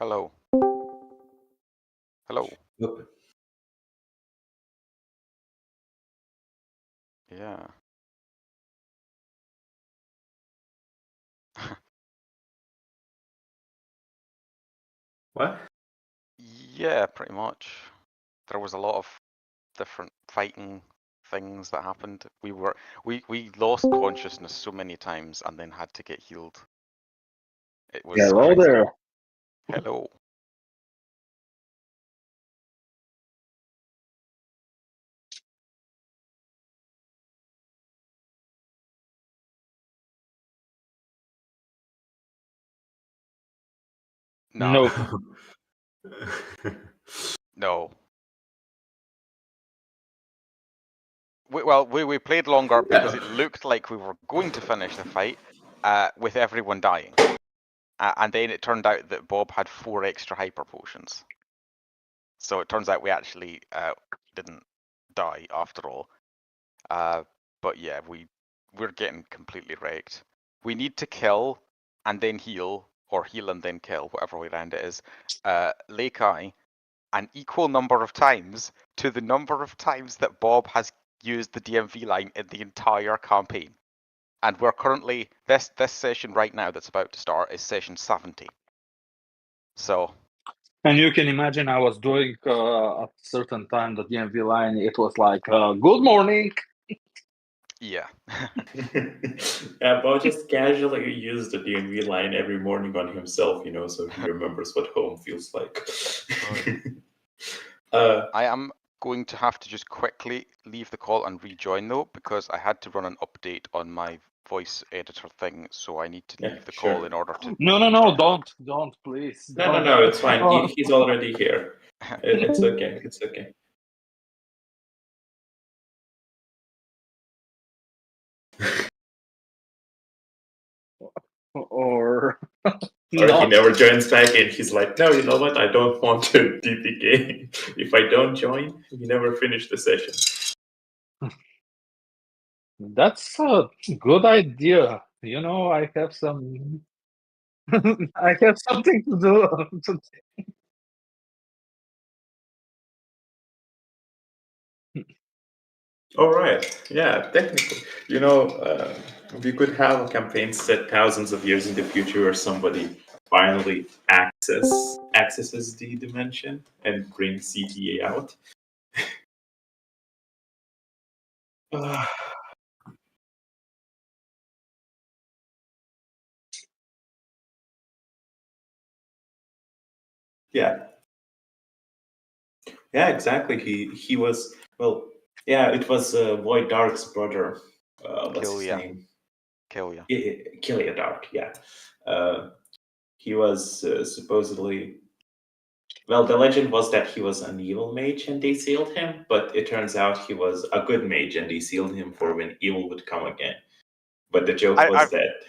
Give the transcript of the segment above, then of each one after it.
Hello. Hello. Yep. Yeah. What? Yeah, pretty much. There was a lot of different fighting things that happened. We lost consciousness so many times and then had to get healed. It was Hello crazy. there. Hello. No. Nope. No. We played longer because it looked like we were going to finish the fight with everyone dying. And then it turned out that Bob had 4 extra hyper potions. So it turns out we actually didn't die after all. But yeah, we're getting completely wrecked. We need to kill and then heal, or heal and then kill, whatever way around it is, Lakai an equal number of times to the number of times that Bob has used the DMV line in the entire campaign. And we're currently this session right now that's about to start is session 70. So. And you can imagine I was doing at a certain time the DMV line. It was like, good morning. Yeah. Yeah, Bo just casually used the DMV line every morning on himself, so he remembers what home feels like. I am going to have to just quickly leave the call and rejoin though, because I had to run an update on my voice editor thing, so I need to leave the call in order to. No, don't, please. No, it's fine. He's already here. It's okay. It's okay. Or he never joins back in. He's like, no, you know what? I don't want to DPK. If I don't join, you never finish the session. That's a good idea. I have some. I have something to do. All right. Yeah, technically. We could have a campaign set thousands of years in the future where somebody finally accesses the dimension and brings CTA out. Yeah. Yeah, exactly. He was, well, yeah, it was Void Dark's brother. What's his name? Kilya. Kilya Dark, yeah. He was supposedly, well, the legend was that he was an evil mage and they sealed him, but it turns out he was a good mage and they sealed him for when evil would come again. But the joke was that.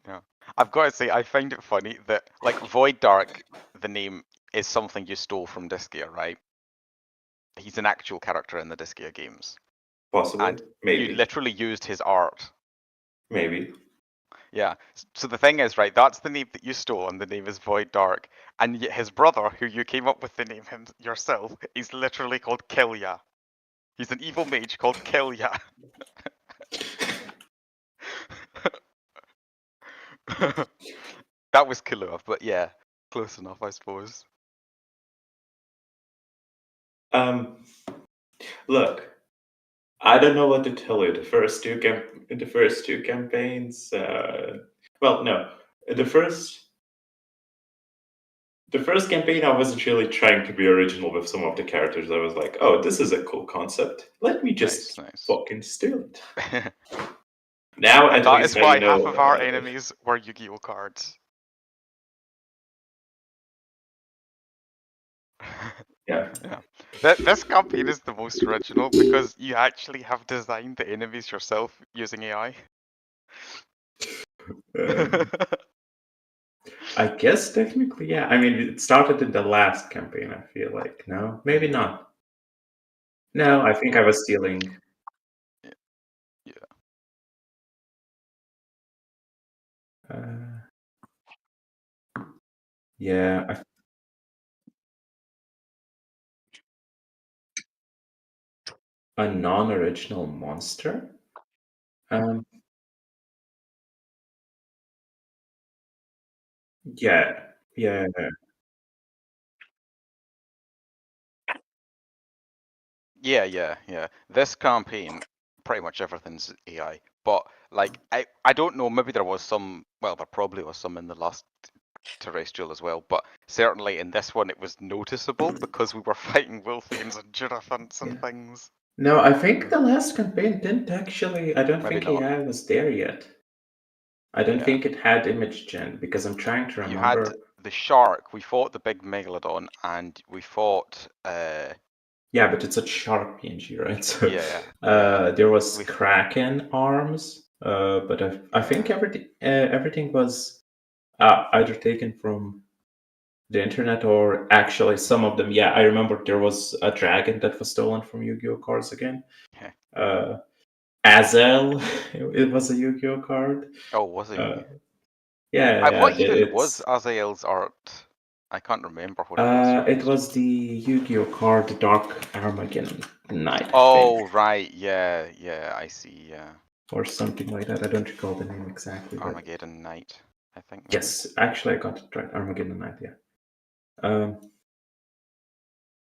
Yeah. I've got to say, I find it funny that, like, Void Dark, the name, is something you stole from Disgaea, right? He's an actual character in the Disgaea games. Possibly, and maybe. You literally used his art. Maybe. Yeah. So the thing is, right, that's the name that you stole, and the name is Void Dark. And yet his brother, who you came up with the name yourself, is literally called Kilya. He's an evil mage called Kilya. That was Killua, but yeah, close enough, I suppose. Look, I don't know what to tell you. The first two campaigns. Well, no, the first campaign, I wasn't really trying to be original with some of the characters. I was like, oh, this is a cool concept. Let me just fucking steal it. Now, and at that least is why I know. half of our enemies were Yu-Gi-Oh cards. Yeah. This campaign is the most original because you actually have designed the enemies yourself using AI. I guess technically, yeah. I mean, it started in the last campaign, I feel like. No? Maybe not. No, I think I was stealing. Yeah. Yeah, a non-original monster. Um, yeah, yeah, Yeah. This campaign, pretty much everything's AI. But like, I don't know. Maybe there was some. Well, there probably was some in the last terrestrial as well. But certainly in this one, it was noticeable because we were fighting Wolfians and Giraffants and Yeah. things. No, I think the last campaign didn't actually. I don't Maybe think not. AI was there yet. I don't Yeah. think it had image gen because I'm trying to You had remember. the shark. We fought the big megalodon, and we fought. Yeah, but it's a sharp PNG, right? So Yeah. there was We Kraken arms, but I think Yeah. everything was either taken from the internet or actually some of them. Yeah, I remember there was a dragon that was stolen from Yu-Gi-Oh cards again. Yeah. Azel, it was a Yu-Gi-Oh card. Oh, was he? Yeah, What even was Azael's art? I can't remember what it was. To be it honest. was the Yu-Gi-Oh card Dark Armageddon Knight, I Oh, think, right. Yeah. I see. Yeah. or something like that. I don't recall the name exactly, but Armageddon Knight, I think. Maybe. yes, actually, I got it right. Armageddon Knight, yeah.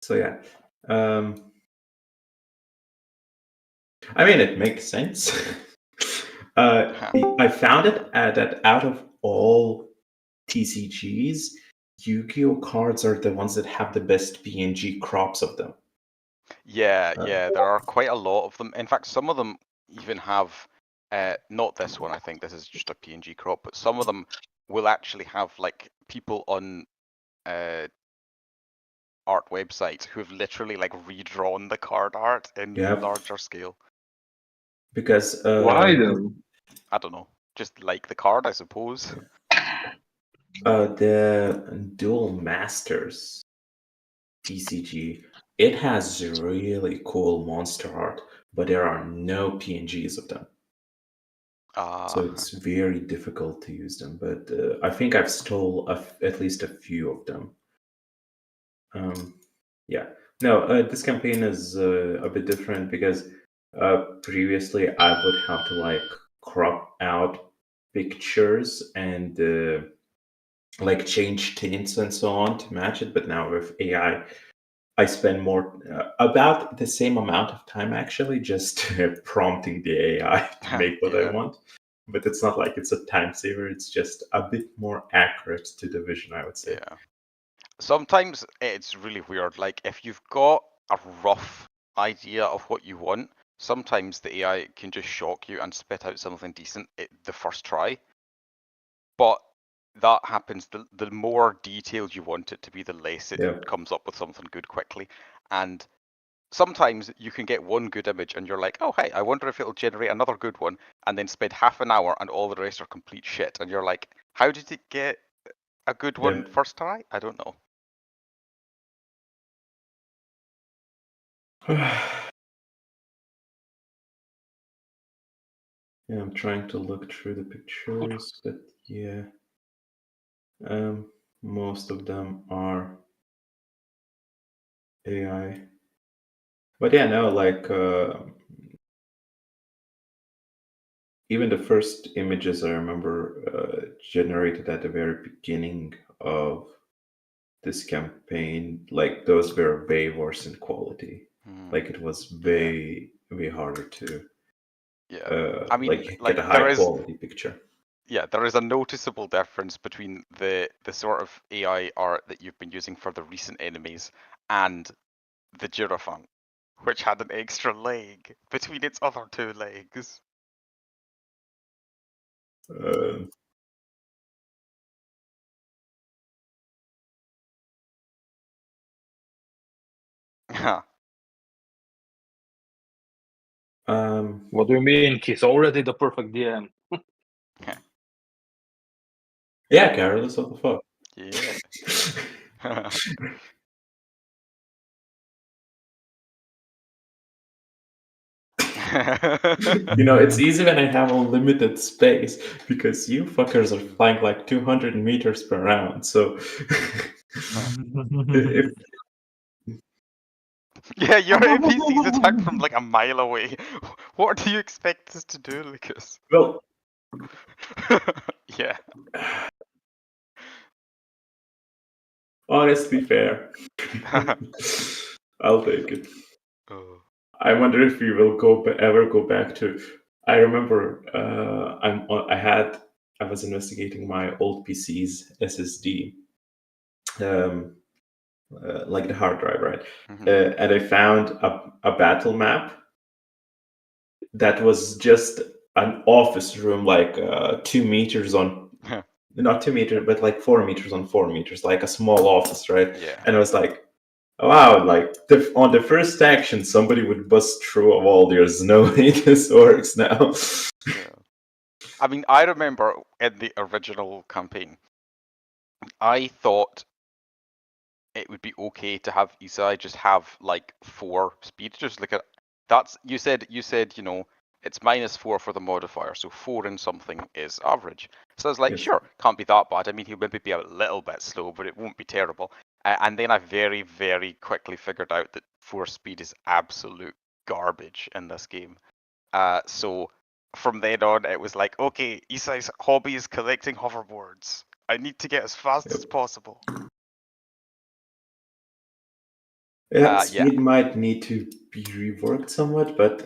So yeah, I mean, it makes sense. I found it that out of all TCGs, Yu-Gi-Oh cards are the ones that have the best PNG crops of them. Yeah. There are quite a lot of them. In fact, some of them even have. Not this one. I think this is just a PNG crop, but some of them will actually have like people on art websites who have literally like redrawn the card art in Yeah. larger scale. Because Why though? I don't know. Just like the card, I suppose. the Dual Masters TCG, it has really cool monster art, but there are no PNGs of them. So it's very difficult to use them. But I think I've stole at least a few of them. Yeah. No, this campaign is a bit different because previously I would have to like crop out pictures and like change tints and so on to match it. But now with AI, I spend more about the same amount of time actually just prompting the AI to make what I want. But it's not like it's a time saver. It's just a bit more accurate to the vision, I would say. Yeah. Sometimes it's really weird. Like if you've got a rough idea of what you want, sometimes the AI can just shock you and spit out something decent the first try. But that happens, the more detailed you want it to be, the less it comes up with something good quickly. And sometimes you can get one good image and you're like, oh, hey, I wonder if it'll generate another good one, and then spend half an hour and all the rest are complete shit. And you're like, how did it get a good one first try? I don't know. Yeah, I'm trying to look through the pictures, but yeah, most of them are AI. But yeah, no, like even the first images I remember generated at the very beginning of this campaign, like those were way worse in quality. Like it was way harder to I mean, get a high quality picture. Yeah, there is a noticeable difference between the sort of AI art that you've been using for the recent enemies and the Giraffant, which had an extra leg between its other two legs. What do you mean? He's already the perfect DM. Yeah, Carolus, what the fuck? Yeah. It's easy when I have unlimited space because you fuckers are flying like 200 meters per round. So if Yeah, your NPCs attack from like a mile away. What do you expect us to do, Lucas? well, Yeah. honestly fair, I'll take it. Oh. I wonder if we will ever go back to. I remember I was investigating my old PC's SSD, like the hard drive, right? Mhm. And I found a battle map that was just an office room, like 2 meters on, not 2 meters, but like 4 meters on 4 meters, like a small office, right? Yeah. And I was like, wow, like on the first action, somebody would bust through a wall. There's no way this works now. Yeah. I mean, I remember in the original campaign, I thought it would be okay to have Isai just have like 4 speed. Just look at that's you said it's -4 for the modifier, so 4 in something is average. So I was like, Yes. sure, can't be that bad. I mean, he'll maybe be a little bit slow, but it won't be terrible. And then I very, very quickly figured out that 4 speed is absolute garbage in this game. So from then on, it was like, okay, Isai's hobby is collecting hoverboards. I need to get as fast as possible. Yeah, speed might need to be reworked somewhat, but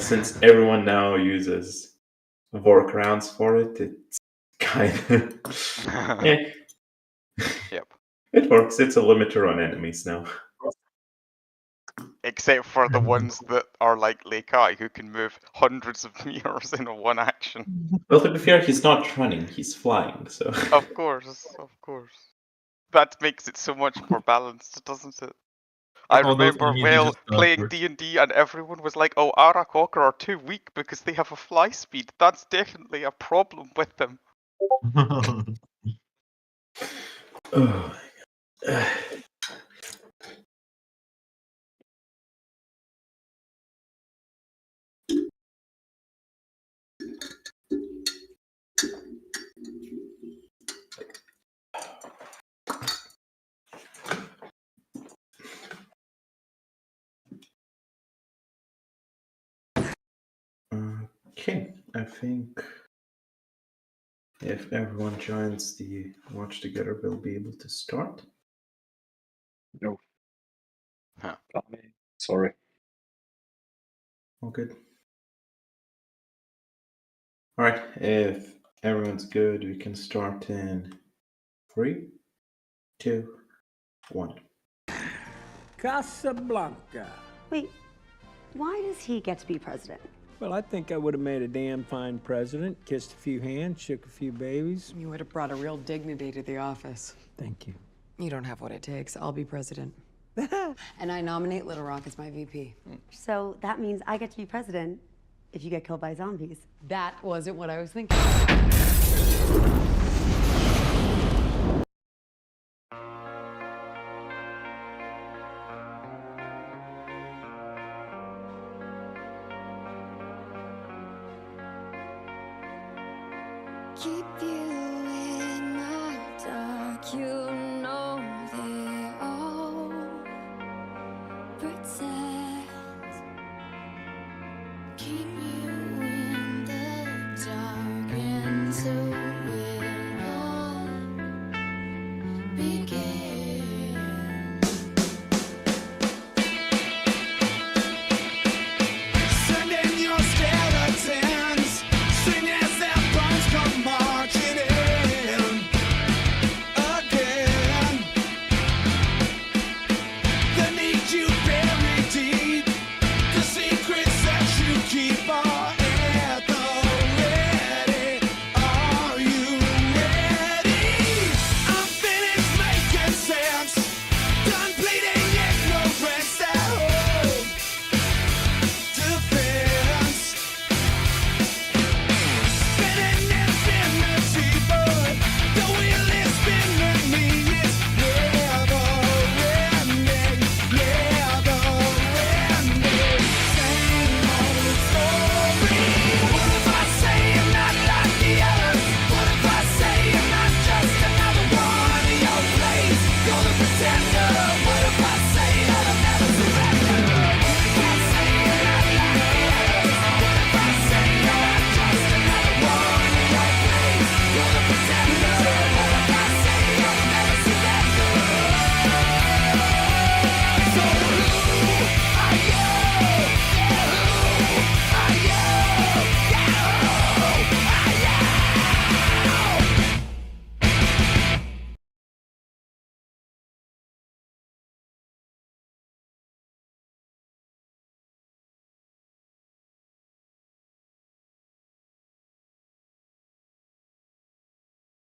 since everyone now uses workarounds for it, it's kind of Yep. It works. It's a limiter on enemies now. Except for the ones that are like Leikai, who can move hundreds of meters in one action. Well, to be fair, he's not running; he's flying. So. Of course. That makes it so much more balanced, doesn't it? I remember playing D&D and everyone was like, oh, Aarakocra are too weak because they have a fly speed. That's definitely a problem with them. Oh. Okay, I think if everyone joins the watch together, we'll be able to start. No. Huh. Sorry. All good. All right, if everyone's good, we can start in 3, 2, 1. Casablanca. Wait, why does he get to be president? Well, I think I would have made a damn fine president. Kissed a few hands, shook a few babies. You would have brought a real dignity to the office. Thank you. You don't have what it takes. I'll be president. And I nominate Little Rock as my VP. So that means I get to be president if you get killed by zombies. That wasn't what I was thinking. Keep you in the dark, you know they all pretend. Keep you in the dark until it all begins. Send in your skeletons, sing as their bones come marching in again.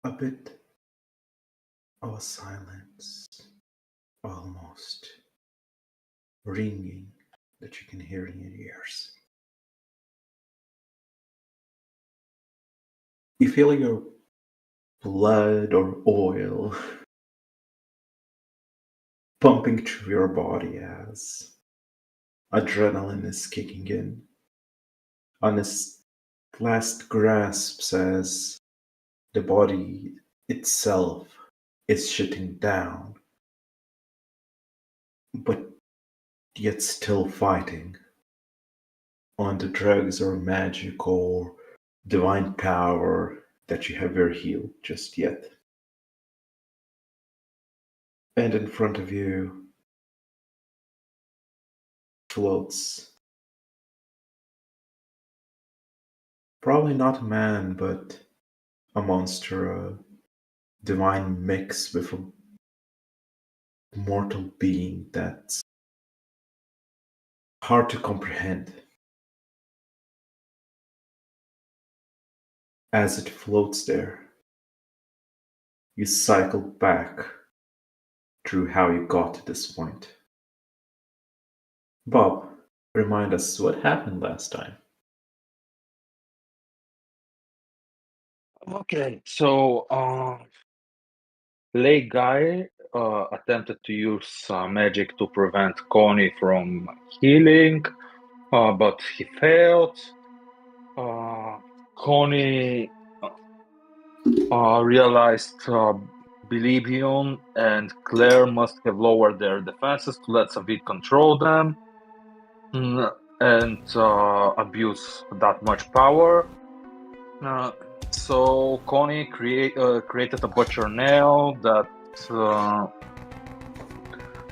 A bit of a silence, almost ringing that you can hear in your ears. You feel your blood or oil pumping through your body as adrenaline is kicking in. On its last grasps as the body itself is shutting down, but yet still fighting on the drugs or magic or divine power that you have ever healed just yet. And in front of you floats probably not a man, but a monster, a divine mix with a mortal being that's hard to comprehend. As it floats there, you cycle back through how you got to this point. Bob, remind us what happened last time. Okay, so Lake Guy attempted to use magic to prevent Connie from healing, but he failed. Connie realized Belivion and Claire must have lowered their defenses to let Savid control them and abuse that much power. So Connie created a butcher nail that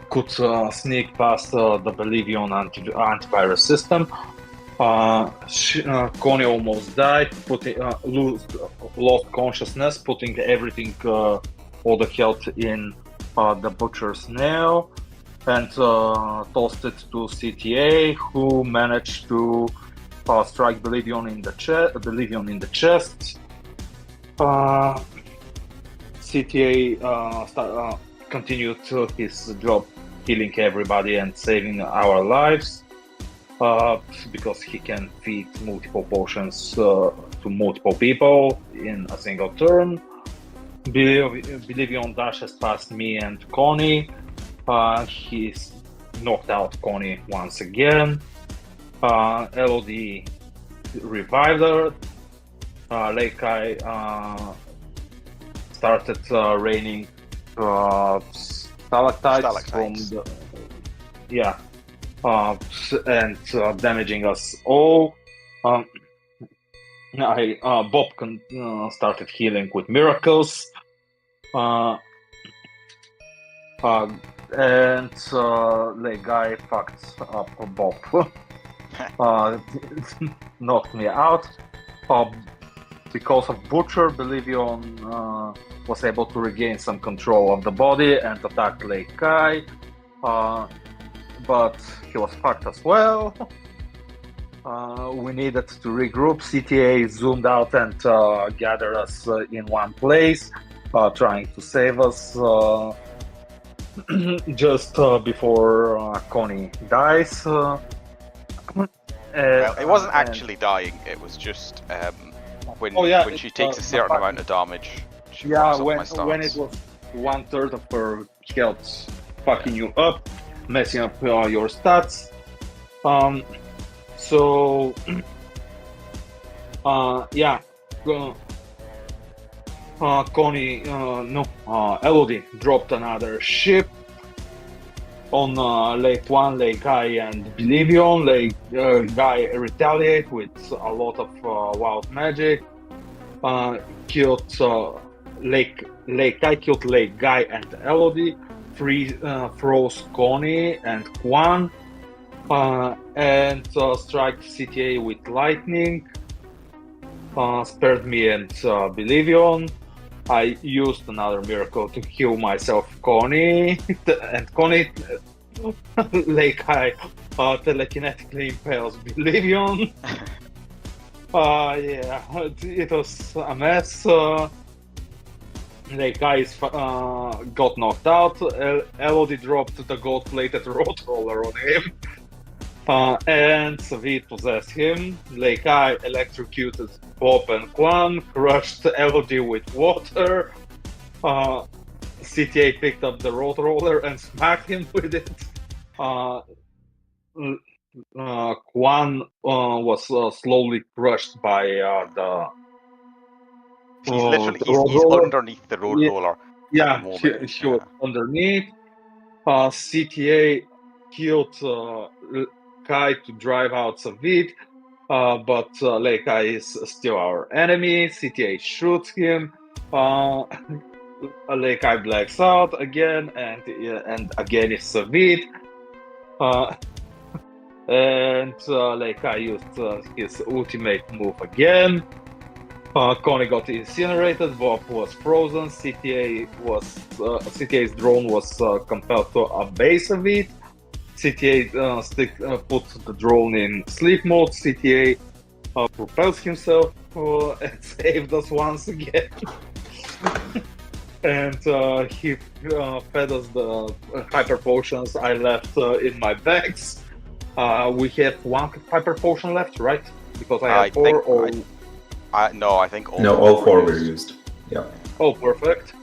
could sneak past the Belivion antivirus system. Connie almost died, lost consciousness, putting everything, all the health in the butcher's nail, and tossed it to CTA, who managed to strike Belivion in the chest. CTA continued his job healing everybody and saving our lives. Because he can feed multiple potions to multiple people in a single turn. Belivion dashes past me and Connie. He's knocked out Connie once again. LOD revived her. Leikai started raining stalactites from the... Yeah. And damaging us all. Bob started healing with miracles, and the guy fucked up Bob. Knocked me out. Because of Butcher, Belivion was able to regain some control of the body and attack Lake Kai. But he was fucked as well. We needed to regroup. CTA zoomed out and gathered us in one place, trying to save us just before Connie dies. Well, it wasn't actually dying. It was just when she takes a certain amount of damage. She fucks up my stance. When it was 1/3 of her health fucking you up, messing up your stats. Connie, Elodie dropped another ship on Lake 1, Lake Guy and Belivion. Lake Guy retaliate with a lot of wild magic. Killed Lake Guy killed Lake Guy and Elodie. Froze Connie and Kwan, and strike CTA with lightning. Spared me and Belivion. I used another miracle to heal myself, Connie, and Connie, Lake High, telekinetically impales Belivion. Yeah, it was a mess. Leikai got knocked out. Elodie dropped the gold-plated road roller on him. And Savit possessed him. Leikai electrocuted Bob and Quan, crushed Elodie with water. CTA picked up the road roller and smacked him with it. Quan was slowly crushed by the. He's literally the road he's roller. underneath the road Yeah. roller. At Yeah, the moment. he was underneath. CTA killed Kai to drive out Savit, but Leikai is still our enemy. CTA shoots him. Leikai blacks out again, and again is Savit. And Leikai used his ultimate move again. Connie got incinerated, Bob was frozen, CTA's drone was compelled to abase a bit. CTA put the drone in sleep mode. CTA propels himself and saved us once again. And he fed us the hyper potions I left in my bags. We have one hyper potion left, right? Because I have four. No, I think all No, all four were used. Yeah. Oh, perfect.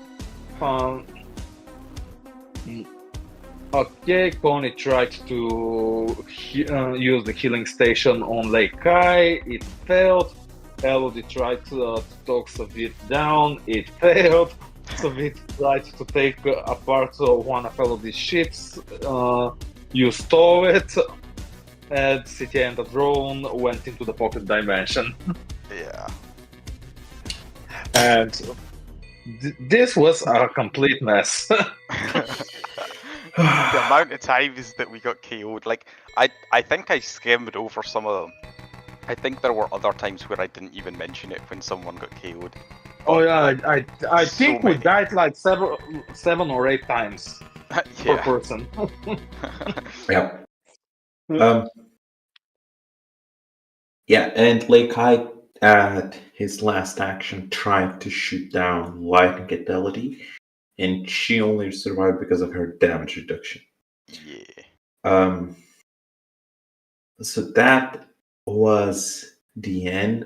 Okay, Connie tried to use the healing station on Leikai. It failed. Elodie tried to talk Savit down. It failed. Savit tried to take apart one of Elodie's ships. You stole it. And CTA and the drone went into the pocket dimension. Yeah. And this was a complete mess. The amount of times that we got KO'd, like I think I skimmed over some of them. I think there were other times where I didn't even mention it when someone got KO'd. Oh yeah, I so think we many. died like 7 or 8 times per person. Yeah. Yeah, and Leikai at his last action tried to shoot down Lightning at Elodie, and she only survived because of her damage reduction. Yeah. So that was the end.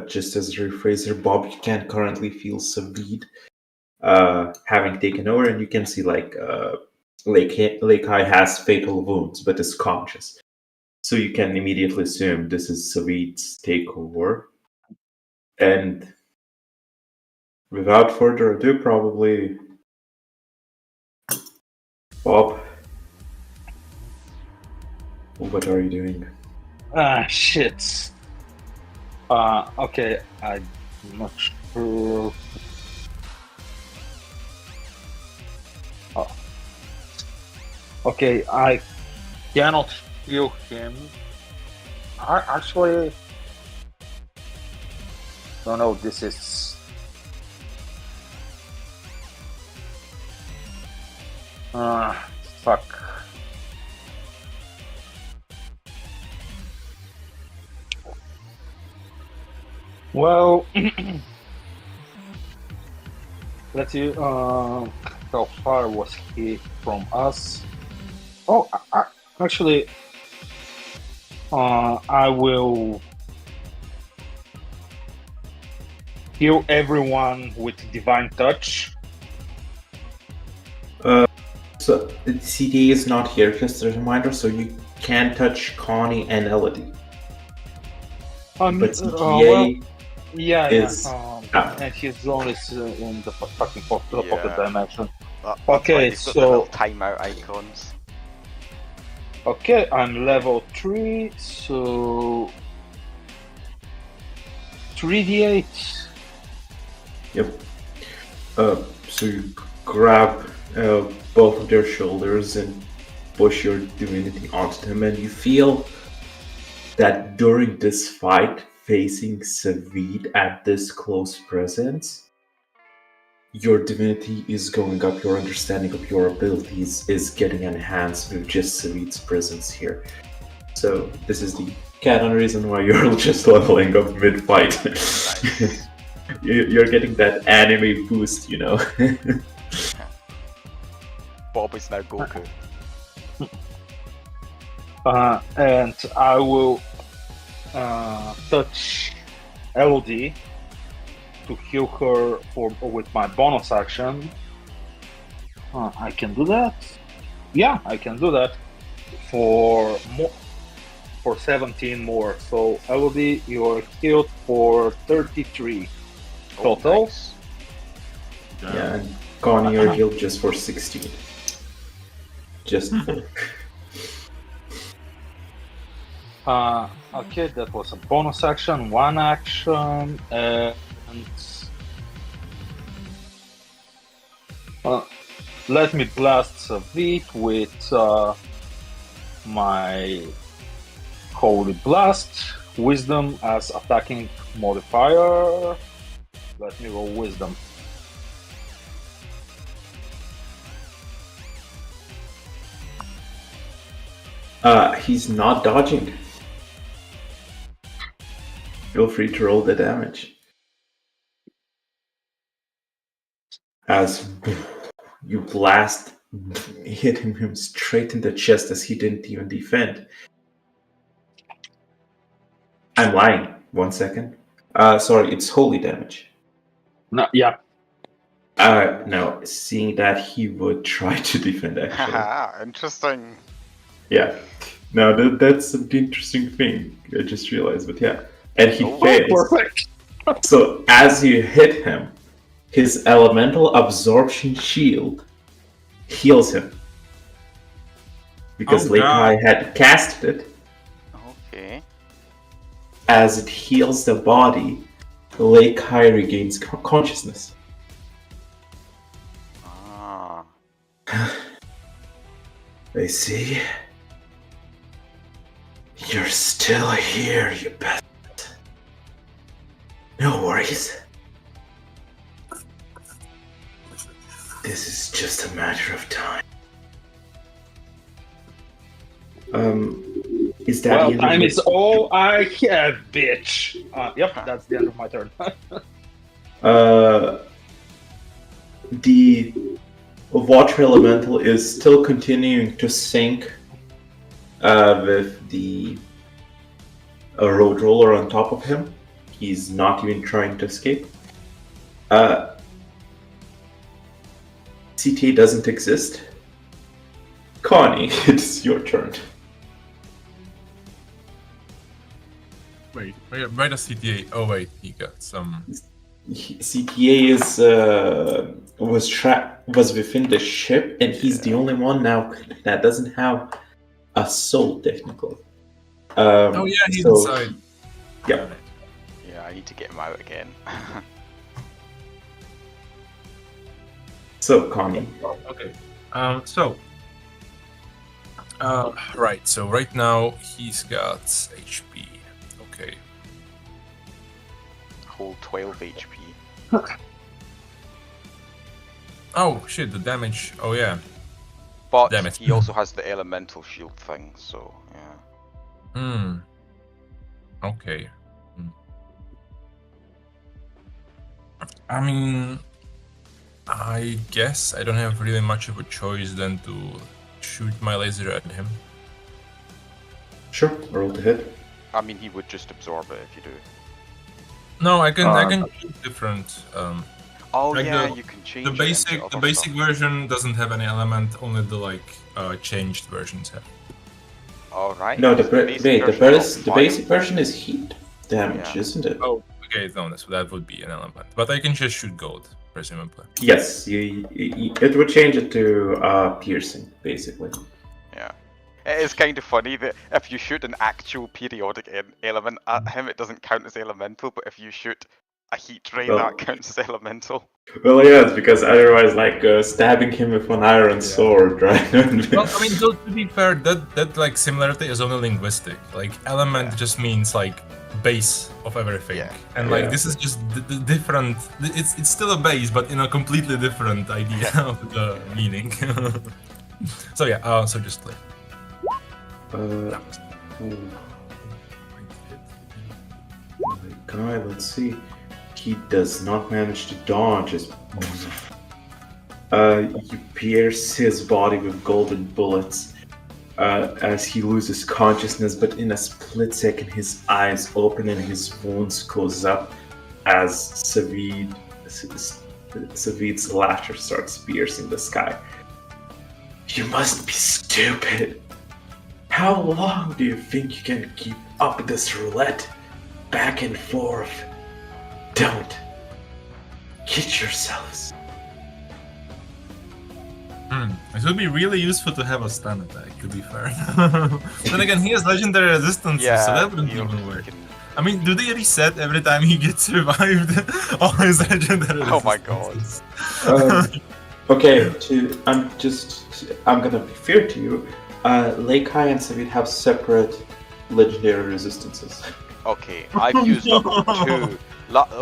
Just as a rephrase, Bob, you can currently feel Savit having taken over, and you can see Leikai has fatal wounds, but is conscious. So you can immediately assume this is Savit's takeover. And without further ado, probably Bob, what are you doing? Shit. Okay, I'm not sure. Okay, I cannot feel him. I actually don't know. This is fuck. Well, let's see. How far was he from us? Oh, actually, I will heal everyone with Divine Touch. So the CTA is not here, just a reminder, so you can touch Connie and Elodie. But CTA is... and his zone is in the fucking pocket dimension. Okay, so timeout icons. Okay, I'm level 3, so 3d8. Yep. So you grab both of their shoulders and push your divinity onto them, and you feel that during this fight, facing Savit at this close presence, your divinity is going up, your understanding of your abilities is getting enhanced with just Savit's presence here. So this is the canon reason why you're just leveling up mid-fight. You're getting that anime boost, you know. Bob is now Goku. And I will touch LD to heal her with my bonus action. I can do that. Yeah, I can do that for 17 more. So LD, you're healed for 33 total. Oh, nice. Yeah, and Connie, you're healed just for 16. Just for. Okay, that was a bonus action, one action, and let me blast Savit with my Holy Blast, Wisdom as attacking modifier. Let me roll Wisdom. He's not dodging. Feel free to roll the damage. As you blast, hit him straight in the chest as he didn't even defend. I'm lying. 1 second. Sorry, it's holy damage. No, yeah. No, seeing that he would try to defend actually. Haha, interesting. Yeah. No, that's an interesting thing. I just realized, but yeah. And he Oh, fails. Perfect. So as you hit him, his elemental absorption shield heals him. Because Leikai had casted it. Okay. As it heals the body, Leikai regains consciousness. Ah. I see. You're still here, you bastard. No worries. This is just a matter of time. Is that Well, the end time of is all I have, bitch. Yep, that's the end of my turn. The water elemental is still continuing to sink with the road roller on top of him. He's not even trying to escape. CTA doesn't exist. Connie, it's your turn. Wait, where does CTA? Oh wait, he got some. CTA was within the ship, and he's the only one now that doesn't have a soul, technically. Oh yeah, he's inside. Yeah. Yeah, I need to get him out again. So, Connie. Okay. Right. So right now he's got HP. Okay. Whole 12 HP. Oh shit! The damage. Oh yeah. But Damn it. he also has the elemental shield thing, so yeah. Okay. I mean, I guess I don't have really much of a choice than to shoot my laser at him. Sure, roll to hit. I mean, he would just absorb it if you do. No, I can choose different. Oh like yeah, you can change the it basic. into The other basic stuff. version doesn't have any element. Only the changed versions have. All right. No, the version of basic fire. version is heat damage, Yeah. isn't it? Oh, okay, no, so that would be an element. But I can just shoot gold, presumably. Yes, it would change it to piercing, basically. Yeah. It is kind of funny that if you shoot an actual periodic element at him, it doesn't count as elemental, but if you shoot a heat ray, Well- that counts as elemental. Well, yes, because otherwise, stabbing him with an iron sword, right? Well, I mean, to be fair, that similarity is only linguistic. Like, element just means base of everything, Yeah. and this is just the different. It's still a base, but in a completely different idea of the meaning. So yeah, so just like. Guy, let's see. he does not manage to dodge his you pierce his body with golden bullets as he loses consciousness, but in a split second his eyes open and his wounds close up as Savid's lasher starts piercing the sky. You must be stupid. How long do you think you can keep up this roulette? Back and forth. Don't. Get yourselves. It would be really useful to have a stun attack, to be fair. Then again, he has legendary resistance, Yeah, so that wouldn't you even work. can- I mean, do they reset every time he gets revived? All his legendary Oh my god. resistances? Okay, I'm gonna be fair to you. Leikai and Savid have separate legendary resistances. Okay, I've used up 2.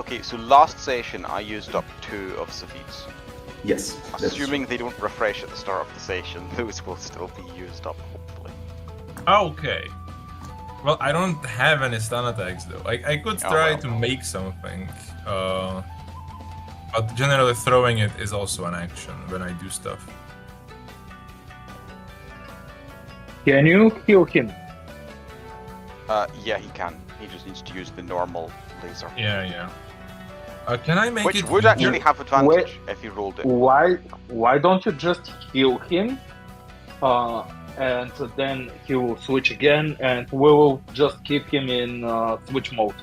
Okay, so last session I used up 2 of Savid's. Yes. that's Assuming they don't refresh at the start of the session, those will still be used up, hopefully. Okay. Well, I don't have any stun attacks though. I could Oh, try well. to make something. But generally throwing it is also an action when I do stuff. Can you heal him? Yeah, he can. He just needs to use the normal laser. Yeah. Can I make Which it would actually have advantage if he rolled it. Why don't you just heal him? And then he will switch again, and we will just keep him in switch mode.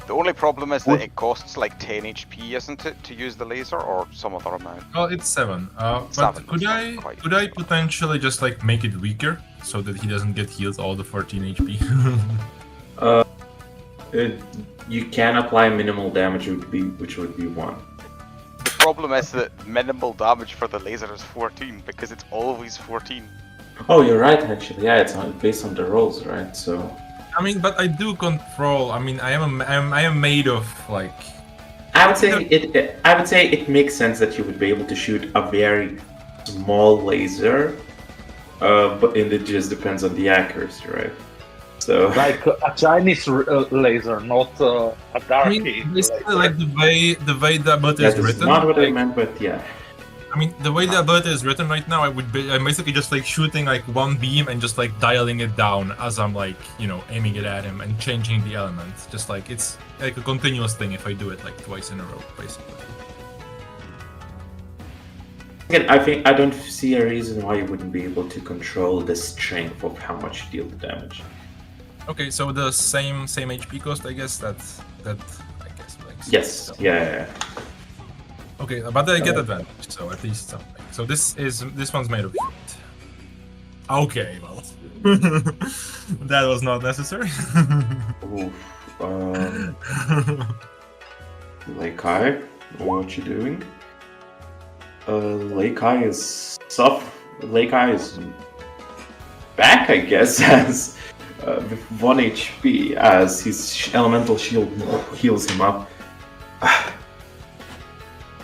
The only problem is that it costs like 10 HP, isn't it, to use the laser, or some other amount? Oh, it's 7. But 7, could that's I not quite could I potentially just like make it weaker so that he doesn't get healed all the 14 HP? You can apply minimal damage, which would be 1. The problem is that minimal damage for the laser is 14, because it's always 14. Oh, you're right. Actually, yeah, it's based on the rolls, right? So. I mean, but I do control. I mean, I am made of like. I would say it makes sense that you would be able to shoot a very small laser, but it just depends on the accuracy, right? So Like a Chinese laser, not a dark I mean, basically, like the way the ability that is is written. not what I like, meant, but yeah. I mean, the way the ability is written right now, I'm basically just like shooting like one beam and just like dialing it down as I'm like, aiming it at him and changing the elements. Just like it's like a continuous thing if I do it like twice in a row, basically. Again, I don't see a reason why you wouldn't be able to control the strength of how much you deal the damage. Okay, so the same HP cost, I guess. That I guess makes Yes. sense. So- Yeah. Okay, but I get advantage, so at least something. So this one's made of heat. Okay, well, that was not necessary. Oof. Leikai, what you doing? Leikai is Leikai is back, I guess, as with 1 HP as his elemental shield heals him up.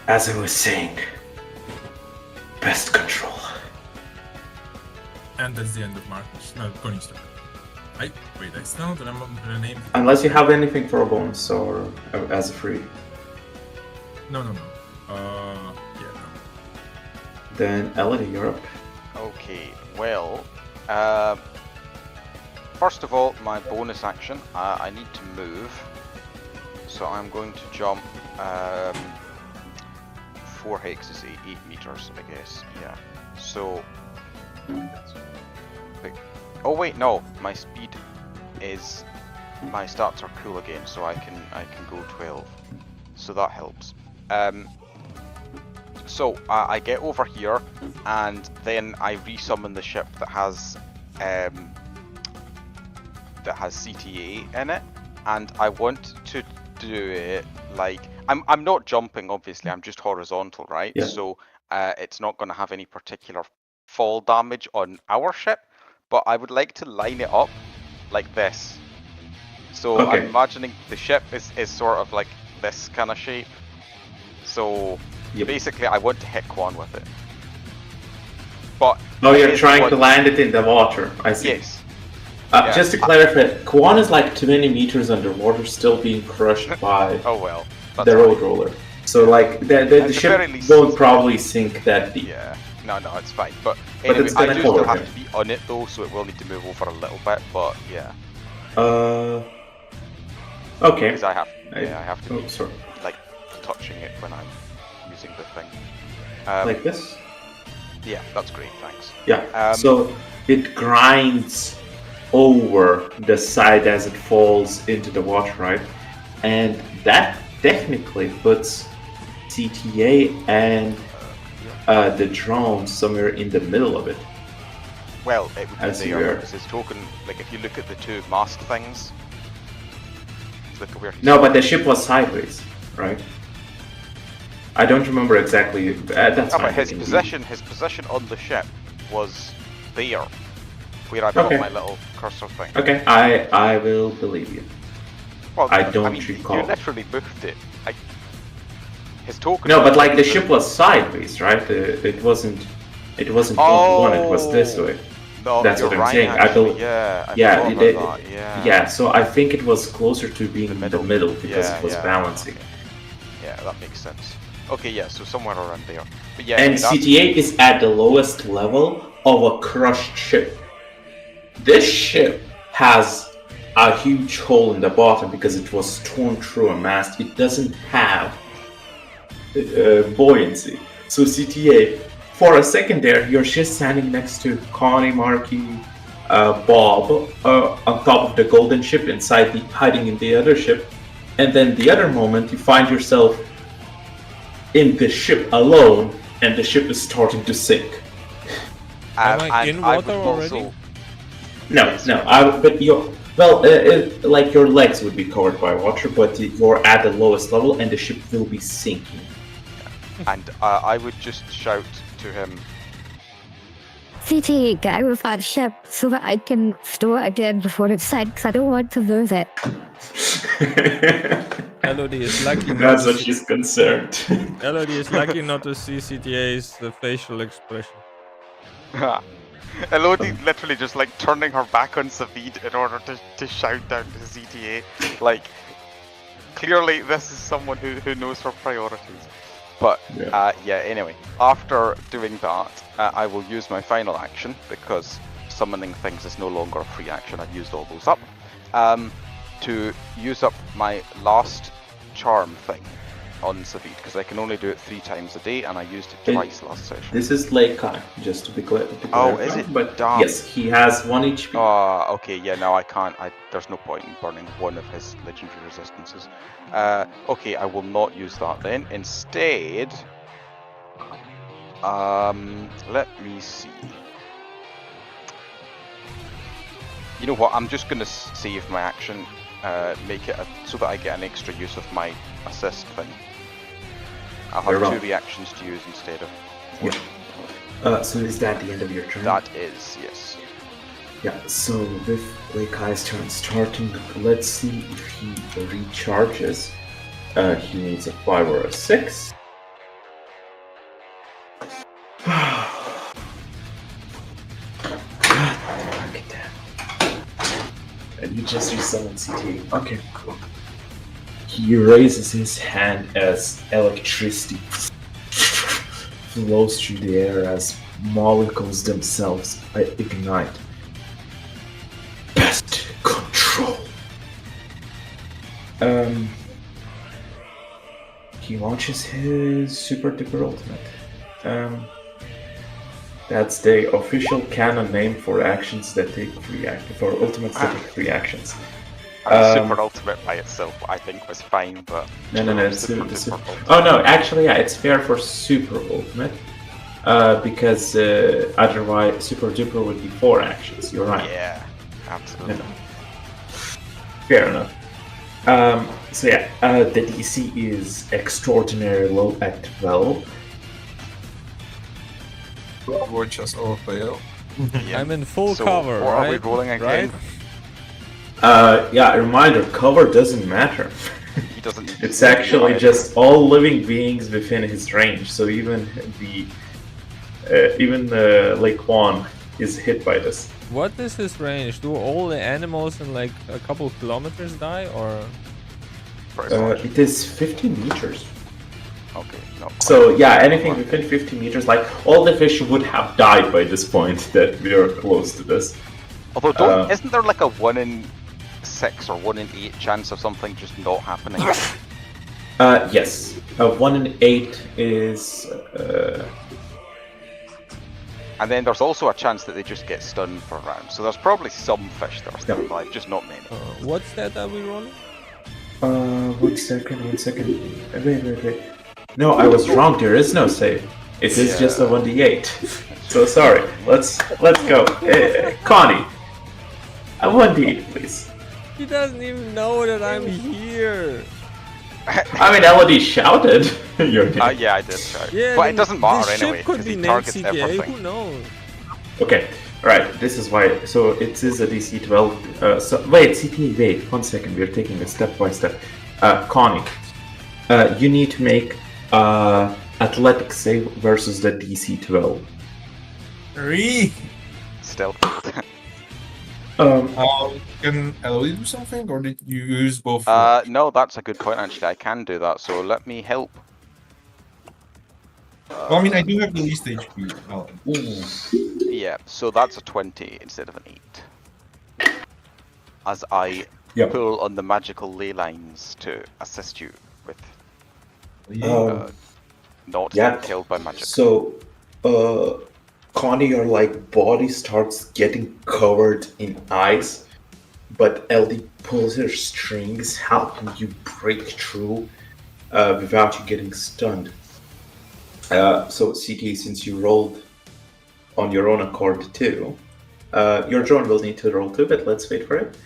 As I was saying, best control. And that's the end of Marcus. No, Connie's turn. I still don't remember the name. Unless you have anything for a bonus or as a free. No. Yeah, no. Then Elodie, you're up. Okay, well, first of all, my bonus action, I need to move. So I'm going to jump 4 hexes, 8 meters, I guess. Yeah. So. Oh wait, no. My speed is. My stats are cool again, so I can go 12. So that helps. So I get over here, and then I resummon the ship that has CTA in it, and I want to do it like I'm not jumping, obviously. I'm just horizontal, right? Yeah. So it's not going to have any particular fall damage on our ship, but I would like to line it up like this. So Okay. I'm imagining the ship is sort of like this kind of shape. So Yep. basically, I want to hit Quan with it. But Oh, it you're is trying one- to land it in the water. I see. Yes. Just to clarify, Kwan is like 20 meters underwater, still being crushed by Oh well. That's the road fine. roller. So like the At ship very least- won't probably sink that deep. Yeah. No, it's fine. But But anyway, it's I gonna do still cover have him. to be on it though, so it will need to move over a little bit. But yeah, Okay. because I have I- to Oh, be sorry. like touching it when I'm using the thing. Like this? Yeah, that's great. Thanks. Yeah. So it grinds over the side as it falls into the water, right? And that technically puts CTA and the drone somewhere in the middle of it. Well, it would As be you there were. because his token. Like if you look at the two mast things, look at where he's. No, but the ship was sideways, right? I don't remember exactly. That's No, fine. but his we can position on the ship was there, where I put Okay. my little cursor thing. Okay, I will believe you. Well, I don't mean, recall. You literally moved it. His token. No, but like the ship was sideways, right? It wasn't 1-1, it was this way. No, That's you're what I'm right, saying. I actually, bel- yeah, I Yeah, forgot it- about that, yeah. Yeah, so I think it was closer to being in the middle because Yeah, it was yeah. balancing. Yeah, that makes sense. Okay, yeah, so somewhere around there. But yeah, And that's- CTA is at the lowest level of a crushed ship. This ship has a huge hole in the bottom because it was torn through a mast. It doesn't have buoyancy. So CTA, for a second there, you're just standing next to Connie, Marky, Bob, on top of the golden ship, hiding in the other ship. And then the other moment, you find yourself in the ship alone, and the ship is starting to sink. Am I and in I water would already? also- No, but like your legs would be covered by water, but you're at the lowest level, and the ship will be sinking. And I would just shout to him, CT, can I revive the ship so that I can store it again before it's sank? Because I don't want to lose it. Elodie is lucky. not That's to what see- she's concerned. Elodie is lucky not to see CTA's facial expression. Elodie literally just like turning her back on Savid in order to shout down to CTA. Like, clearly this is someone who knows her priorities. But anyway, after doing that, I will use my final action because summoning things is no longer a free action. I've used all those up. To use up my last charm thing on Savid because I can only do it 3 times a day, and I used it twice last session. This is Lake Kai, just to be clear. Oh, is it? But Damn. yes, he has 1 HP. Oh, okay, yeah, no, I can't. There's no point in burning one of his legendary resistances. Okay, I will not use that then. Instead, let me see. You know what? I'm just gonna save my action, make it so that I get an extra use of my assist thing. I'll have You're 2 wrong. reactions to use instead of. So is that the end of your turn? That is, yes. Yeah, so with Lake Kai's turn starting, let's see if he recharges. He needs a 5 or a 6. And you just resummon CT. Okay, cool. He raises his hand as electricity flows through the air as molecules themselves ignite. Best control. He launches his Super Duper Ultimate. That's the official canon name for actions that take 3 actions, for ultimates that take 3 actions. Super Ultimate by itself, I think, was fine, but No, it's Super the Duper Super. Ultimate. Oh no, actually, yeah, it's fair for Super Ultimate, because otherwise Super Duper would be 4 actions. You're right. Yeah, absolutely. Yeah. Fair enough. So yeah, the DC is extraordinarily low at 12. Watch us all fail. Yeah. I'm in full So, cover, what right? are we rolling again? Right? Yeah, reminder, cover doesn't matter. He doesn't. It's actually just all living beings within his range, so even Lake One is hit by this. What is his range? Do all the animals in like a couple of kilometers die, or? It is 50 meters. Okay, no. So yeah, anything within 50 meters, like all the fish would have died by this point that we are close to this. Although, isn't there like a 1 in 6 or 1 in 8 chance of something just not happening? Yes. 1 in 8 is... And then there's also a chance that they just get stunned for a round. So there's probably some fish that are still alive, just not many. What's that are we rolling? 1 second. Wait. No, I was wrong. There is no save. It is just a 1d8. So sorry. Let's go. Connie, a 1d8, please. He doesn't even know that I'm here. I mean, Elodie shouted your name. Yeah, I did shout. Yeah, but it doesn't matter this anyway, ship could because be he named targets CTA. everything. Who knows? Okay, alright, this is why. So it is a DC 12. Wait, CTA, wait, 1 second. We're taking it step by step. Connie, you need to make athletics save versus the DC 12. 3. Still. Can Elodie do something, or did you use both? No, that's a good point actually. I can do that, so let me help. Well, I mean, I do have the least HP. Alan. Yeah, so that's a 20 instead of an 8. As I pull on the magical ley lines to assist you with not getting killed by magic. So, Connie, your like body starts getting covered in ice, but LD pulls her strings, helping you break through without you getting stunned. So, CT, since you rolled on your own accord too, your drone will need to roll too, but let's wait for it.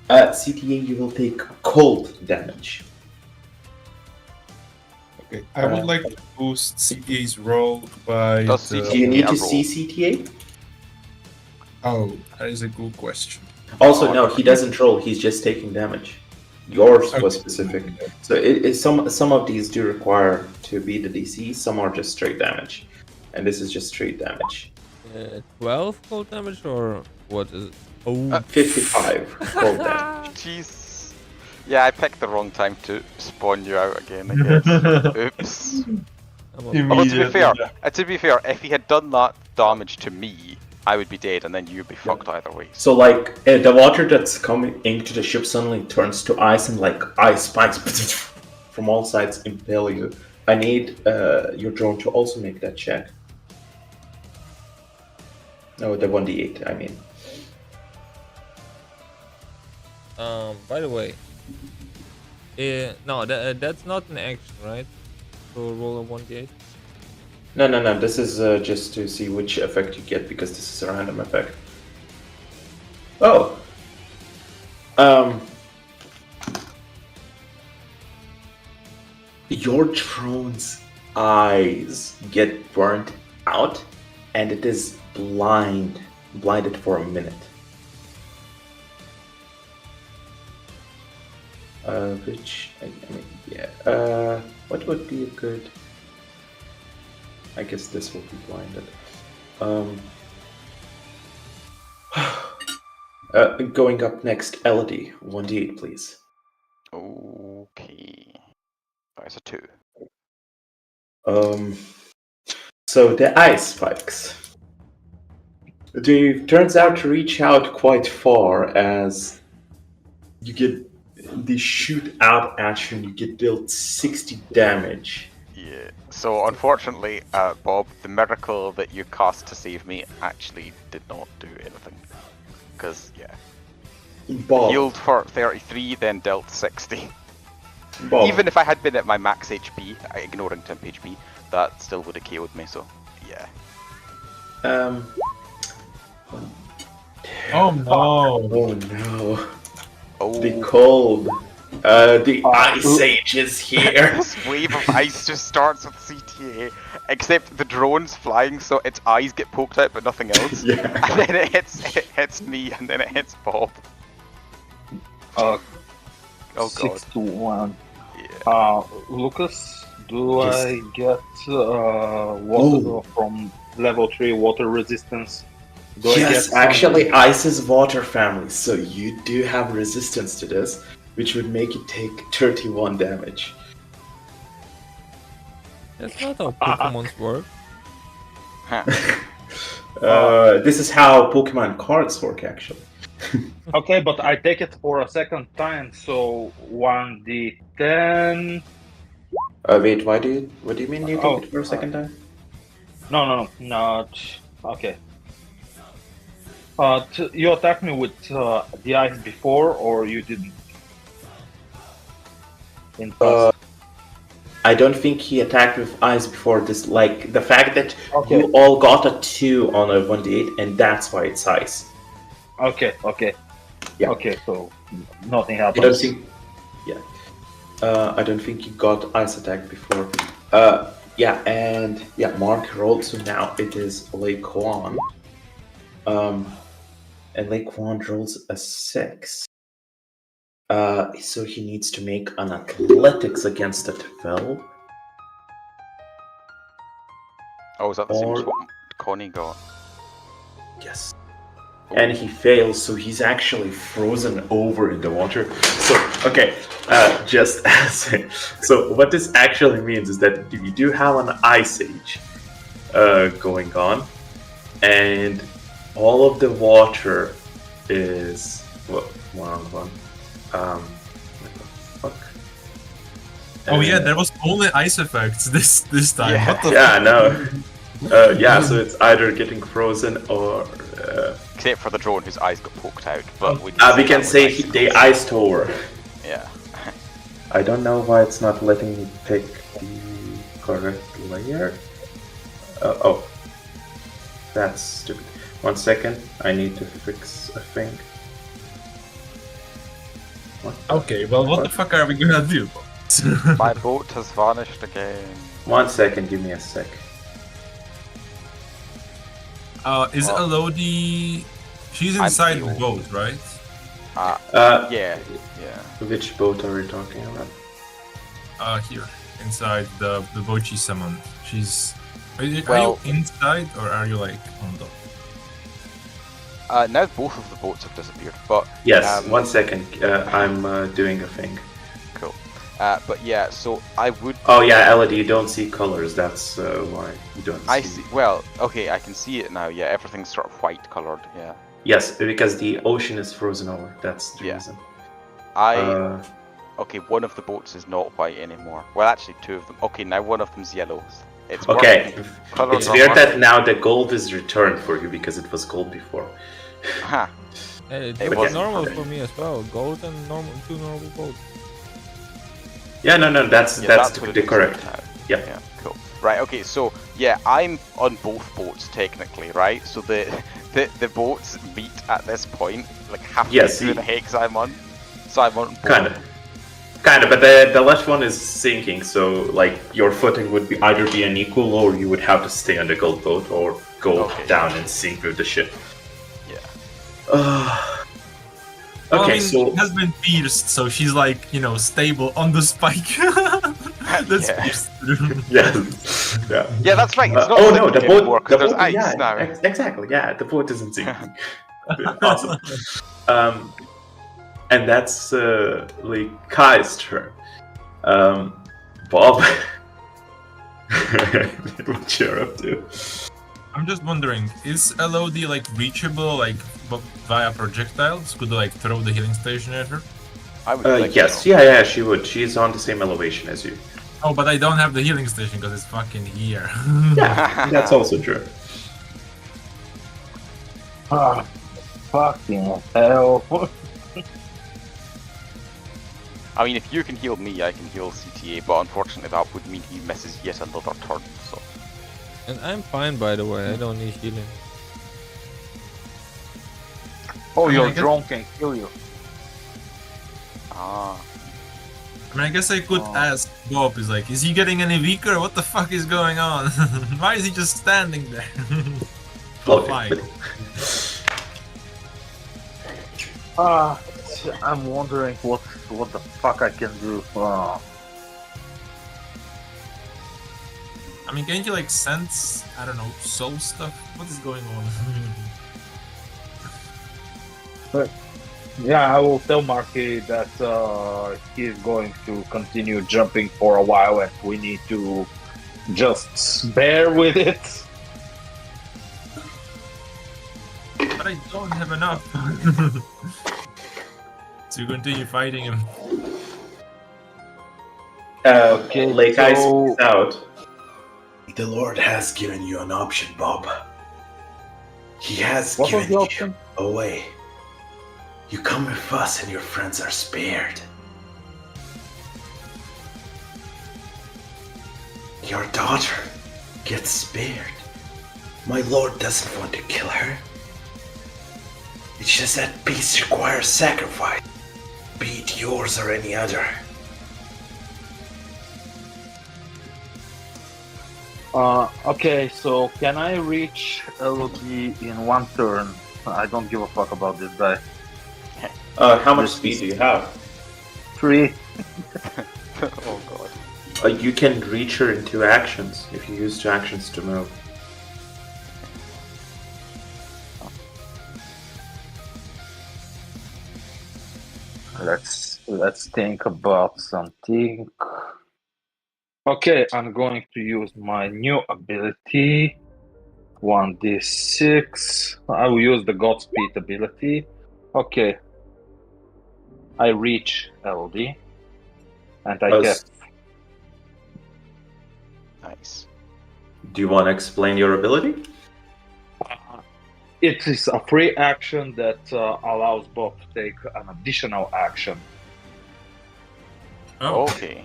CTA, you will take cold damage. Okay, I would like to boost CTA's roll by. Does Do you need to see CTA? Oh, that is a good question. Also, no, he doesn't roll. He's just taking damage. Yours was specific. So some of these do require to be the DC. Some are just straight damage, and this is just straight damage. 12 cold damage or what is it? Oh, 55 cold damage. Jeez. Yeah, I picked the wrong time to spawn you out again, I guess. Oops. Although to be fair, if he had done that damage to me, I would be dead, and then you'd be fucked either way. So like the water that's coming into the ship suddenly turns to ice, and like ice spikes from all sides impale you. I need your drone to also make that check. No, the 1d8, I mean. By the way, no, that's not an action, right? So roll a 1d8. No. This is just to see which effect you get, because this is a random effect. Oh. Your drone's eyes get burnt out, and it is blinded for a minute. What would be a good? I guess this will be blinded. Going up next, Elodie, 1d8, please. Okay. That's a 2. So the ice spikes. It turns out to reach out quite far as you get they shoot out at you and you get dealt 60 damage. Yeah. So unfortunately, Bob, the miracle that you cast to save me actually did not do anything. Because, yeah. Bob. Healed for 33, then dealt 60. Bob. Even if I had been at my max HP, ignoring temp HP, that still would have killed me, so, yeah. Oh no! Oh no. Oh. The cold. The Ice Age is here. This wave of ice just starts with CTA, except the drone's flying, so its eyes get poked out, but nothing else. Yeah. And then it hits me, and then it hits Bob. Oh god. 6-1. Yeah. Lucas, do Yes. I get water from level 3 water resistance Do I get Yes, some- actually, ice is water family, so you do have resistance to this, which would make it take 31 damage. That's not how Pokemons work. Huh. This is how Pokemon cards work, actually. Okay, but I take it for a second time, so 1d10. Wait, what do you mean you take it for a second time? No, not okay. You attacked me with the ice before, or you didn't? In past? I don't think he attacked with ice before this. Like, the fact that Okay. you all got a 2 on a 1d8, and that's why it's ice. Okay. Yeah. Okay, so nothing I happens. don't think. Yeah. I don't think you got ice attack before. Yeah, and yeah, Mark rolled, so now it is Lake Juan. And Lake Juan rolls a 6. So he needs to make an athletics against a 12. Oh, is that the same as Or- what Connie got? Yes. And he fails, so he's actually frozen over in the water. So, okay, just so what this actually means is that you do have an ice age going on, and all of the water is one. What the fuck? Oh yeah, there was only ice effects this time. Yeah. What the Yeah, no. Yeah, so it's either getting frozen or. Except for the drone whose eyes got poked out, but we We that can was say ice. they iced over. Yeah. I don't know why it's not letting me pick the correct layer. Oh. That's stupid. 1 second, I need to fix a thing. What? Okay, well, what the fuck are we gonna do? My boat has vanished again. 1 second, give me a sec. Is Oh. Elodie? She's I'm inside the healed. boat, right? Yeah. Which boat are we talking about? Here, inside the boat she summoned. She's. Are you Well- inside or are you like on the? Now both of the boats have disappeared, but Yes, 1 1 second. I'm doing a thing. cool. But yeah, so I would. Oh yeah, Elodie, you don't see colors. That's why you don't I see. Well, okay, I can see it now. Yeah, everything's sort of white colored. Yeah. Yes, because the ocean is frozen over. That's the Yeah. reason. Okay, one of the boats is not white anymore. Well, actually, 2 of them. Okay, now one of them's yellow. It's Okay, working. Colours it's are weird that working. now the gold is returned for you because it was gold before. Huh. Hey, It it was was normal okay. for me as well. Gold and normal, 2 normal boats. Yeah, no, that's what it the is correct. now. Yeah. Yeah, cool. Right, okay, so yeah, I'm on both boats technically, right? So the boats meet at this point, like halfway Yes, through the hex I'm on. So I'm on both. Kind of, but the left one is sinking, so like your footing would be either be unequal or you would have to stay on the gold boat or go Okay. down and sink with the ship. Yeah. Well, Okay, I mean, so she has been pierced, so she's like, stable on the spike. That's Yeah. pierced through. yeah. Yeah, that's right. It's not Oh like no, the anymore, boat. 'cause The there's boat, ice yeah, now. exactly. Yeah, the boat isn't sinking. Awesome. And that's like Kai's turn. Bob, what you're up to? I'm just wondering, is Elodie like reachable like via projectiles? Could I like throw the healing station at her? I would think Yes, so. yeah, she would. She's on the same elevation as you. Oh, but I don't have the healing station because it's fucking here. Yeah, that's also true. Fucking hell. I mean, if you can heal me, I can heal CTA, but unfortunately that would mean he misses yet another turn, so... And I'm fine, by the way. I don't need healing. Oh, I your guess- drone can kill you. Ah. I mean, I guess I could ask Bob, is he getting any weaker? What the fuck is going on? Why is he just standing there? Floating. I'm wondering what the fuck I can do. I mean, can't you like sense, I don't know, soul stuff? What is going on? Yeah, I will tell Marky that he's going to continue jumping for a while, and we need to just bear with it. But I don't have enough to continue fighting him. Okay, Lake Eye so- speaks out. The Lord has given you an option, Bob. He has What was given the option? you a way. You come with us and your friends are spared. Your daughter gets spared. My Lord doesn't want to kill her. It's just that peace requires sacrifice, be it yours or any other. Okay, so can I reach Elodie in one turn? I don't give a fuck about this guy. How much This speed is- do you have? 3. Oh god. You can reach her in 2 actions if you use 2 actions to move. Let's think about something. Okay, I'm going to use my new ability. 1d6. I will use the Godspeed ability. Okay. I reach LD. And I Oh, get. Nice. Do you want to explain your ability? It is a free action that allows Bob to take an additional action. Oh, Okay.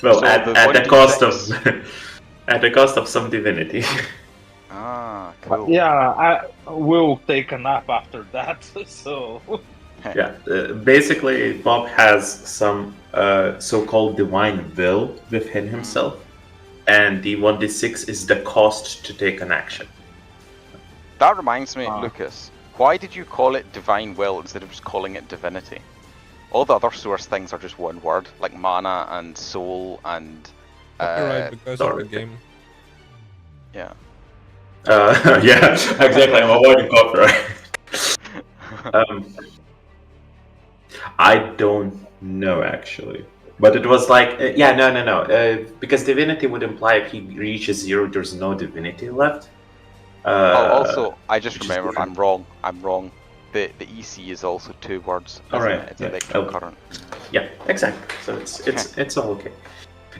Well, So at the the cost of 1d6 at the cost of some divinity. Ah, cool. Yeah, I will take a nap after that. So Yeah, basically, Bob has some so-called divine will within himself, and the 1d6 is the cost to take an action. That reminds me, Ah. Lucas, why did you call it divine will instead of just calling it divinity? All the other source things are just one word, like mana and soul and Copyright because of sorry. the game. yeah. Yeah, exactly. I'm avoiding copyright. I don't know actually, but it was like yeah, no. Because divinity would imply if he reaches 0, there's no divinity left. Also, I just which is remembered different. I'm wrong. The EC is also 2 words. All isn't right, it? It's yeah. electric Oh. current. Yeah, exactly. So it's all okay.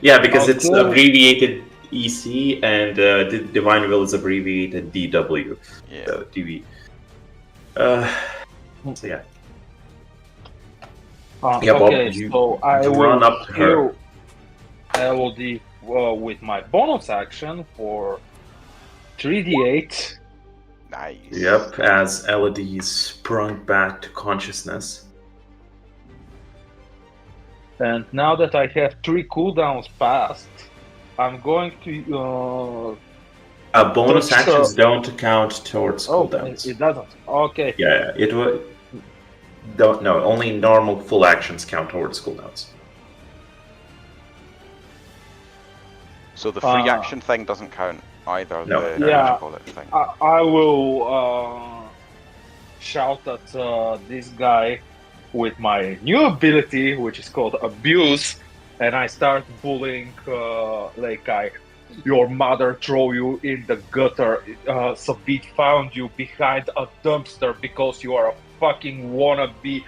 Yeah, because it's Okay. abbreviated EC and the divine will is abbreviated DW. Yeah. So DV. So yeah. Yeah, Bob, okay, you so I run will up to her. heal LD with my bonus action for 3d8. Nice. Yep, as Elodie sprung back to consciousness. And now that I have 3 cooldowns passed, I'm going to. Bonus Touch, actions don't count towards cooldowns. It doesn't. Okay. Yeah, it would. Don't no. Only normal full actions count towards cooldowns. So the free action thing doesn't count either. No. The Yeah. what you call it thing. I will shout at this guy with my new ability, which is called Abuse, and I start bullying your mother throw you in the gutter. Sabit found you behind a dumpster because you are a fucking wannabe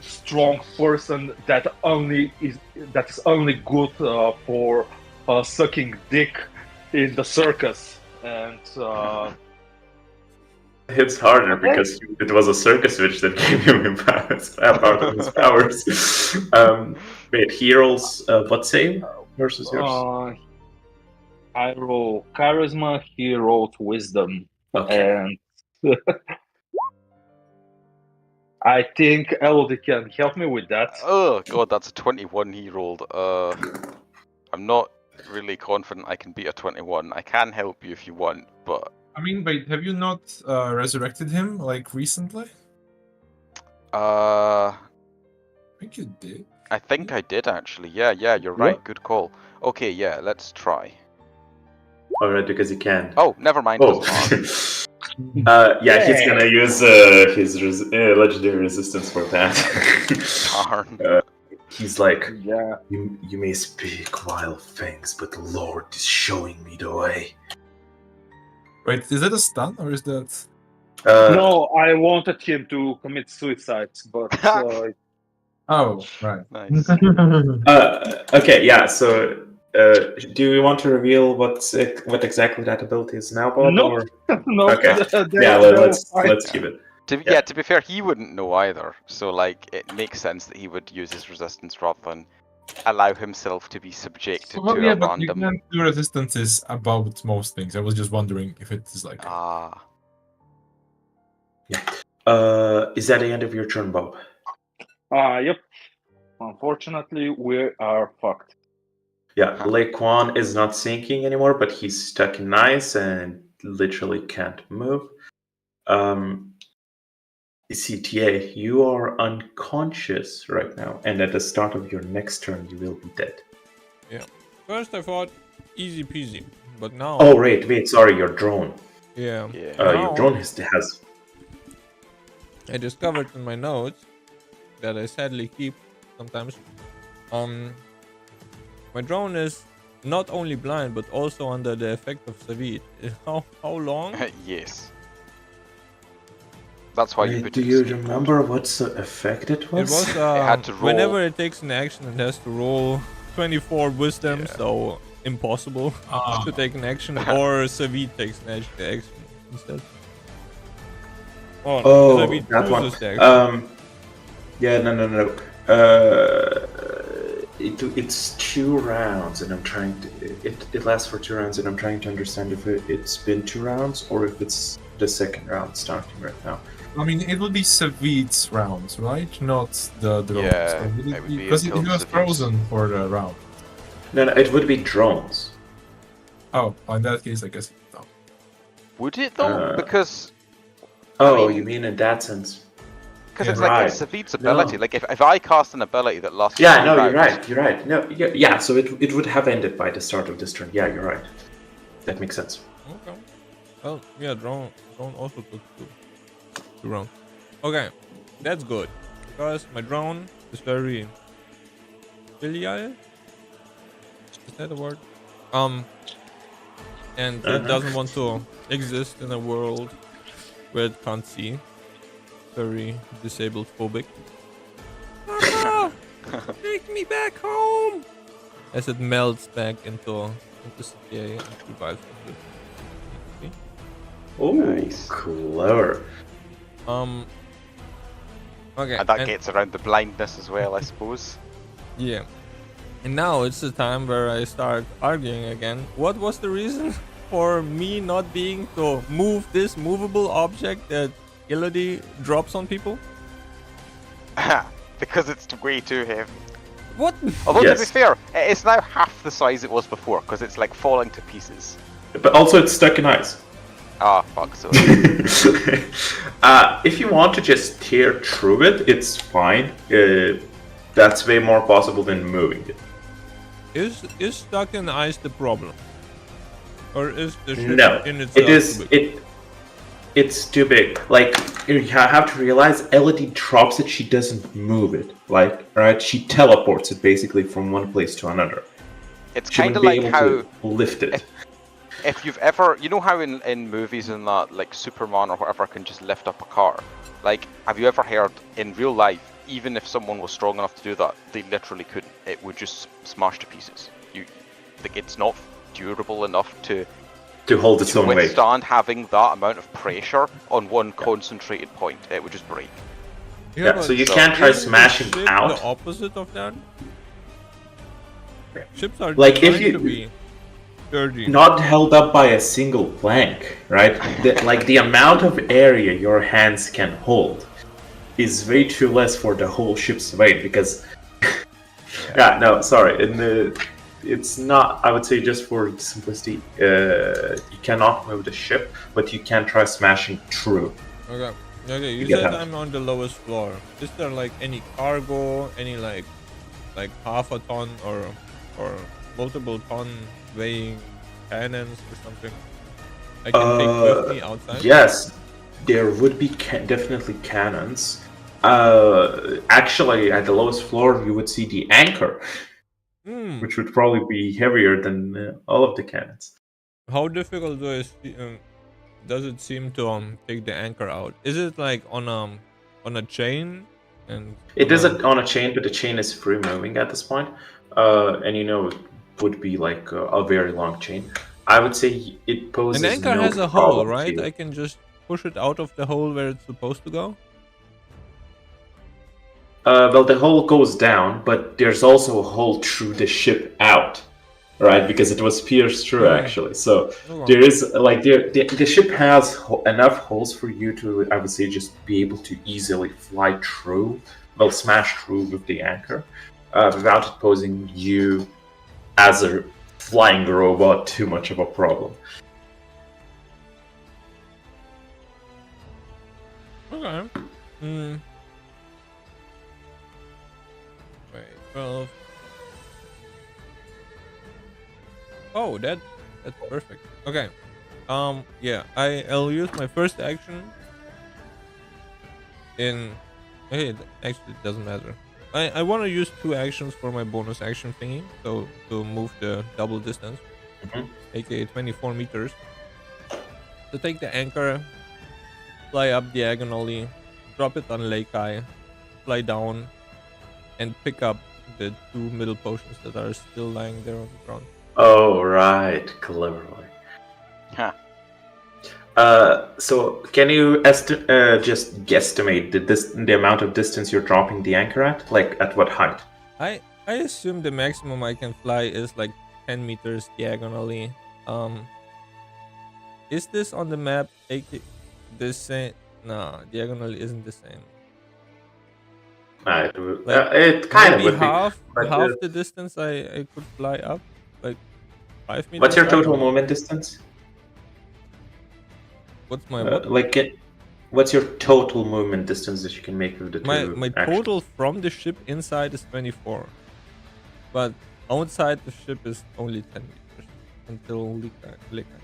strong person that is only good for sucking dick in the circus. And It's harder Okay. because it was a circus witch that gave him part of his powers. Wait, he rolls what save versus yours? I roll charisma, he rolled wisdom, Okay. and I think Elodie can help me with that. Oh god, that's a 21 he rolled. I'm not really confident I can beat a 21. I can help you if you want, but I mean, wait, have you not resurrected him like recently? I think you did. I think I did actually. Yeah, you're right. Good call. Okay, yeah, let's try. Alright, because you can. Oh, never mind. Oh. Doesn't matter. Yeah, he's gonna use his legendary resistance for that. Darn. He's like, Yeah. You may speak vile things, but the Lord is showing me the way. Wait, is that a stun or is that? No, I wanted him to commit suicide, but Oh, right. Nice. okay, yeah. So, do we want to reveal what exactly that ability is now, Bob? no, Or? no. Okay. Yeah, let's keep it. To be fair, he wouldn't know either. So like, it makes sense that he would use his resistance rather than allow himself to be subjected Well, to yeah, a but you random. can't do resistances about most things. I was just wondering if it is like. Ah. Is that the end of your turn, Bob? Yep. Unfortunately, we are fucked. Yeah, Lake Kwan is not sinking anymore, but he's stuck in ice and literally can't move. CTA, you are unconscious right now, and at the start of your next turn, you will be dead. Yeah. First I thought easy peasy, but now. Oh, wait, sorry, your drone. Yeah. Yeah. Your drone has. I discovered in my notes that I sadly keep sometimes. My drone is not only blind but also under the effect of Savid. How long? Yes. That's why you put Do it in you sleep remember what's the effect it was? It was had to roll. whenever it takes an action, it has to roll 24 wisdom, so impossible to take an action. Or Savid takes an action instead. Oh, Savid that one. chooses the action. Yeah, no. It's 2 rounds, and I'm trying to. It lasts for 2 rounds, and I'm trying to understand if it's been 2 rounds or if it's the second round starting right now. I mean, it would be Savid's rounds, right? Not the drones. Yeah, Or would it would be because he until was Savid's. frozen for the round. No, it would be drones. Oh, in that case, I guess. No. Would it though? Because Oh, mean- you mean in that sense? because Yeah. it's like Right. it's Savid's ability. No. Like if I cast an ability that lasts. Yeah, 2 no, rounds, you're right. No, yeah. So it would have ended by the start of this turn. Yeah, you're right. That makes sense. Okay. Well, yeah, drone also took 2 rounds. Okay, that's good because my drone is very filial. Is that a word? And it doesn't want to exist in a world where it can't see. Very disabled phobic. Ah, take me back home! As it melts back into CTA and revives it. Oh, Nice. clever. Okay. and that gets around the blindness as well, I suppose. Yeah. And now it's the time where I start arguing again. What was the reason for me not being to move this movable object that Elodie drops on people? Because it's way too heavy. What? Although to be Yes. fair, it's now half the size it was before because it's like falling to pieces. But also, it's stuck in ice. Ah, fuck. So If you want to just tear through it, it's fine. That's way more possible than moving it. Is stuck in ice the problem? Or is the ship No, in itself it is. too big? It's too big. Like you have to realize, Elodie drops it. She doesn't move it. Like right, she teleports it basically from one place to another. it's She kind wouldn't of be like able how to lift it. if you've ever, you know how in movies and that, like Superman or whatever can just lift up a car. Like, have you ever heard in real life, even if someone was strong enough to do that, they literally couldn't. It would just smash to pieces. Like, it's not durable enough to hold its own weight. withstand having that amount of pressure on one concentrated point. It would just break. Yeah, but so you can't try isn't the smashing ship out. The opposite of that. Yeah. Ships are Like, if designed you- to be sturdy. Not held up by a single plank, right? The amount of area your hands can hold is way too less for the whole ship's weight because. Yeah, no, sorry. It's not. I would say just for simplicity, you cannot move the ship, but you can try smashing through. Okay. Okay, you get said out. I'm on the lowest floor. Is there like any cargo, any like half a ton or multiple ton weighing cannons or something I can take with me outside? Yes, there would be definitely cannons. Actually, at the lowest floor, you would see the anchor, Hmm. which would probably be heavier than all of the cannons. How difficult does it seem to take the anchor out? Is it like on a chain? And It is on a chain, but the chain is free moving at this point. And it would be like a very long chain. I would say it poses an anchor no has a problem hole, to right? you. I can just push it out of the hole where it's supposed to go. Well, the hole goes down, but there's also a hole through the ship out, right? Because it was pierced through, actually. So there is like the ship has enough holes for you to, I would say, just be able to easily fly through, well, smash through with the anchor, without it posing you as a flying robot too much of a problem. Okay. Wait, 12. Oh, that's perfect. Okay. Yeah, I'll use my first action in. Hey, actually, it doesn't matter. I want to use 2 actions for my bonus action thingy, so to move the double distance, aka 24 meters. To take the anchor, fly up diagonally, drop it on Lake Eye, fly down, and pick up the 2 middle potions that are still lying there on the ground. Oh, right. Cleverly. Huh. So can you just guesstimate the amount of distance you're dropping the anchor at? Like, at what height? I assume the maximum I can fly is like 10 meters diagonally. Is this on the map the same? No, diagonally isn't the same. It kind of would half be. Half the distance I could fly up, like 5 meters. What's your up, total or- movement distance? What's my what? What's your total movement distance that you can make with the two? My total from the ship inside is 24, but outside the ship is only 10 meters until Lika.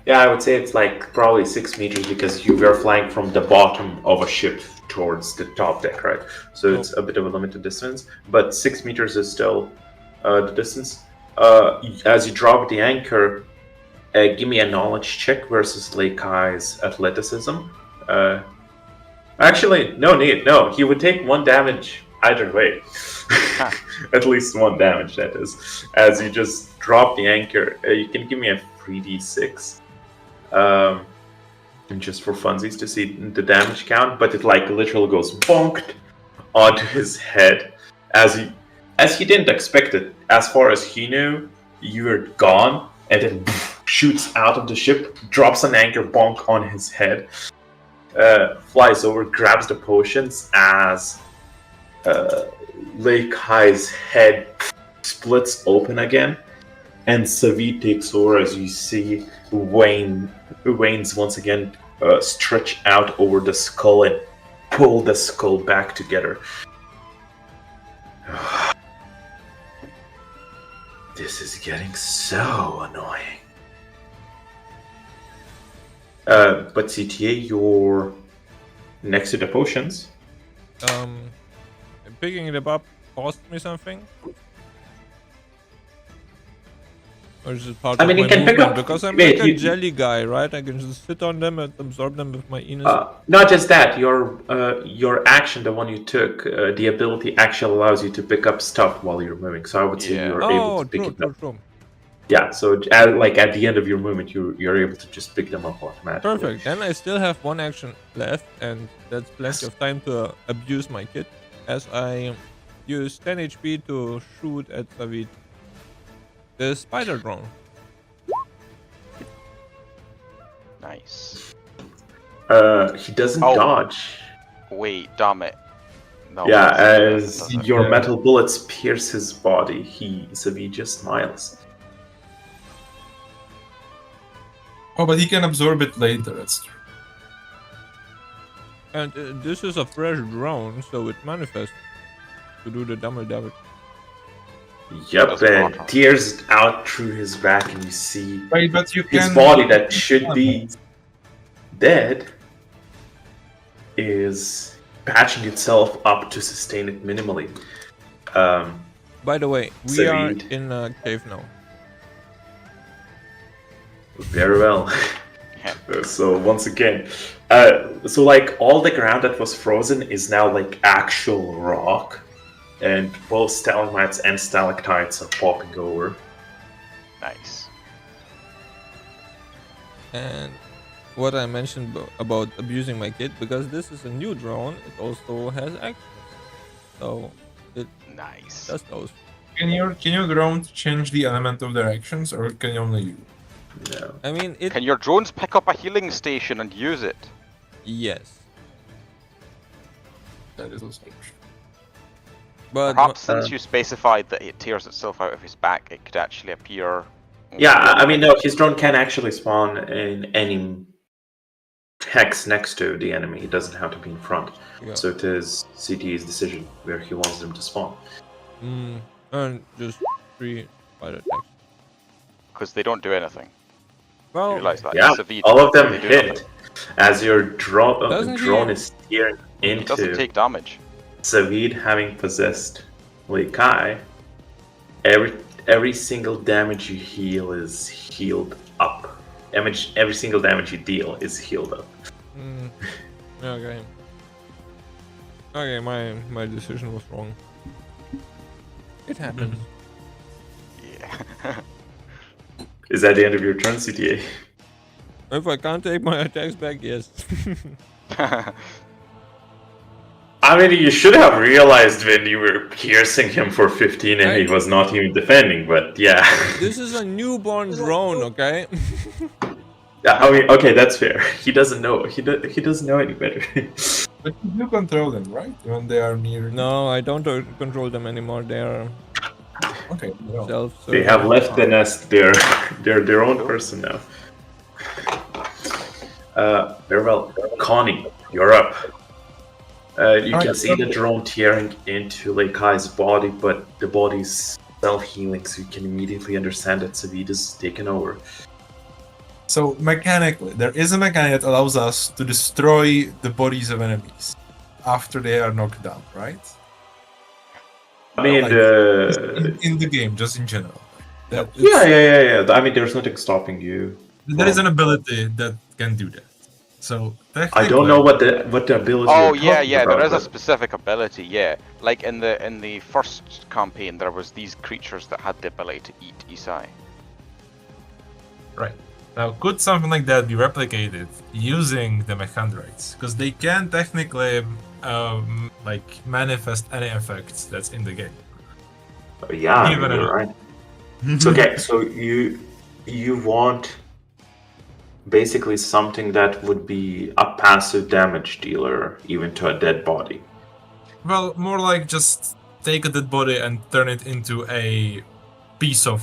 Yeah, I would say it's like probably 6 meters because you were flying from the bottom of a ship towards the top deck, right? So it's a bit of a limited distance, but 6 meters is still the distance. As you drop the anchor, give me a knowledge check versus Lake Eye's athleticism. Actually, no need. No, he would take 1 damage either way. At least 1 damage, that is. As you just drop the anchor, you can give me a 3d6. And just for funsies to see the damage count, but it like literally goes bonked onto his head as he didn't expect it. As far as he knew, you were gone, and then shoots out of the ship, drops an anchor bonk on his head, flies over, grabs the potions as Lake High's head splits open again, and Savi takes over as you see Wayne's once again stretch out over the skull and pull the skull back together. This is getting so annoying. But CTA, you're next to the potions. Picking it up cost me something? Or is it part I of mean, my you can pick movement? up. Because I'm Wait, like a jelly guy, right? I can just sit on them and absorb them with my Enos. Not just that, your action, the one you took, the ability actually allows you to pick up stuff while you're moving. So I would say you're able to pick it up. True. Yeah, so at the end of your movement, you're able to just pick them up automatically. Perfect. Then I still have 1 action left, and that's plenty of time to abuse my kit, as I use 10 HP to shoot at Savid. The spider drone. Nice. He doesn't dodge. Wait, damn it. No, Yeah, it as doesn't. your metal bullets pierce his body, Savi just smiles. Oh, but he can absorb it later. That's true. And this is a fresh drone, so it manifests to do the double damage. Yep, Doesn't and matter. tears out through his back, and you see Wait, but you his can. body that should be dead is patching itself up to sustain it minimally. By the way, we are Savid. in a cave now. Very well. Yeah. So once again, so like all the ground that was frozen is now like actual rock, and both stalagmites and stalactites are popping over. Nice. And what I mentioned about abusing my kid, because this is a new drone, it also has actions. So it Nice. does those. Can your drone change the element of their actions, or can only you? No. I mean, it. Can your drones pick up a healing station and use it? Yes. That is also. But Perhaps since you specified that it tears itself out of his back, it could actually appear. Yeah, I mean, no, his drone can actually spawn in any hex next to the enemy. It doesn't have to be in front. Yeah. So it is CTE's decision where he wants them to spawn. And just 3 spider attacks. Because they don't do anything. You Well, realize that? Yeah, Savid, all of them they do hit nothing. as your drone Doesn't drone he- is steering It doesn't into take damage. Savid having possessed Lei Kai. Every single damage you heal is healed up. Every single damage you deal is healed up. Okay. Okay, my decision was wrong. It happens. Yeah. Is that the end of your turn, CTA? If I can't take my attacks back, yes. I mean, you should have realized when you were piercing him for 15 and he was not even defending, but yeah. This is a newborn drone, okay? I mean, okay, that's fair. He doesn't know. He doesn't know any better. But you control them, right? When they are near. No, I don't control them anymore. They are Okay. Well. self. They have left the nest. They're their own person now. Very well. Connie, you're up. You can see the drone tearing into Lei Kai's body, but the body's self-healing, so you can immediately understand that Savid is taken over. So mechanically, there is a mechanic that allows us to destroy the bodies of enemies after they are knocked down, right? I mean, In the game, just in general. yeah. I mean, there's nothing stopping you. There is an ability that can do that. So I don't know what the ability. Oh you're yeah, talking yeah. about, There is a but- specific ability. Yeah, like in the first campaign, there was these creatures that had the ability to eat Isai. Right. Now, could something like that be replicated using the mechandrites? Because they can technically like manifest any effects that's in the game. Yeah, Even you're a- right. It's okay. So you want basically something that would be a passive damage dealer, even to a dead body. Well, more like just take a dead body and turn it into a piece of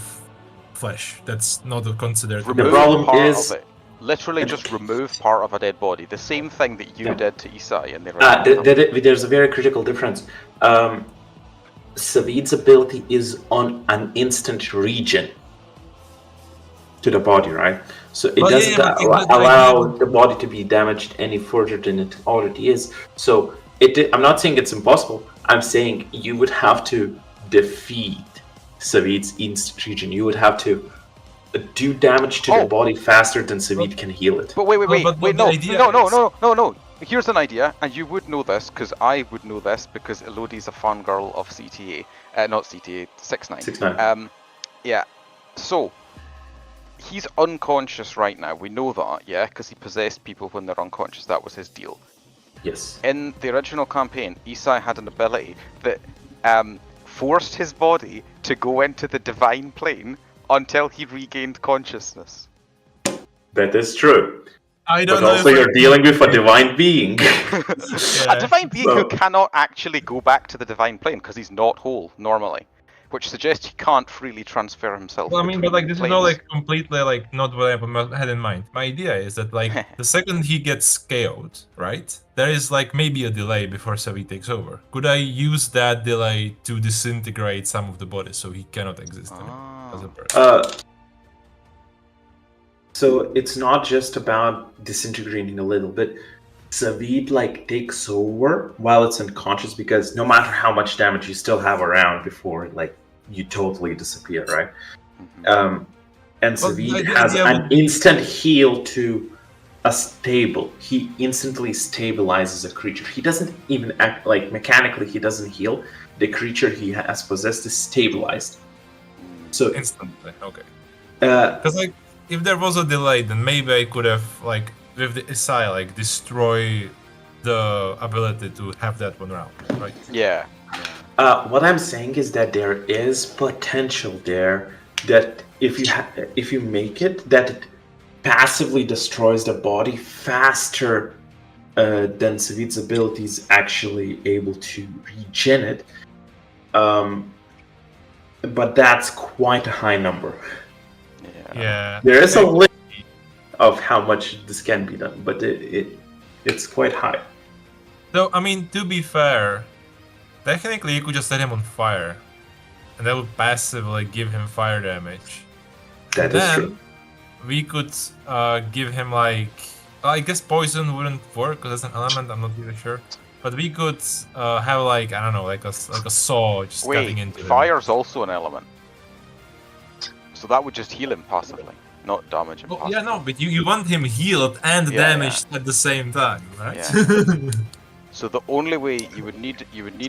flesh that's not considered. Remove problem part is- of it. Literally, just remove part of a dead body. The same thing that you did to Isai in the There's a very critical difference. Savid's ability is on an instant regen to the body, right? So it Well, yeah, doesn't but the allow idea- the body to be damaged any further than it already is. So I'm not saying it's impossible. I'm saying you would have to defeat Savid's instant regen. You would have to do damage to the body faster than Savid can heal it. But wait, but the no, idea no, is- no. Here's an idea, and you would know this because I would know this because Elodie's a fangirl of CTA, not CTA, 6ix9ine. 6ix9ine. Yeah. So he's unconscious right now. We know that, yeah, because he possessed people when they're unconscious. That was his deal. Yes. In the original campaign, Isai had an ability that forced his body to go into the divine plane until he regained consciousness. That is true. I don't But know. also, you're dealing with a divine being. A divine being who cannot actually go back to the divine plane because he's not whole normally. which suggests he can't freely transfer himself. Well, I mean, but like between this is all planes. like completely like not what I had in mind. My idea is that like the second he gets KO'd, right? There is like maybe a delay before Savi takes over. Could I use that delay to disintegrate some of the bodies so he cannot exist anymore as a person? So it's not just about disintegrating a little bit. Savid like takes over while it's unconscious, because no matter how much damage you still have around before like you totally disappear, right? And Savid has an instant heal to a stable. He instantly stabilizes a creature. He doesn't even act like mechanically. He doesn't heal. The creature he has possessed is stabilized. So instantly, okay. Because like if there was a delay, then maybe I could have like with the SI like destroy the ability to have that one round, right? Yeah. What I'm saying is that there is potential there that if you make it, that it passively destroys the body faster than Savid's ability is actually able to regen it. But that's quite a high number. Yeah. There is a limit of how much this can be done, but it's quite high. So, I mean, to be fair, technically you could just set him on fire, and that would passively give him fire damage. That is true. We could give him like, I guess poison wouldn't work because it's an element. I'm not really sure, but we could have like, I don't know, like a saw just cutting into him. Fire's also an element, so that would just heal him passively, not damage him. Yeah, no, but you want him healed and damaged at the same time, right? Yeah. So the only way you would need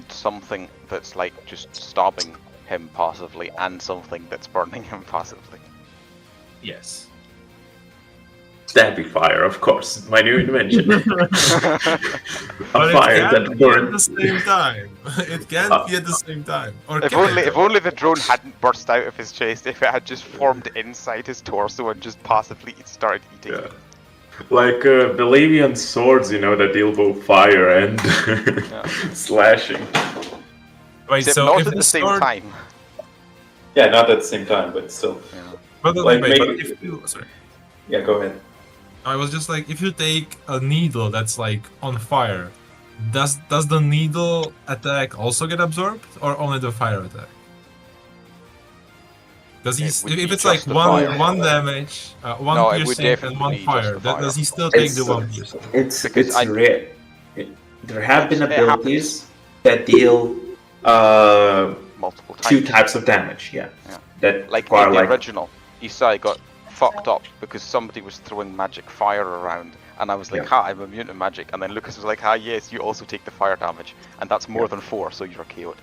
something that's like just stabbing him passively and something that's burning him passively. Yes. That'd be fire, of course. My new invention. A fire that burns at the same time. It can't be at the same time. Or if only the drone hadn't burst out of his chest. If it had just formed inside his torso and just passively started eating. Yeah. Like Bolivian swords, you know, that deal both fire and slashing. Wait, except so not if at the same time. Yeah, not at the same time, but still. Yeah. But, like, but if you, sorry. Yeah, go ahead. I was just like, if you take a needle that's like on fire, does the needle attack also get absorbed, or only the fire attack? Does he? If it's like one damage, one piercing and one fire, does he still take the one piercing? It's rare. There have been abilities that deal multiple times. 2 types of damage. Yeah. That like are in the like original, Isai got fucked up because somebody was throwing magic fire around, and I was like, "Ha, I'm immune to magic." And then Lucas was like, "Ha, yes, you also take the fire damage, and that's more than 4, so you're KO'd."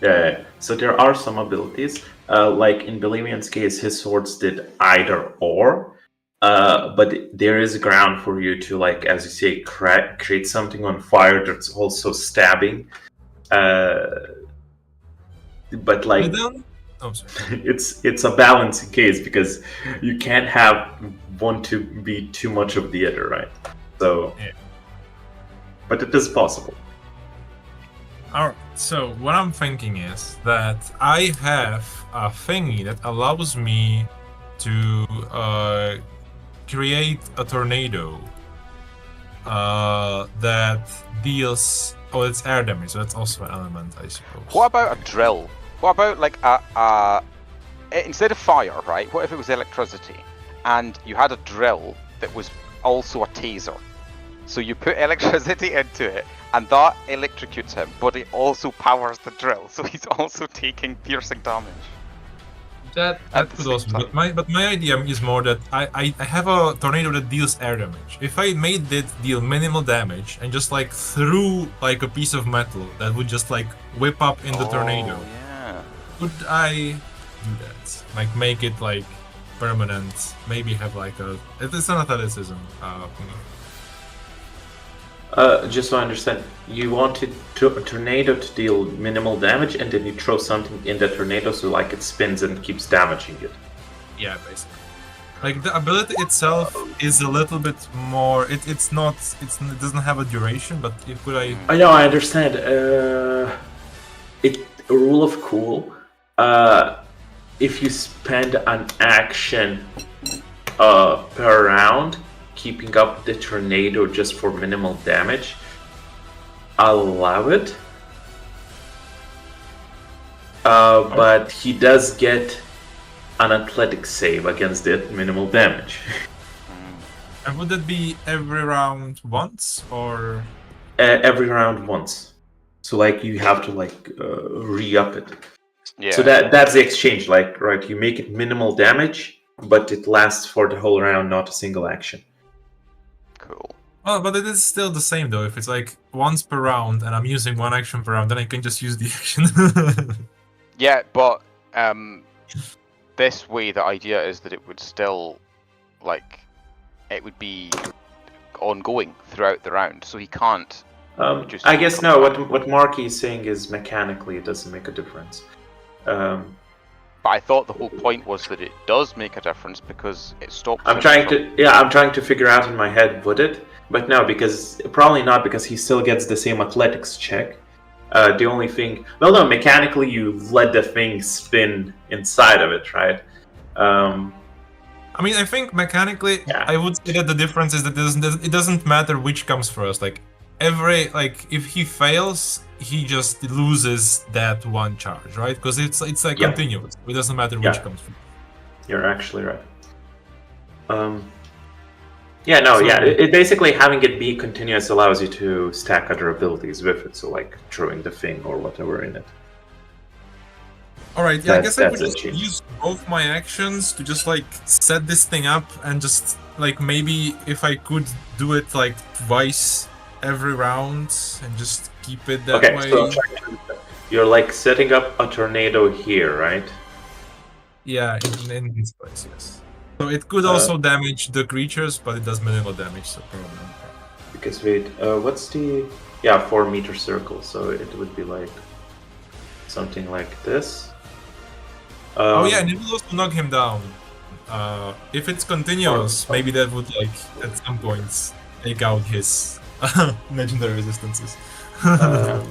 Yeah, so there are some abilities, like in Bolivian's case, his swords did either or, but there is ground for you to, like, as you say, create something on fire that's also stabbing. But like, it's a balancing case because you can't have one to be too much of the other, right? So, but it is possible. Alright, so what I'm thinking is that I have a thingy that allows me to create a tornado that deals... Oh, it's air damage, so that's also an element, I suppose. What about a drill? What about like instead of fire, right? What if it was electricity, and you had a drill that was also a taser? So you put electricity into it, and that electrocutes him, but it also powers the drill, so he's also taking piercing damage. That could also, but my idea is more that I have a tornado that deals air damage. If I made it deal minimal damage and just like threw like a piece of metal that would just like whip up in the tornado, could I do that? Like make it like permanent? Maybe have like a... It's an athleticism. Just so I understand, you wanted a tornado to deal minimal damage, and then you throw something in the tornado so like it spins and keeps damaging it. Yeah, basically. Like the ability itself is a little bit more. It doesn't have a duration, but if could I? I know, I understand. A rule of cool if you spend an action per round, keeping up the tornado just for minimal damage, allow it. But he does get an athletics save against it, minimal damage. And would that be every round once, or Every round once. So like you have to like re-up it. Yeah. So that's the exchange. Like, right, you make it minimal damage, but it lasts for the whole round, not a single action. Cool. well, but it is still the same though. If it's like once per round and I'm using one action per round, then I can just use the action. Yeah, but this way the idea is that it would still, like, it would be ongoing throughout the round, so he can't. Just I guess no. What Marky is saying is mechanically it doesn't make a difference. But I thought the whole point was that it does make a difference because it stops. I'm trying to figure out in my head would it, but no, because probably not, because he still gets the same athletics check. The only thing, well, no, mechanically you let the thing spin inside of it, right? I mean, I think mechanically, I would say that the difference is that it doesn't matter which comes first. Like if he fails, he just loses that one charge, right? Because it's like continuous. It doesn't matter which comes first. You're actually right. It basically having it be continuous allows you to stack other abilities with it. So like throwing the thing or whatever in it. Alright, yeah, I guess I would just use both my actions to just like set this thing up and just like maybe if I could do it like twice every round and just keep it that way. So you're like setting up a tornado here, right? Yeah, in this place, yes. So it could also damage the creatures, but it does minimal damage, so probably not. Because wait, what's the 4-meter circle? So it would be like something like this. And it will also knock him down. If it's continuous, maybe that would like at some points take out his legendary resistances. So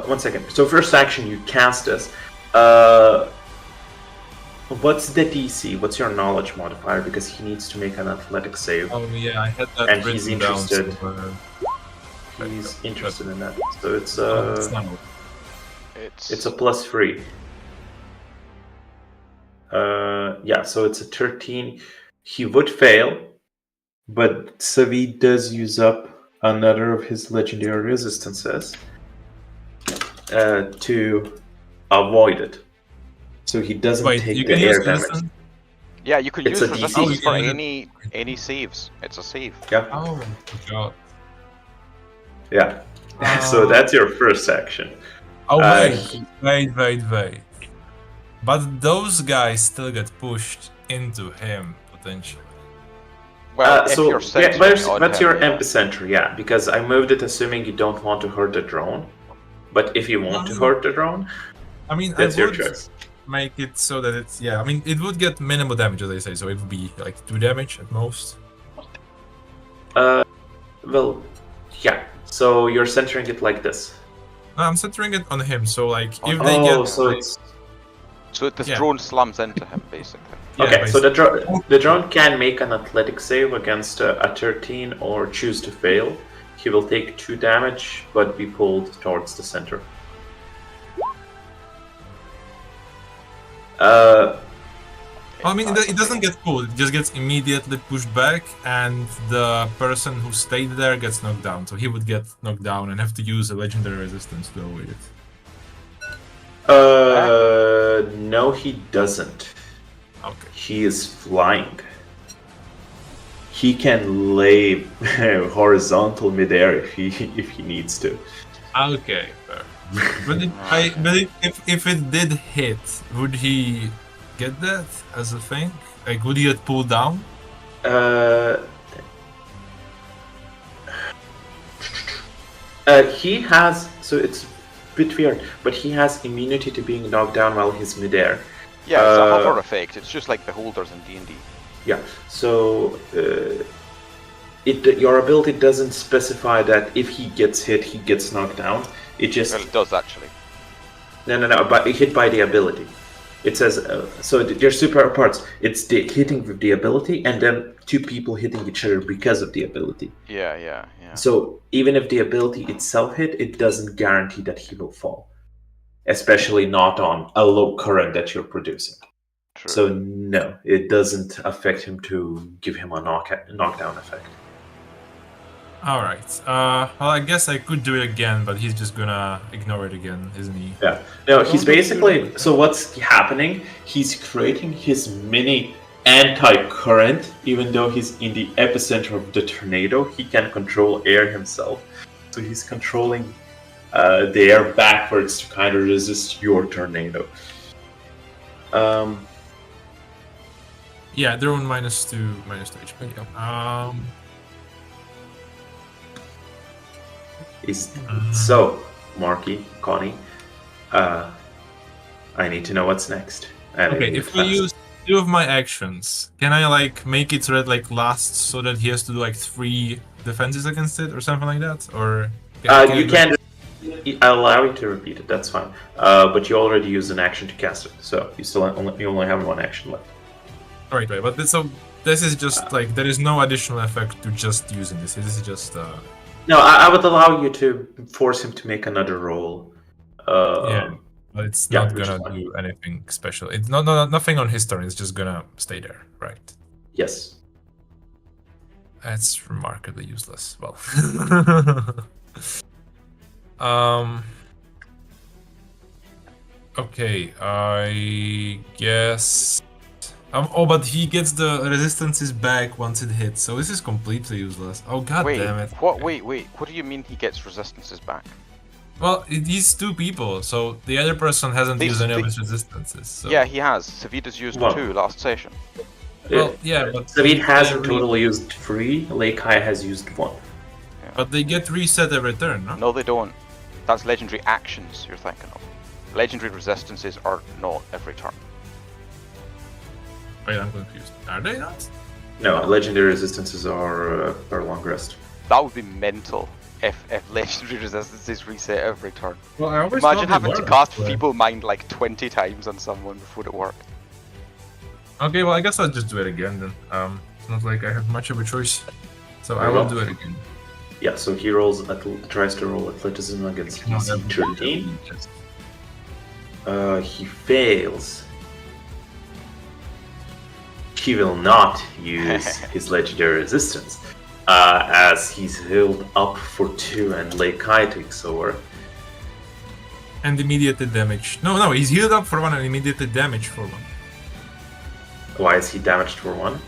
1 second. So first action, you cast this. What's the DC? What's your knowledge modifier? Because he needs to make an athletic save. Oh yeah, I had that. And he's interested. Down, so, he's interested in that. So it's It's a +3. So it's a 13. He would fail, but Savi does use up another of his legendary resistances to avoid it. So he doesn't take the air damage. Yeah, you could It's use a resistance DC. for any saves. It's a save. Yeah. Oh god. Yeah. So that's your first action. Oh wait. But those guys still get pushed into him potentially. Well, if you're that's your epicenter, because I moved it assuming you don't want to hurt the drone. But if you want to hurt the drone, I mean, that's your would choice. Make it so that it's I mean, it would get minimal damage, as I say, so it would be like 2 damage at most. So you're centering it like this. No, I'm centering it on him, so like if they get so the drone slams into him basically. So the drone can make an athletic save against a 13 or choose to fail. He will take 2 damage, but be pulled towards the center. I mean, it doesn't get pulled, it just gets immediately pushed back, and the person who stayed there gets knocked down. So he would get knocked down and have to use a legendary resistance to avoid it. No, he doesn't. Okay. He is flying. He can lay horizontal midair if he needs to. Okay, fair. But if it did hit, would he get that as a thing? Like, would he get pulled down? He has, so it's a bit weird, but he has immunity to being knocked down while he's midair. Yeah, it's a hover effect. It's just like the holders in D&D. Yeah, so your ability doesn't specify that if he gets hit, he gets knocked down. It just Well, it does actually. no. But hit by the ability. It says so. There's two parts. It's the hitting with the ability, and then two people hitting each other because of the ability. Yeah. So even if the ability itself hit, it doesn't guarantee that he will fall, especially not on a low current that you're producing. True. So no, it doesn't affect him to give him a knockdown effect. All right. Well, I guess I could do it again, but he's just gonna ignore it again, isn't he? Yeah. No, he's basically. So what's happening? He's creating his mini anti-current, even though he's in the epicenter of the tornado. He can control air himself, so he's controlling the air backwards to kind of resist your tornado. Yeah, they're on -2 HP. Yeah. So, Marky, Connie, I need to know what's next. And Okay, if we use 2 of my actions, can I like make it so that like lasts so that he has to do like 3 defenses against it or something like that? Or you can. I'll allow you to repeat it. That's fine. But you already used an action to cast it, so you only have 1 action left. All right, but this is just like there is no additional effect to just using this. This is just. No, I would allow you to force him to make another roll. Yeah, but it's not gonna do anything special. It's nothing on his turn. It's just gonna stay there, right? Yes. That's remarkably useless. Well. Okay, I guess. Oh, but he gets the resistances back once it hits, so this is completely useless. Oh god damn it! What? Wait. What do you mean he gets resistances back? Well, he's 2 people, so the other person hasn't used any of his resistances. So. Yeah, he has. Savida's used 2 last session. Well, yeah, but Savid has in total used 3. Leikai has used 1. Yeah. But they get reset every turn, no? No, they don't. That's legendary actions you're thinking of. Legendary resistances are not every turn. Wait, I'm confused. Are they not? No, legendary resistances are per long rest. That would be mental if legendary resistances reset every turn. Well, I always imagine having to cast but... Feeble Mind like 20 times on someone before it worked. Okay, well, I guess I'll just do it again then. It's not like I have much of a choice, so I will do it again. Yeah, so he tries to roll athleticism against DC 13. He fails. He will not use his legendary resistance, as he's healed up for 2 and Leikai takes over. And immediate damage. No, he's healed up for 1 and immediate damage for 1. Why is he damaged for 1?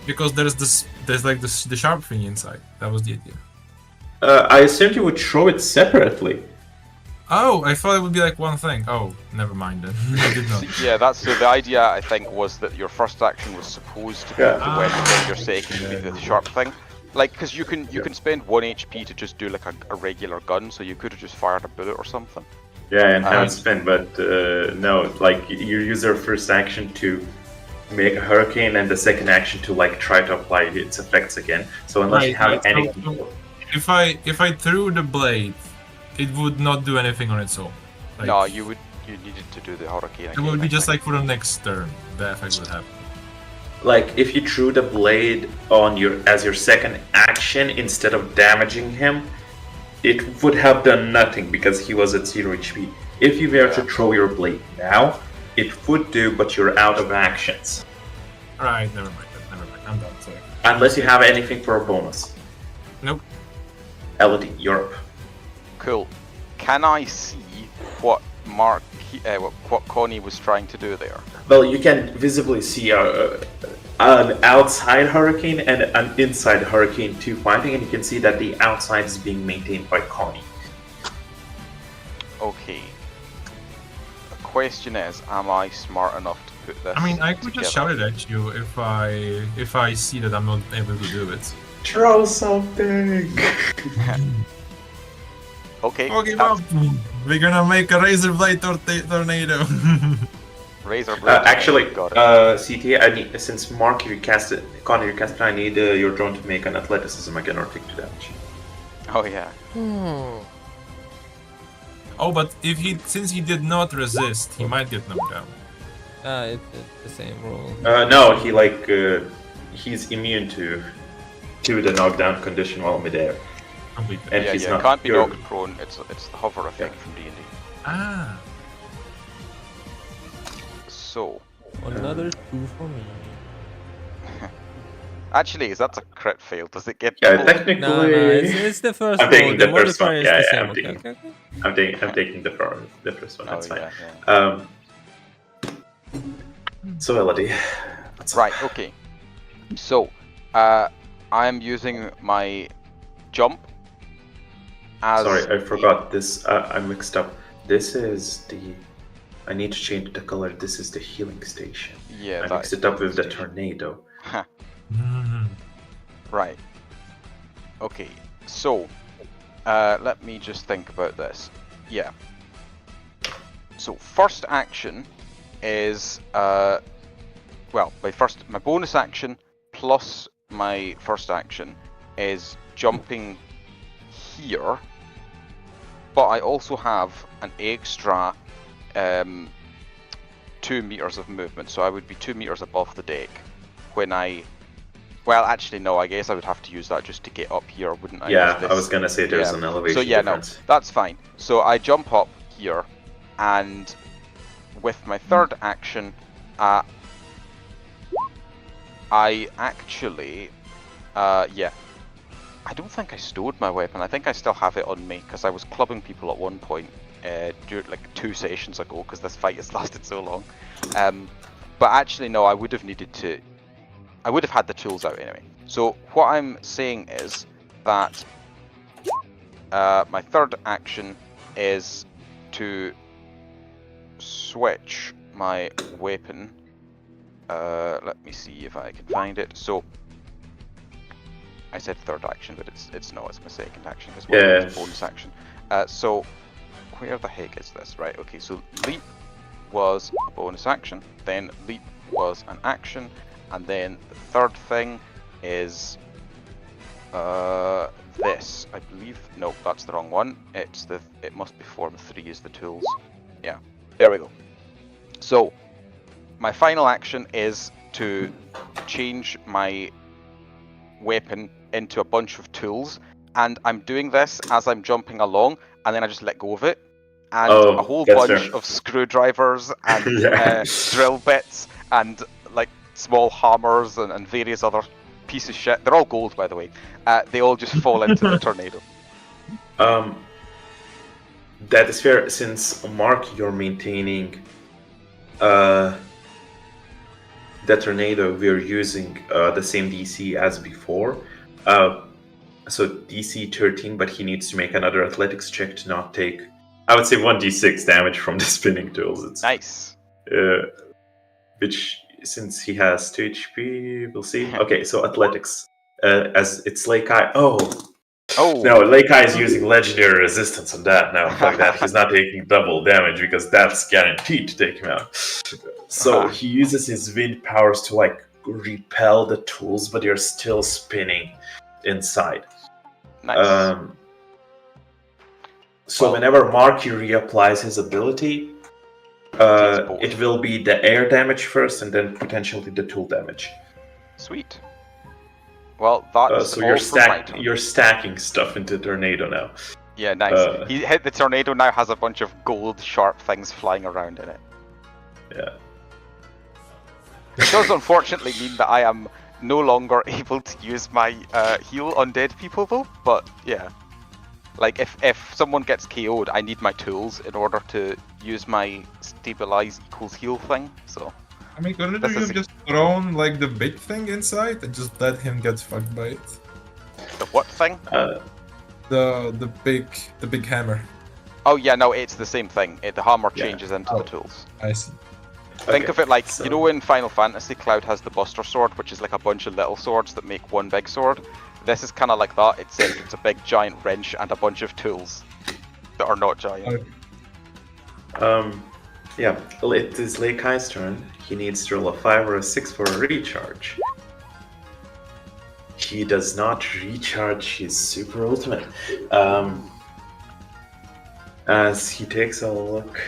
Because there's like the sharp thing inside. That was the idea. I assumed you would throw it separately. Oh, I thought it would be like one thing. Oh, never mind then. I did not. Yeah, that's so the idea. I think was that your first action was supposed to be the weapon, your second to be the sharp thing. Like, because you can spend 1 HP to just do like a regular gun, so you could have just fired a bullet or something. Yeah, and have it spin, but no, like you use your first action to make a hurricane and the second action to like try to apply its effects again. So unless you have any. If I threw the blade, it would not do anything on its own. Like, no, you needed to do the hurricane. It would be just like for the next turn, the effect would happen. Like if you threw the blade on as your second action instead of damaging him, it would have done nothing because he was at 0 HP. If you were to throw your blade now, it would do, but you're out of actions. Alright, never mind. I'm done, sorry. Unless you have anything for a bonus. Nope. Elodie, you're up. Cool. Can I see what what Connie was trying to do there? Well, you can visibly see an outside hurricane and an inside hurricane 2 fighting, and you can see that the outside is being maintained by Connie. Okay. The question is, am I smart enough to put this? I mean, I could just shout it at you if I see that I'm not able to do it. Throw something! Okay. Oh, give up! We're gonna make a razor blade tornado. Razor blade. Actually, CT, I need, since Mark you cast it, Connor you cast it, I need your drone to make an athleticism again or take 2 damage. Oh yeah. Oh, but since he did not resist, he might get knocked down. It's the same rule. No, he's immune to the knockdown condition while midair. Completely. And yeah, he's yeah. not Can't be pure. knocked prone. It's the hover effect from D&D. Ah. So, Another 2 for me. actually, is that a crit fail? Does it get? Yeah, double? technically. No, it's the first I'm roll. taking The the first one. modifier is Yeah, the yeah, same. I'm Okay, taking- okay, okay. I'm taking the first one. That's Oh, fine. yeah. So Elodie, what's up? Right. Okay. So, I am using my jump. As Sorry, I forgot this. I mixed up. This is the. I need to change the color. This is the healing station. Yeah, I that mixed is it up the with the station. tornado. Right. Okay. So, let me just think about this. Yeah. So first action is well, my bonus action plus my first action is jumping here, but I also have an extra 2 meters of movement, so I would be 2 meters above the deck when I. Well, actually, no. I guess I would have to use that just to get up here, wouldn't I? Yeah, This- I was gonna say there's yeah. an elevation So yeah, difference. no, that's fine. So I jump up here, and with my third action, I actually, yeah. I don't think I stowed my weapon. I think I still have it on me because I was clubbing people at one point, like 2 sessions ago, because this fight has lasted so long. But actually, no, I would have needed to. I would have had the tools out anyway. So what I'm saying is that my third action is to switch my weapon. Let me see if I can find it. So I said third action, but it's no, it's my second action because it's a bonus action. So where the heck is this? Right. Okay. So leap was a bonus action. Then leap was an action. And then the third thing is this, I believe. No, that's the wrong one. It must be form 3 is the tools. Yeah, there we go. So my final action is to change my weapon into a bunch of tools, and I'm doing this as I'm jumping along, and then I just let go of it, and a whole bunch of screwdrivers and drill bits and like small hammers and various other pieces of shit. They're all gold, by the way. They all just fall into the tornado. That is fair. Since Mark, you're maintaining the tornado, we're using the same DC as before. So DC 13, but he needs to make another athletics check to not take, I would say, 1d6 damage from the spinning tools. It's nice. Which, since he has 2 HP, we'll see. Okay, so athletics. As it's Lake Eye. Oh! No, Lake Eye is using legendary resistance on that. No, fuck that. He's not taking double damage because that's guaranteed to take him out. So he uses his wind powers to like repel the tools, but they're still spinning inside. Nice. So whenever Marky reapplies his ability, it will be the air damage first, and then potentially the tool damage. Sweet. Well, that's so you're stacking stuff into the tornado now. Yeah, nice. He hit the tornado. Now has a bunch of gold sharp things flying around in it. Yeah. It does unfortunately mean that I am no longer able to use my heal on dead people, though. But yeah, like if someone gets KO'd, I need my tools in order to use my stabilize equals heal thing. So. I mean, couldn't you have just thrown like the big thing inside and just let him get fucked by it? The what thing? The big hammer. Oh yeah, no, it's the same thing. The hammer changes into the tools. I see. Think of it like, you know in Final Fantasy, Cloud has the Buster Sword, which is like a bunch of little swords that make one big sword. This is kind of like that, except it's a big giant wrench and a bunch of tools that are not giant. Yeah, it is Leikai's turn. He needs to roll a 5 or a 6 for a recharge. He does not recharge his super ultimate. As he takes a look.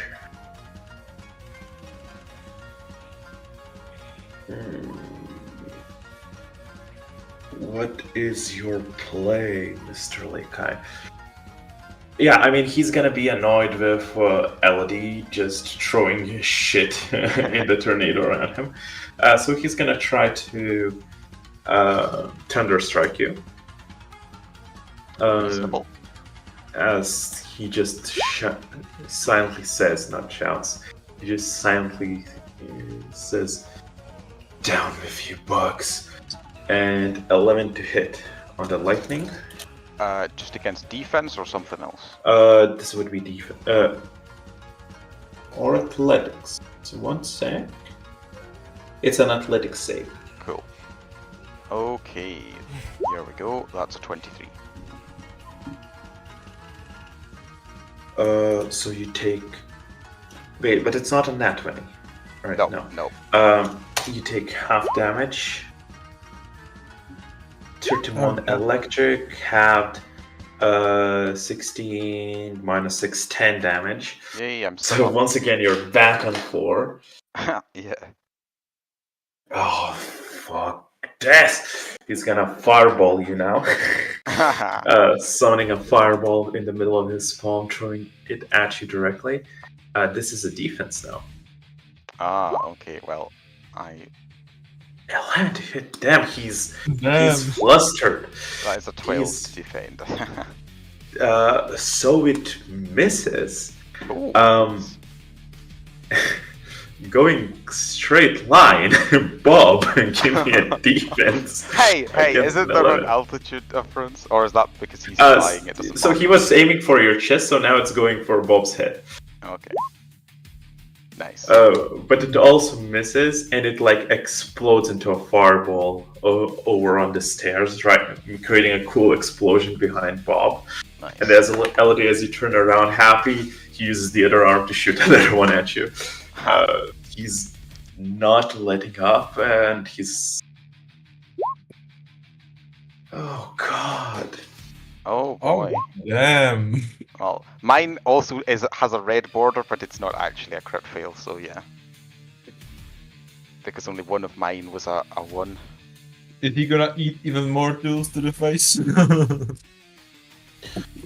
What is your play, Mr. Leikai? Yeah, I mean, he's gonna be annoyed with Elodie just throwing his shit in the tornado around him. So he's gonna try to Thunder Strike you. Reasonable. As he just silently says, not shouts, he just silently says, "Down with you, bugs." And 11 to hit on the lightning. Just against defense or something else? This would be defense. Or athletics. So one sec. It's an athletics save. Cool. Okay, here we go. That's a 23. So you take. Wait, but it's not a nat 20. Right? No. You take half damage. 31 electric, halved 16 minus 6, 10 damage. Yay, I'm So once again, you're back on the floor. Yeah. Oh, fuck this! He's gonna fireball you now. Summoning a fireball in the middle of his palm, throwing it at you directly. This is a defense now. Okay, well, I... 11 to hit. Damn, he's flustered. That is a 12 to defend. So it misses. Ooh. Going straight line, Bob, give me a defense. Hey, isn't there an altitude difference? Or is that because he's flying? It doesn't so matter. he was aiming for your chest, so now it's going for Bob's head. Okay. Nice. But it also misses, and it like explodes into a fireball over on the stairs, right, creating a cool explosion behind Bob. Nice. And as Elodie, as you turn around happy, he uses the other arm to shoot another one at you. He's not letting up, and he's... Oh, God. Oh, boy. Damn. Well, mine also has a red border, but it's not actually a crit fail, so yeah. Because only one of mine was a 1. Is he gonna eat even more tools to the face?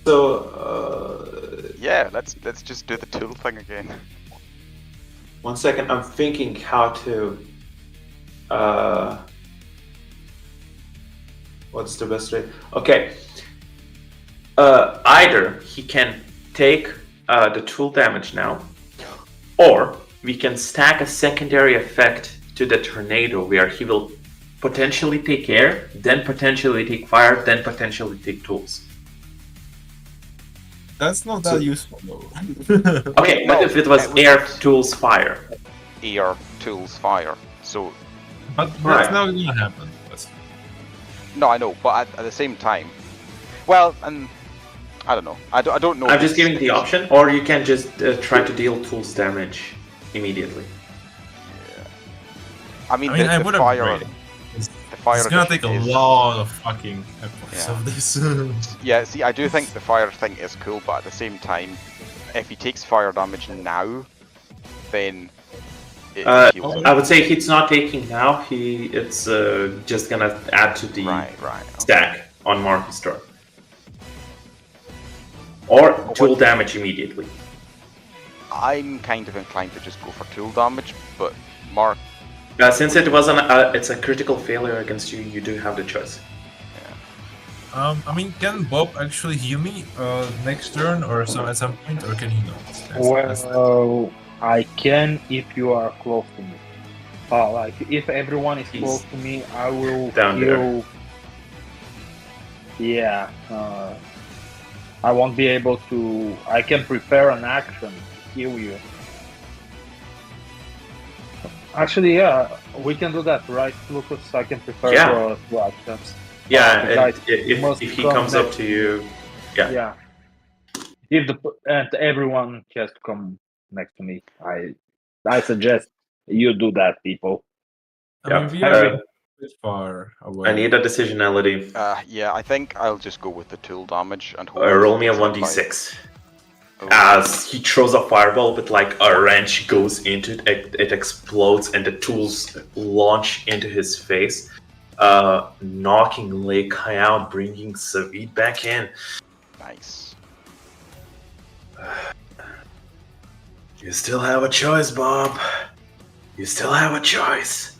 So, yeah, let's just do the tool thing again. 1 second, I'm thinking how to... What's the best way? Okay. Either he can take the tool damage now, or we can stack a secondary effect to the tornado where he will potentially take air, then potentially take fire, then potentially take tools. That's not that useful though. Okay, but if it was air, tools, fire. Air, tools, fire. So. But that's not gonna happen. No, I know, but at the same time. Well, and. I don't know. I don't know. I'm just giving the option, or you can just try to deal tools damage immediately. Yeah. I mean I the would fire. agree. The fire. It's gonna take a lot of fucking episodes of this. Yeah, see, I do think the fire thing is cool, but at the same time, if he takes fire damage now, then it heals him. I would say he's not taking now. It's just gonna add to the stack on Marcus' turn. Or tool damage immediately. I'm kind of inclined to just go for tool damage, but Mark... Since it was it's a critical failure against you, you do have the choice. Yeah. I mean, can Bob actually heal me next turn or at some point, or can he not? Well, I can if you are close to me. Like if everyone is close to me, I will heal. Yeah. I won't be able to... I can prepare an action to heal you. Actually, yeah, we can do that, right, Lucas? I can prepare two actions. Yeah, and if he comes up to you... Yeah. And everyone has to come next to me. I suggest you do that, people. I mean, we are a bit far away. I need a decisionality. Yeah, I think I'll just go with the tool damage and hope roll me a 1d6. As he throws a fireball, but like a wrench goes into it, it explodes, and the tools launch into his face, knocking Leikai out, bringing Savid back in. Nice. You still have a choice, Bob. You still have a choice.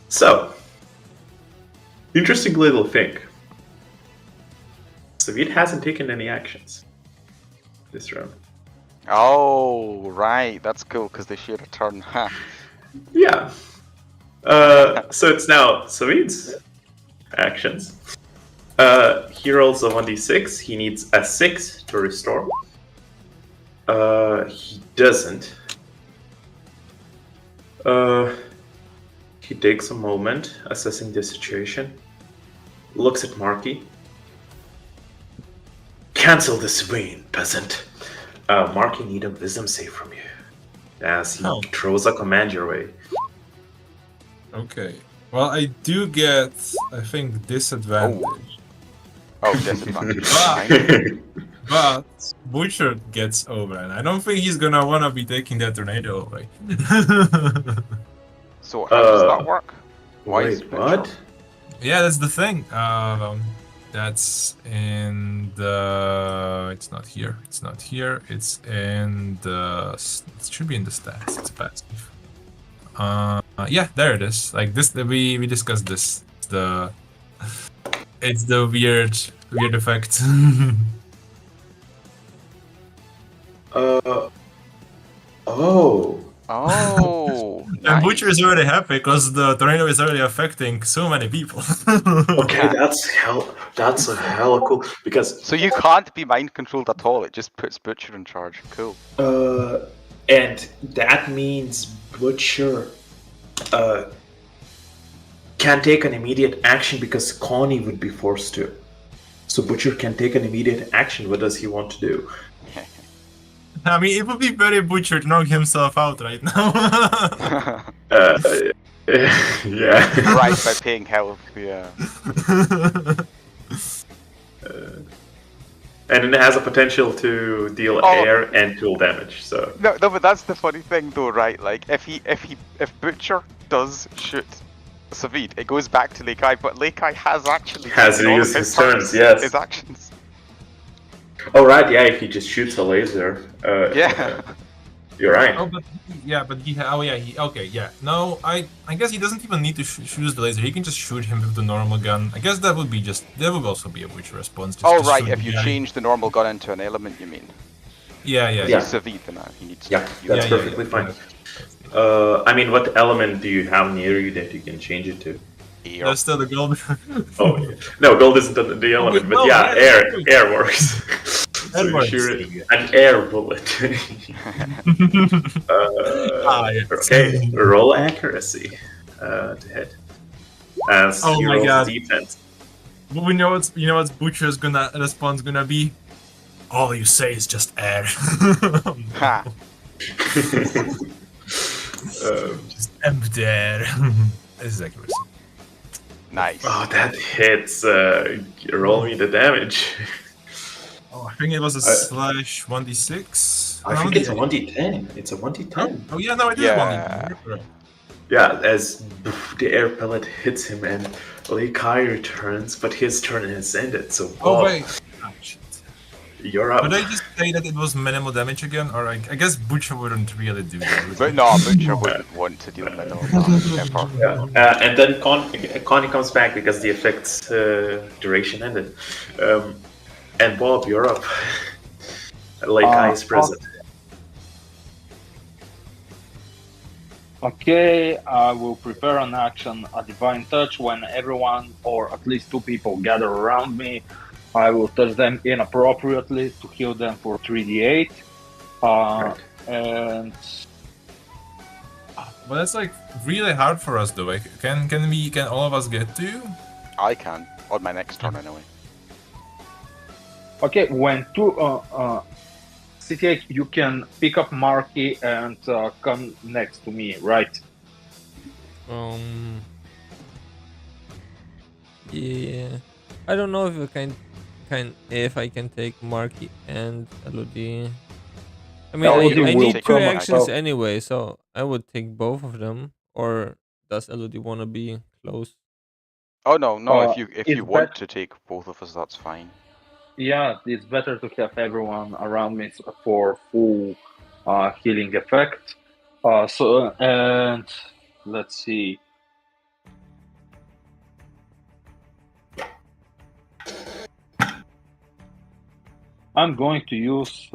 So, interesting little thing. Savid hasn't taken any actions this round. Oh, right. That's cool because they share a turn. Ha. Yeah. So it's now Savid's actions. He rolls a 1d6. He needs a 6 to restore. He doesn't. He takes a moment, assessing the situation. Looks at Marky. Cancel this win, peasant. Marky need a wisdom save from you. As he throws a command your way. Okay. Well, I do get, I think, disadvantage. Oh, disadvantage. But Butcher gets over, and I don't think he's gonna wanna be taking that tornado away. So how does that work? Why is Wait, Butcher- what? Yeah, that's the thing. That's in the. It's not here. It's not here. It's in the. It should be in the stats. It's passive. Yeah, there it is. Like this, we discussed this. It's the weird effect. Oh. Oh. And Nice. Butcher is already happy because the tornado is already affecting so many people. Okay, that's a hella cool because So you can't be mind controlled at all. It just puts Butcher in charge. Cool. and that means Butcher can take an immediate action because Connie would be forced to. So Butcher can take an immediate action. What does he want to do? I mean, it would be very Butcher to knock himself out right now. Yeah. Right, by paying health. Yeah. And it has a potential to deal air and tool damage. So No, but that's the funny thing, though, right? Like, if Butcher does shoot Savid, it goes back to Leikai, but Leikai has actually taken all of used his turns, yes. his actions. Oh right, yeah. If he just shoots a laser, Yeah. you're right. Oh, but okay, yeah. No, I guess he doesn't even need to shoot the laser. He can just shoot him with the normal gun. I guess that would also be a Butcher response. Just Oh to right, shoot if the you guy. change the normal gun into an element, you mean? Yeah. Yeah. Savid, then he needs. Yeah, that's perfectly fine. I mean, what element do you have near you that you can change it to? Air. That's still the gold. Oh, yeah. No, gold isn't the element, but no, yeah, yeah, air works. So you works. shoot an air bullet. Yes. Okay, roll accuracy to hit. As Oh he my rolls God. defense. But we know what's Butcher's response gonna be. All you say is just air. Ha. Just empty air. This is accuracy. Nice. Oh, that hits. Roll me the damage. Oh, I think it was a slash 1d6. I think it's a 1d10. It's a 1d10. Oh yeah, no, it is Yeah. 1d10. Yeah, as the air pellet hits him and Leikai returns, but his turn has ended, so Oh Bob, wait. Oh, shit. you're up. Could I just say that it was minimal damage again? Or I guess Butcher wouldn't really do that. would But he? no, Butcher wouldn't want to deal with ever. Yeah. And then Connie comes back because the effect's duration ended. And Bob, you're up. Leikai is present. Okay, I will prepare an action, a divine touch, when everyone or at least two people gather around me. I will touch them inappropriately to heal them for 3d8. Right. And But that's like really hard for us though. Like, can all of us get to you? I can on my next turn anyway. okay, when two CTH, you can pick up Marky and come next to me, right? Yeah. I don't know if I can if I can take Marky and Elodie. I mean, Yeah, I Elodie will need two come actions out. anyway, so I would take both of them. Or does Elodie want to be close? Oh no, no. If you it's want to take both of us, that's fine. Yeah, it's better to have everyone around me for full healing effect. And let's see. I'm going to use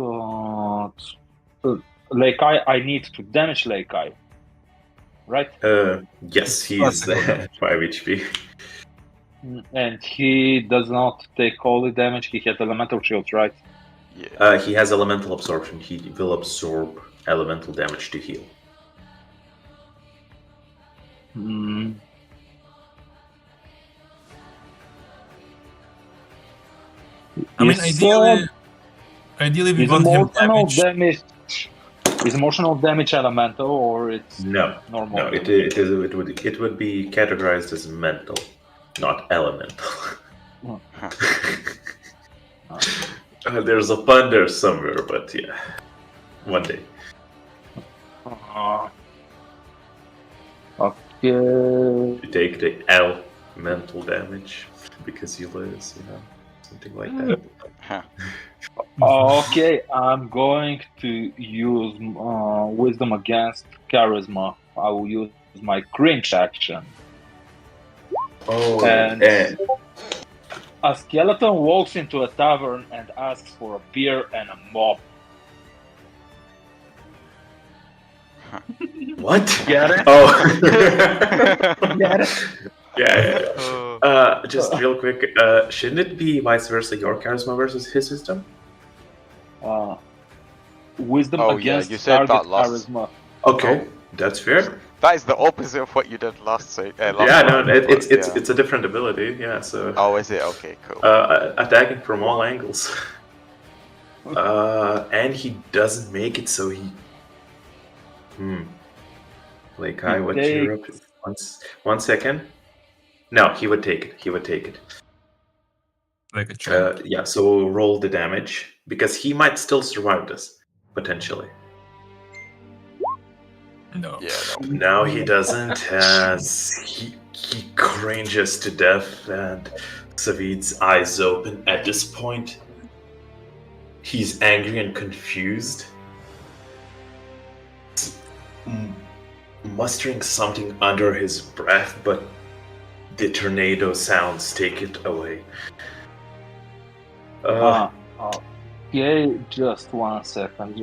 Leikai. I need to damage Leikai, right? Yes, he's Classical. 5 HP. And he does not take holy damage. He has elemental shields, right? Yeah. He has elemental absorption. He will absorb elemental damage to heal. Hmm. I mean, ideally we is want him emotional damaged. damage. Is emotional damage elemental or it's No, normal? no, it would be categorized as mental, not elemental. There's a pun there somewhere, but yeah, one day. Okay. You take the elemental damage because you lose, something like that. Okay, I'm going to use wisdom against charisma. I will use my cringe action. Oh, And a skeleton walks into a tavern and asks for a beer and a mop. What? Get it? Oh. Get it? Yeah. Just real quick, shouldn't it be vice versa, your charisma versus his wisdom? Wisdom against you said target that last. charisma. Okay, that's fair. That is the opposite of what you did last Yeah, round, no, it's but, yeah. it's a different ability. Yeah, so. Oh, is it? Okay, cool. Attacking from all angles. And he doesn't make it, so he. Like what you're up? One second. No, he would take it. He would take it. Like a champ. Yeah, so roll the damage because he might still survive this potentially. No. Yeah, no. Now he doesn't, as he cringes to death, and Savid's eyes open. At this point, he's angry and confused, mustering something under his breath, but the tornado sounds take it away. Okay, just one second.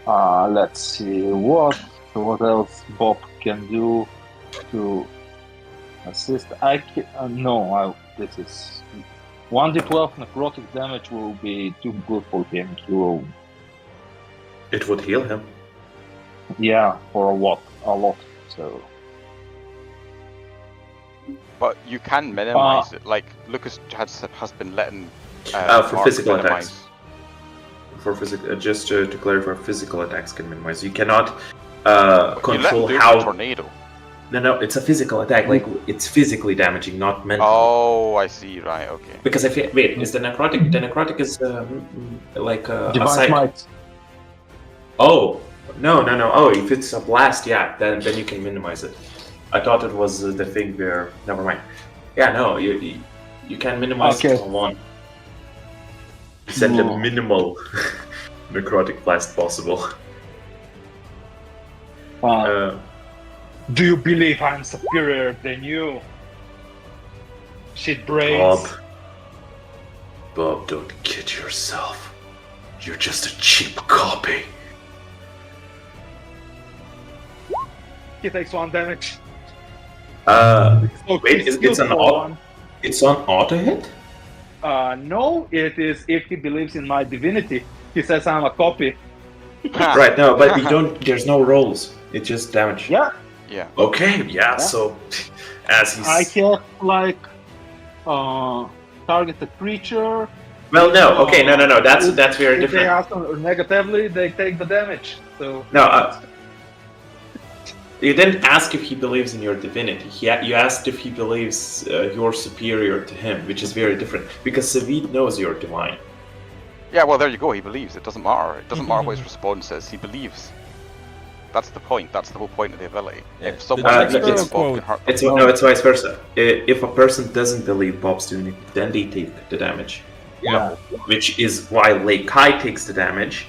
Let's see what else Bob can do to assist. This is 1d12 necrotic damage will be too good for him. It would heal him. Yeah, for a lot. So. But you can minimize it. Like Lucas has been letting for Mark physical minimize. attacks. For physical, just to clarify, physical attacks can minimize. You cannot control how. The tornado. No, it's a physical attack. Like it's physically damaging, not mentally. Oh, I see. Right. Okay. Because is the necrotic? The necrotic is like a Divine Might. Oh no! Oh, if it's a blast, yeah, then you can minimize it. I thought it was the thing where. Never mind. Yeah, no, you can minimize it on one. Send a minimal necrotic blast possible. Do you believe I'm superior than you? Shit brains. Bob, don't kid yourself. You're just a cheap copy. He takes 1 damage. Wait, it's on auto hit? No, it is if he believes in my divinity. He says I'm a copy. Right, no, but you don't. There's no rolls. It's just damage. Yeah. Yeah. Okay. Yeah. So, as he's. I can't target the creature. Well, no. Okay, no. That's very if different. They answer negatively, they take the damage. So. No. You didn't ask if he believes in your divinity. You asked if he believes you're superior to him, which is very different. Because Savid knows you're divine. Yeah, well, there you go. He believes. It doesn't matter. It doesn't matter what his response is. He believes. That's the point. That's the whole point of the ability. Yeah, If someone the believes next that Bob quote. can hurt them, It's vice versa. If a person doesn't believe Bob's divinity, then they take the damage. Yeah. Which is why Lei Kai takes the damage.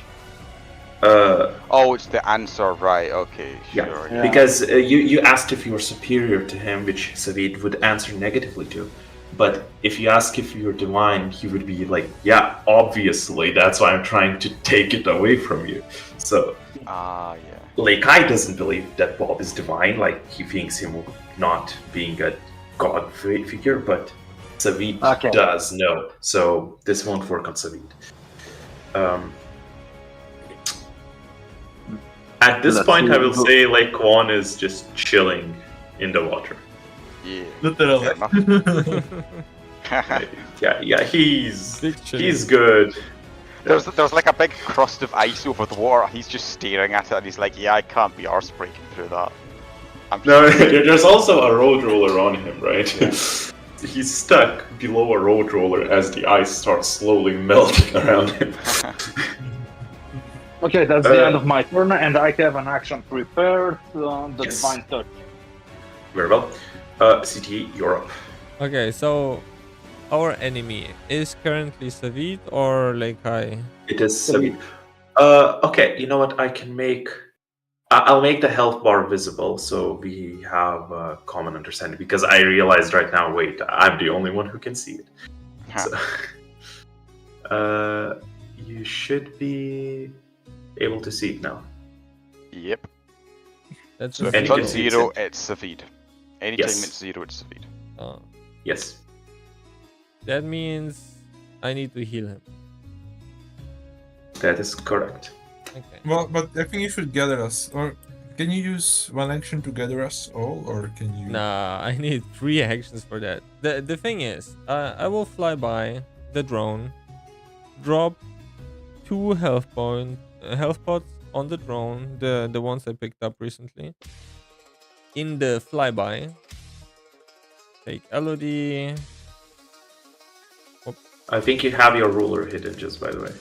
oh, it's the answer, right? Okay, Yeah, sure. Yeah. because you asked if you were superior to him, which Savid would answer negatively to. But if you ask if you're divine, he would be like, yeah, obviously, that's why I'm trying to take it away from you. So, Yeah. Lei Kai doesn't believe that Bob is divine, like, he thinks him not being a god figure, but Savid does know. So, this won't work on Savid. At this point, I will say, like, Kwon is just chilling in the water. Yeah. Literally. Yeah, he's Big chilling. he's good. There's like a big crust of ice over the water. He's just staring at it, and he's like, "Yeah, I can't be arse breaking through that." No, there's also a road roller on him, right? He's stuck below a road roller as the ice starts slowly melting around him. Okay, that's the end of my turn, and I have an action prepared. The Yes. Divine Touch. Very well. CT, you're up. Okay, so our enemy is currently Savid or Lei Kai? It is Savid. Okay, you know what? I'll make the health bar visible so we have a common understanding. Because I realized right now, wait, I'm the only one who can see it. So, you should be able to see it now. Yep. That's So if And it's you on can see zero, it. it's Savid. Anytime Yes. it's zero, it's Savid. Yes. That means I need to heal him. That is correct. Okay. Well, but I think you should gather us. Or can you use one action to gather us all, or can you? Nah, I need 3 actions for that. The thing is, I will fly by the drone, drop 2 health pots on the drone, the ones I picked up recently. In the flyby, take LOD. I think you have your ruler hidden, just by the way.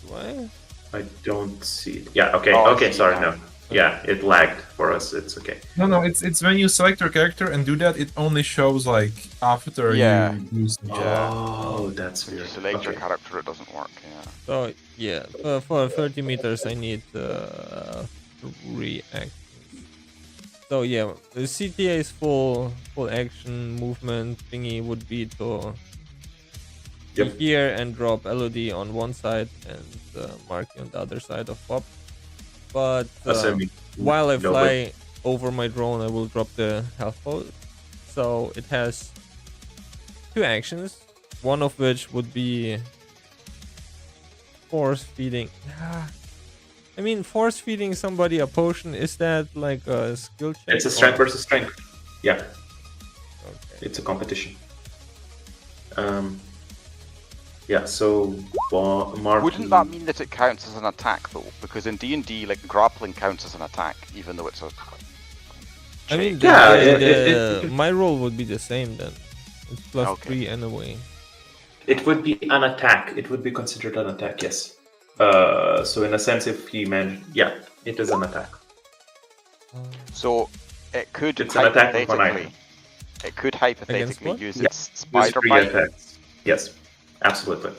Do I? I don't see it. Yeah, okay, Oh, I okay, see sorry, now. no. Yeah, it lagged for us, it's okay. No, it's when you select your character and do that, it only shows like after Yeah. you use the Oh, that's When you weird. select your Okay. character, it doesn't work. Yeah. So yeah, for 30 meters I need 3 actions. So yeah, the CTA's full action movement thingy would be to be Yep. here and drop LOD on one side and Marky on the other side of Pop. But Assuming while I nobody- fly over my drone, I will drop the health pot. So it has 2 actions, one of which would be force feeding. I mean, force feeding somebody a potion, is that like a skill check? It's a strength or- versus strength. Yeah, Okay. it's a competition. Yeah, so Mark. Wouldn't that mean that it counts as an attack though? Because in D&D, like grappling counts as an attack, even though it's a. I mean, Yeah, my roll would be the same then. It's plus Okay. 3 anyway. It would be an attack. It would be considered an attack, yes. So in a sense, if he meant, yeah, it is an attack. So it could It's an attack with one hypothetically. It could hypothetically Against what? use Yeah, its Use spider 3 bite. attacks. Yes, absolutely.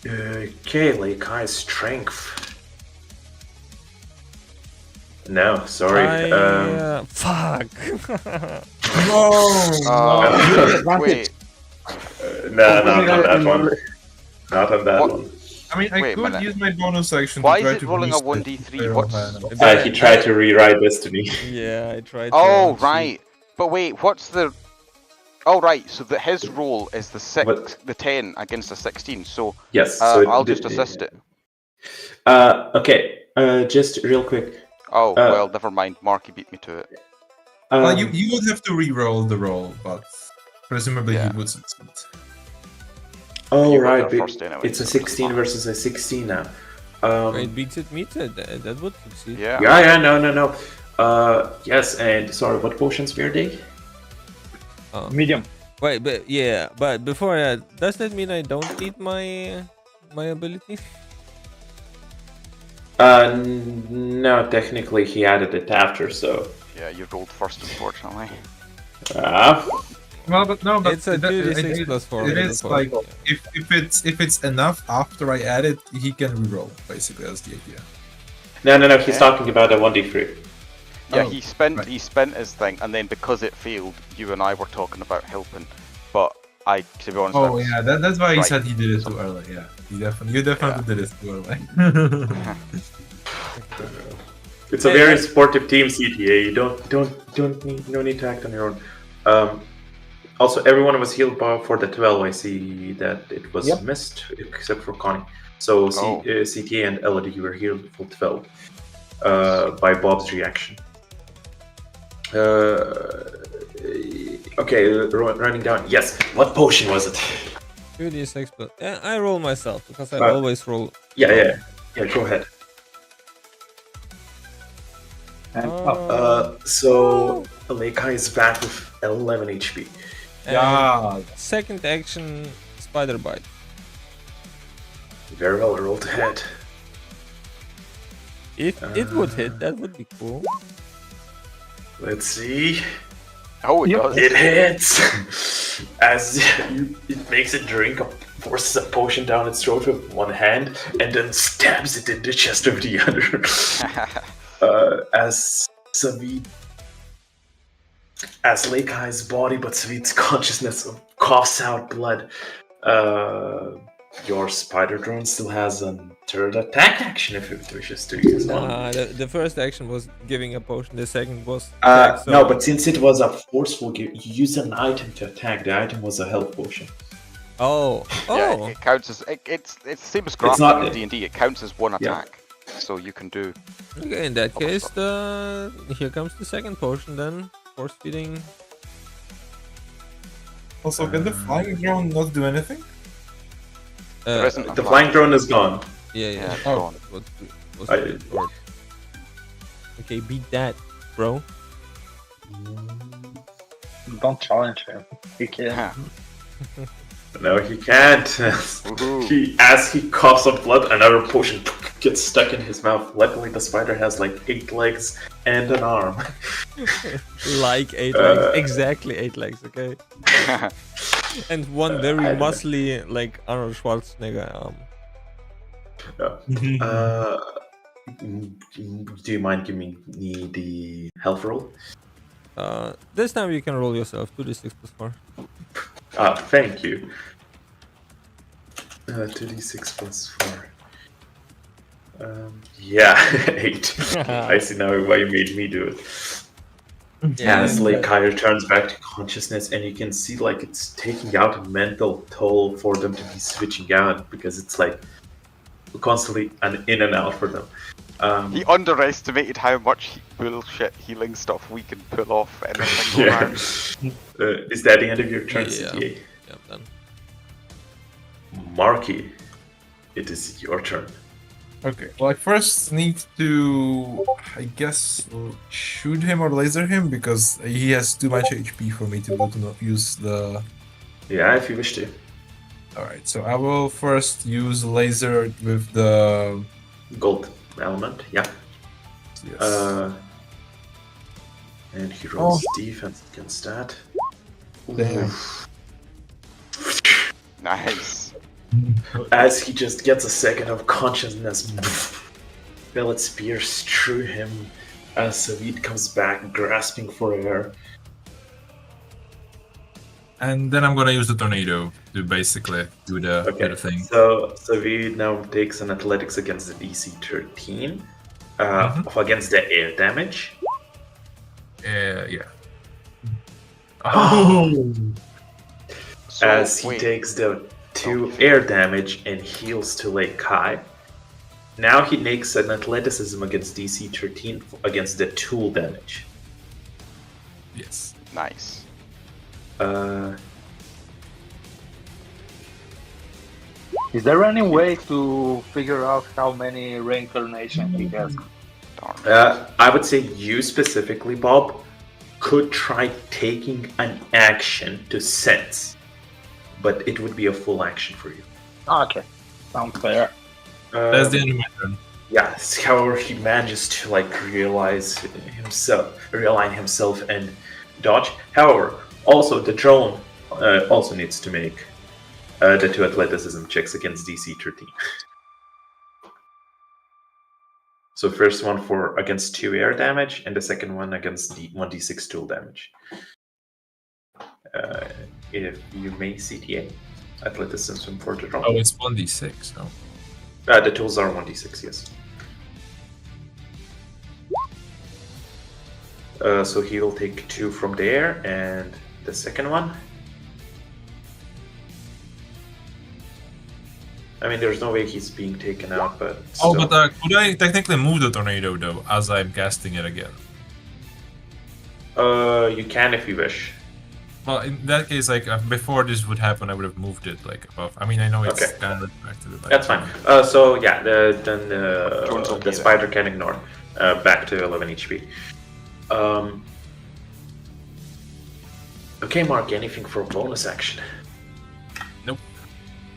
Okay, Lei Kai's strength. No, sorry. Fuck. Wait, No, not on that one. Not on that What? one. I mean, I Wait a could minute. use my bonus action Why to try is it to rolling a boost 1d3? the What's- hand. He tried to rewrite this to me. Yeah, I tried Oh to right, but wait, what's the? Oh right, so that his roll is the What? the 10 against a 16. So Yes, so I'll just assist it. Okay, just real quick. Oh well, never mind. Marky beat me to it. Well, you would have to re-roll the roll, but presumably Yeah. he would succeed. Oh You got right, there first anyway, it's a so it doesn't 16 matter. versus a 16 now. It beats it, meets it. That would succeed. Yeah. Yeah, no. Yes, and sorry, what potions were they? Medium. Wait, but before that, does that mean I don't need my ability? No, technically he added it after, so. Yeah, you rolled first, unfortunately. Well, but no, but It's a 2d6 plus 4. It is like if it's enough after I add it, he can reroll. Basically, that's the idea. No. He's talking about a 1d3. Yeah, Oh, he spent right. he spent his thing, and then because it failed, you and I were talking about helping. But I, to be honest, I Oh was yeah, that's why he right. said he did it too early. Yeah, you definitely did it too early. It's a very supportive team, CTA. You don't need no need to act on your own. Also, everyone was healed for the 12. I see that it was missed except for Connie. So CTA and Elodie were healed for 12 by Bob's reaction. Okay, running down. Yes. What potion was it? 2d6 plus. I roll myself because I always roll. Yeah. Go ahead. So Leikai is back with 11 HP. And second action, spider bite. Very well rolled ahead. If it would hit, that would be cool. Let's see. Oh, it does. It hits as it makes it drink, forces a potion down its throat with one hand, and then stabs it in the chest with the other. As Leikai's body, but Savid's consciousness coughs out blood. Your spider drone still has a third attack action if it wishes to use one. The first action was giving a potion. The second was attack, no, but since it was a forceful give, you use an item to attack. The item was a health potion. Yeah, it counts as it's the same as grappling in D&D. It counts as one attack, so you can do. Okay, in that case, here comes the second potion. Then force feeding. Also, can the flying drone not do anything? The flying drone is gone. Yeah, it's gone. Okay, beat that, bro. Don't challenge him. He can't. No, he can't. As he coughs up blood, another potion gets stuck in his mouth. Luckily, the spider has like 8 legs and an arm. Like 8 legs, exactly 8 legs. Okay. And one very muscly, like Arnold Schwarzenegger arm. Do you mind giving me the health roll? This time you can roll yourself 2d6 plus 4. Thank you. 2d6 plus 4. Yeah, 8. I see now why you made me do it. As Leikai returns back to consciousness, and you can see like it's taking out a mental toll for them to be switching out because it's like constantly an in and out for them. He underestimated how much bullshit healing stuff we can pull off in a single round. Is that the end of your turn, Yeah. CTA? Yeah, done. Marky, it is your turn. Okay, well, I first need to, I guess, shoot him or laser him because he has too much HP for me to be able to not use the. Yeah, if you wish to. Alright, so I will first use laser with the gold element, yeah. Yes. And he rolls defense against that. Damn. Nice. As he just gets a second of consciousness, pellet spears through him as Savid comes back, grasping for air. And then I'm gonna use the tornado to basically do the thing. So Savid now takes an athletics against the DC 13 against the air damage. Yeah. As he takes the 2 air damage and heals to Leikai. Now he makes an athleticism against DC 13 against the tool damage. Yes. Nice. Is there any way to figure out how many reincarnations he has? I would say you specifically, Bob, could try taking an action to sense, but it would be a full action for you. Okay, sounds fair. That's the end of my turn. Yes, however, he manages to realign himself and dodge. However, also the drone also needs to make the 2 athleticism checks against DC 13. So first one against 2 air damage, and the second one against 1d6 tool damage. If you may CTA, athleticism for the drone. Oh, it's 1d6. Oh. The tools are 1d6, yes. So he will take 2 from there, and the second one. I mean, there's no way he's being taken out, but. Oh, still. but could I technically move the tornado though, as I'm casting it again? You can if you wish. Well, in that case, like before this would happen, I would have moved it like above. I mean, I know it's Okay. kind of retroactive. That's fine. So yeah, then the spider can ignore. Back to 11 HP. Okay, Mark. Anything for a bonus action? Nope.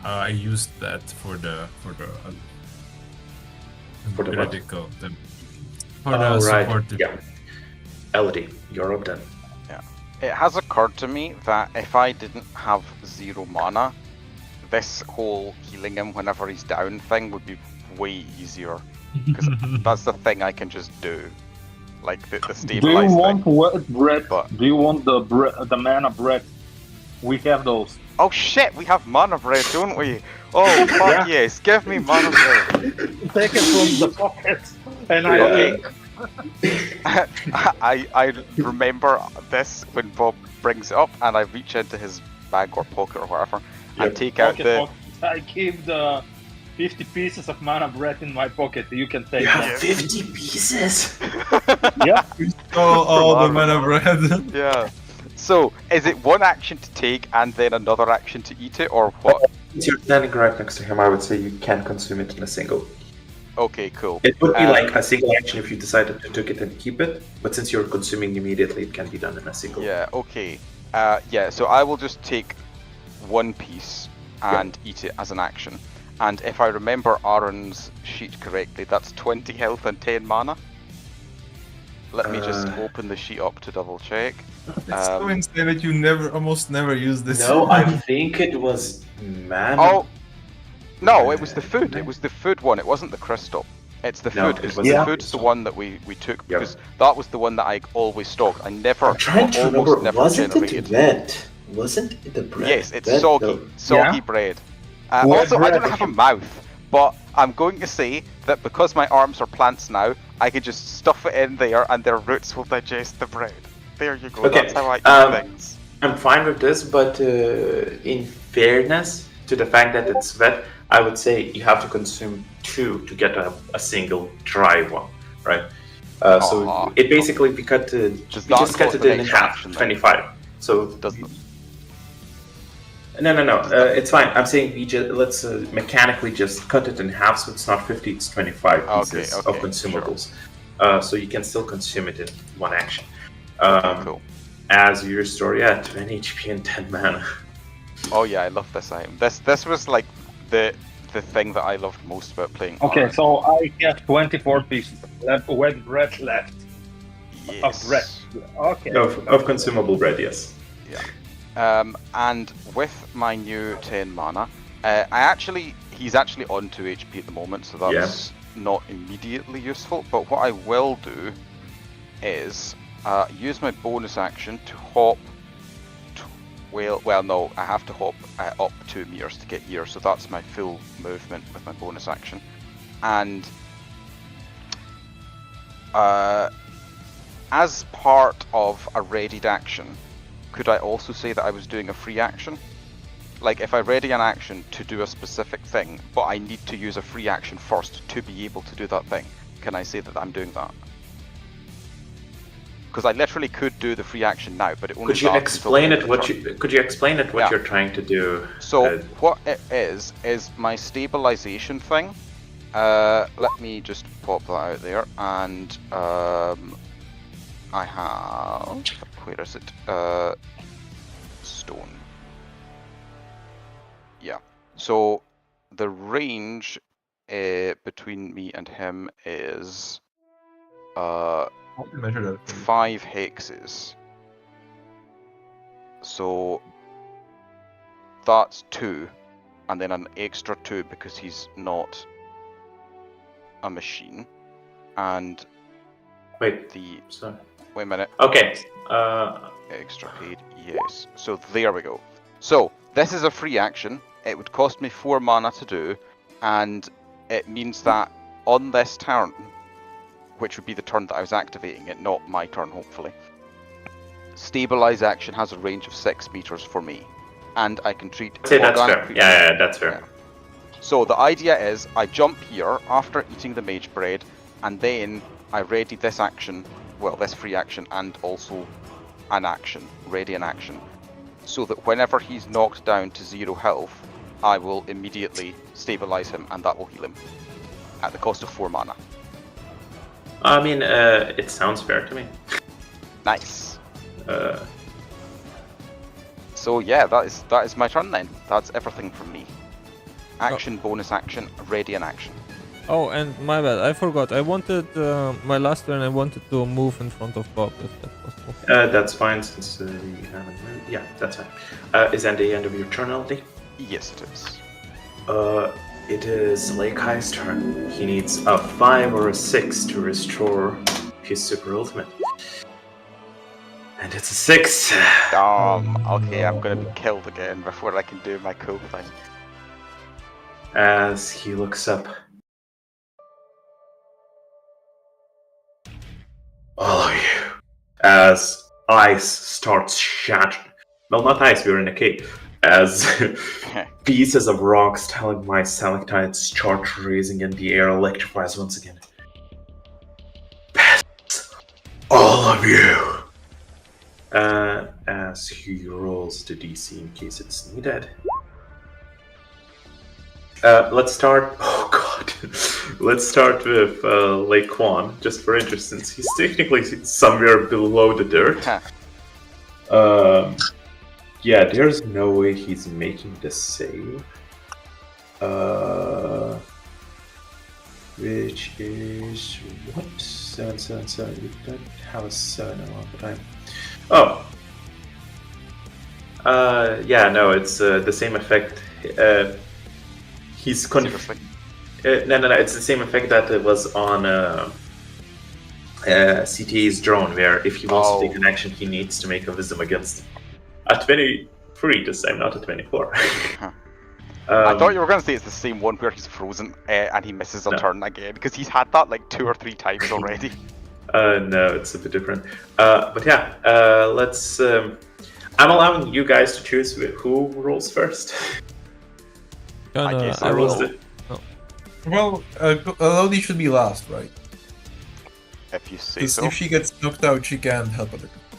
I used that for the For the what? critical. Oh, right. Support. Yeah. Elodie, you're up then. It has occurred to me that if I didn't have 0 mana, this whole healing him whenever he's down thing would be way easier. Because that's the thing I can just do. Like the Do stabilize you want thing. what bread? But- Do you want the mana bread? We have those. Oh shit, we have mana bread, don't we? Oh fuck yes, give me mana bread. Take it from the pocket, and Okay. I remember this when Bob brings it up, and I reach into his bag or pocket or whatever, and take out the. I keep the 50 pieces of mana bread in my pocket. You can take You them. have 50 pieces. Yeah. Oh, the mana bread. Yeah. So, is it one action to take and then another action to eat it, or what? Since you're standing right next to him, I would say you can consume it in a single. Okay, cool. It would be like a single action if you decided to take it and keep it, but since you're consuming immediately, it can be done in a single. Yeah, okay. Yeah, so I will just take one piece and eat it as an action. And if I remember Aaron's sheet correctly, that's 20 health and 10 mana. Let me just open the sheet up to double check. It's so insane that you almost never use this. No, I think it was mana. Oh, no, it was the food. It was the food one. It wasn't the crystal. It's the No, food. it Because was the the food's the crystal. one that we took. Because that was the one that I always stocked. I never, I'm trying to almost remember, never wasn't generated. it red? Wasn't it the bread? Yes, it's Red, soggy. though? Soggy Yeah? bread. What Also, I bread? don't have a mouth, but I'm going to say that because my arms are plants now, I can just stuff it in there and their roots will digest the bread. There you go. Okay, That's how I eat things. I'm fine with this, but in fairness to the fact that it's wet, I would say you have to consume 2 to get a single dry one, right? So it basically we cut Just we that just cut cost it an in extra half, action then. 25. So Doesn't. no, it's fine. I'm saying we just let's mechanically just cut it in half, so it's not 50, it's 25 pieces of okay, consumables. So you can still consume it in one action. Cool. As you restore, 20 HP and 10 mana. Oh yeah, I love this item. This was like the thing that I loved most about playing. Okay, Aaron. so I have 24 pieces of wet bread left. Yes. Of bread. Okay. Of consumable bread, yes. And with my new 10 mana, he's actually on 2 HP at the moment, so that's not immediately useful. But what I will do is use my bonus action to hop. Well, no, I have to hop up 2 meters to get here, so that's my full movement with my bonus action. And as part of a readied action, could I also say that I was doing a free action? Like if I ready an action to do a specific thing, but I need to use a free action first to be able to do that thing, can I say that I'm doing that? because I literally could do the free action now, but it only. Could you lasts until the explain end it? of the What turn. you could you explain it? What Yeah. you're trying to do? So what it is my stabilization thing. Let me just pop that out there, and I have, where is it? Stone. Yeah. So the range between me and him is How do you measure that? 5 hexes. So that's 2, and then an extra 2 because he's not a machine. And Wait. wait a minute. Okay. Extra paid, yes. So there we go. So this is a free action. It would cost me 4 mana to do, and it means that on this turn, which would be the turn that I was activating it, not my turn, hopefully. Stabilize action has a range of 6 meters for me, and I can treat. Say that's organic fair. creatures- Yeah, that's fair. Yeah. So the idea is I jump here after eating the mage bread, and then I ready this action, well, this free action, and also an action, ready an action, so that whenever he's knocked down to 0 health, I will immediately stabilize him, and that will heal him at the cost of 4 mana. I mean, it sounds fair to me. Nice. So yeah, that is my turn then. That's everything from me. Action, bonus action, ready an action. Oh, and my bad, I forgot. I wanted my last turn. I wanted to move in front of Bob, if that's possible. That's fine since you haven't moved. Yeah, that's fine. Is that the end of your turn, LD? Yes, it is. It is Lake High's turn. He needs a 5 or a 6 to restore his super ultimate. And it's a 6. Okay, I'm gonna be killed again before I can do my cool thing. As he looks up. All of you. As ice starts shattering. Well, not ice, we're in a cave. As pieces of rocks telling my stalactites start raising in the air, electrifies once again. Pests! All of you! As he rolls the DC in case it's needed. Let's start. Oh god. Let's start with Lake Quan, just for interest, since he's technically somewhere below the dirt. Yeah, there's no way he's making the save. Which is what? 777. You don't have a 7 in a long time. Oh. Yeah, no, it's the same effect. He's Seriously? no, it's the same effect that it was on CTA's drone, where if he wants to take an action, he needs to make a wisdom against a 23 this time, not a 24. I thought you were going to say it's the same one where he's frozen and he misses a turn again, because he's had that like 2 or 3 times already. No, it's a bit different. But yeah, let's. I'm allowing you guys to choose who rolls first. No, I guess I I roll. will. Well, Elodie should be last, right? If you say 'Cause so. if she gets knocked out, she can't help other people.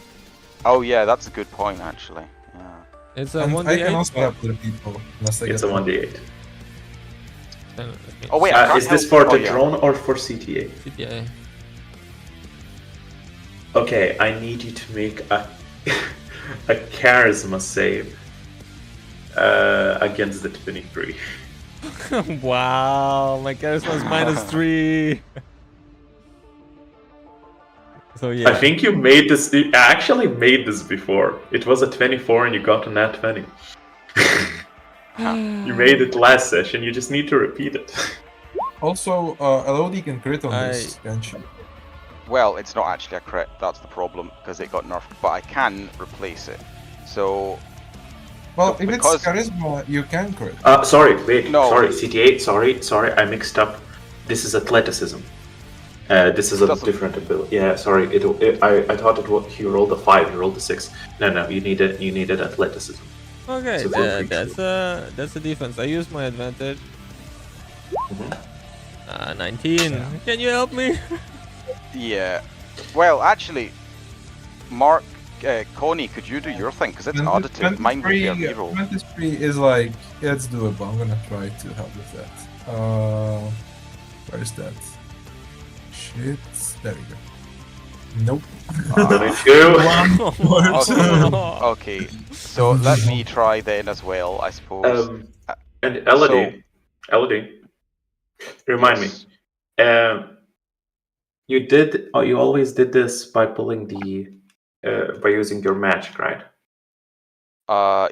Oh yeah, that's a good point actually. Yeah. It's a And I can 1d8. also help other people. Unless they It's get a 1d8. Oh wait, I can't is this help- for oh, the yeah. drone or for CTA? CTA. Okay, I need you to make a a charisma save against the 23. Wow, my charisma is -3. So yeah. I think you made this. You actually made this before. It was a 24 and you got a nat 20. You made it last session. You just need to repeat it. Also, Elodie can crit on this, can't she? Well, it's not actually a crit, that's the problem, because it got nerfed, but I can replace it. So... Well, if because- it's charisma, you can crit. Sorry, wait. No. Sorry, CTA. Sorry, I mixed up. This is athleticism. This is a different ability. Yeah, sorry. I thought it was he rolled a 5. He rolled a 6. No, you needed athleticism. Okay, So feel free that's a defense. I use my advantage. 19. Can you help me? Yeah. Well, actually, Mark, Connie, could you do your thing? Because it's additive. Mine will be a reroll. 23 is like, yeah, it's doable. I'm gonna try to help with that. Where is that? Shit. There we go. Nope. 22. Okay, so let me try then as well, I suppose. And Elodie, remind me. You always did this by pulling by using your magic, right?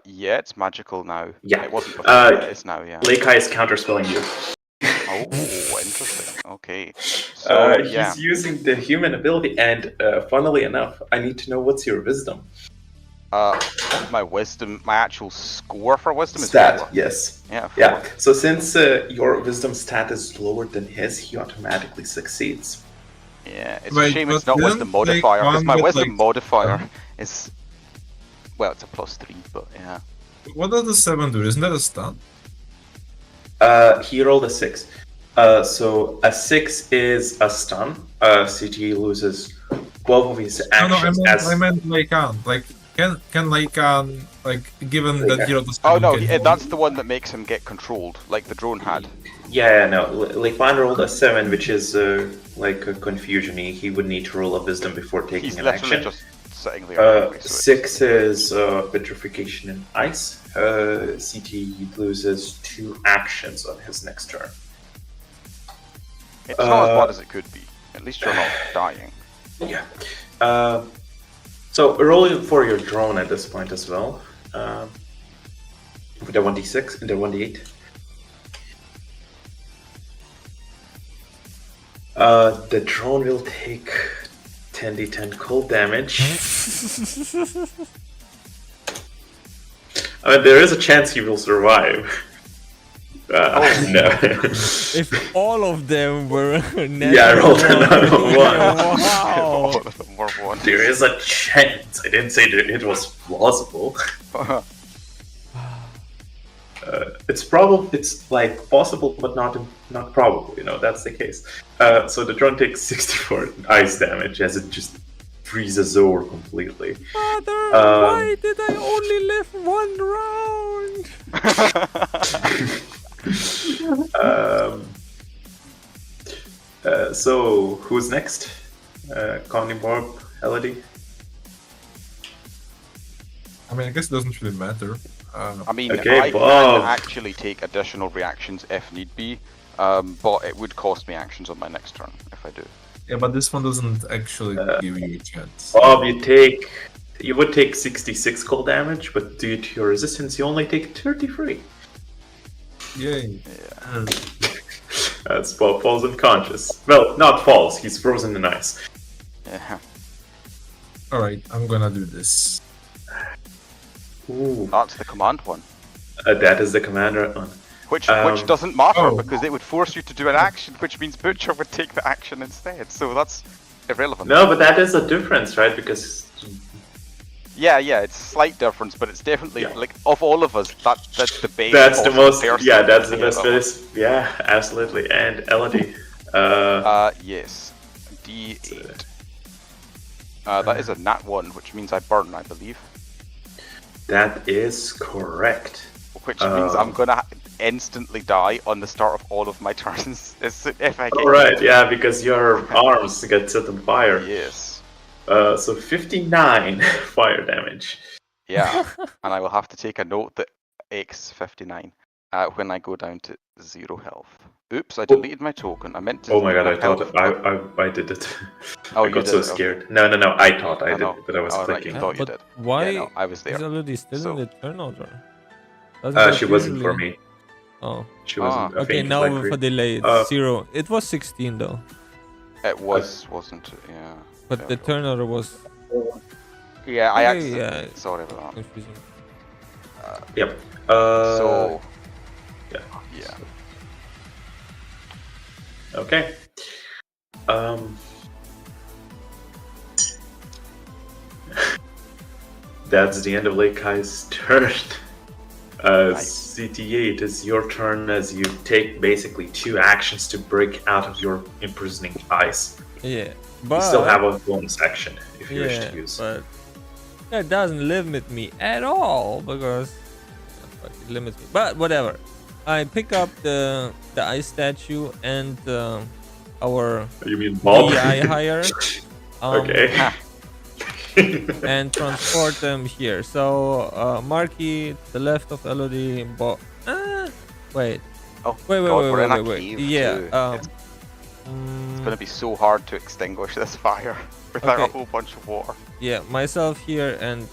Yeah, it's magical now. Yeah. It wasn't before, it is now, yeah. Leikai is counterspelling you. Oh, interesting. Okay. So, He's using the human ability, and funnily enough, I need to know what's your wisdom. My wisdom, my actual score for wisdom is Stat, 4. yes. Yeah, 4. Yeah. So since your wisdom stat is lower than his, he automatically succeeds. Yeah, it's a shame it's not wisdom modifier, because my wisdom modifier is, well, it's a +3, but yeah. What does the 7 do? Isn't that a stun? He rolled a 6. So a 6 is a stun. CT loses 12 of his actions. I meant Lycan. Like, can Lycan, like, given that he rolled a 7... Oh no, that's the one that makes him get controlled, like the drone had. Yeah, no. Lycan rolled a 7, which is like a confusion. He would need to roll a wisdom before taking an action. He's literally just sitting there. 6 is petrification and ice. CT loses 2 actions on his next turn. It's not as bad as it could be. At least you're not dying. Yeah. So rolling for your drone at this point as well. With the 1d6 and the 1d8. The drone will take 10d10 cold damage. I mean, there is a chance he will survive. No. If all of them were yeah, I rolled another 1. Wow. All of them were 1. There is a chance. I didn't say that it was plausible. It's probable. It's like possible, but not probable. You know, that's the case. So the drone takes 64 ice damage as it just freezes over completely. Father, why did I only live 1 round? So who's next? Connie, Bob, Elodie? I mean, I guess it doesn't really matter. I mean, okay, I Bob. can actually take additional reactions if need be, but it would cost me actions on my next turn if I do. Yeah, but this one doesn't actually give you a chance. Bob, you would take 66 cold damage, but due to your resistance, you only take 33. Yay. Yeah. That's Bob falls unconscious. Well, not falls, he's frozen in ice. Yeah. Alright, I'm gonna do this. Ooh. That's the command one. That is the commander one. Which doesn't matter Oh. because it would force you to do an action, which means Butcher would take the action instead. So that's irrelevant. No, but that is a difference, right? Because Yeah, it's a slight difference, but it's definitely like of all of us, that's the base. that's the most. person Yeah, that's the to best. get Base. Yeah, absolutely. And Elodie. Yes, D8. That is a nat 1, which means I burn, I believe. That is correct. Which means I'm gonna instantly die on the start of all of my turns if I get. Alright, yeah, because your arms get set on fire. Yes. So 59 fire damage. Yeah, and I will have to take a note that X 59 when I go down to 0 health. Oops, I deleted my token. I meant to. Oh my god, I health, thought I did it. Oh, I you got did so it, scared. No, I thought I did, know. but I was Oh, right, clicking. you thought you But did. why Yeah, no, I was there. is Elodie still So- in the turn order? She wasn't for me. Oh, She wasn't. I okay. think, Now like, with a delay, it's 0. It was 16 though, It wasn't it? Yeah. but There the we go. turn order was Yeah, I Okay, actually. yeah. Sorry about that. confusing. Yep. So. Yeah. Yeah. Okay. That's the end of Leikai's turn. Nice. CTA, it is your turn as you take basically 2 actions to break out of your imprisoning ice. Yeah, You but still have a bonus action if you wish yeah, to use. but that doesn't limit me at all because it limits me. But whatever. I pick up the ice statue and our You mean Bob? DI hire. Okay. And transport them here. So Marky, the left of Elodie, wait. Oh, Wait. God, we're in a cave Yeah. too. It's gonna be so hard to extinguish this fire without a Okay. whole bunch of water. Yeah, myself here and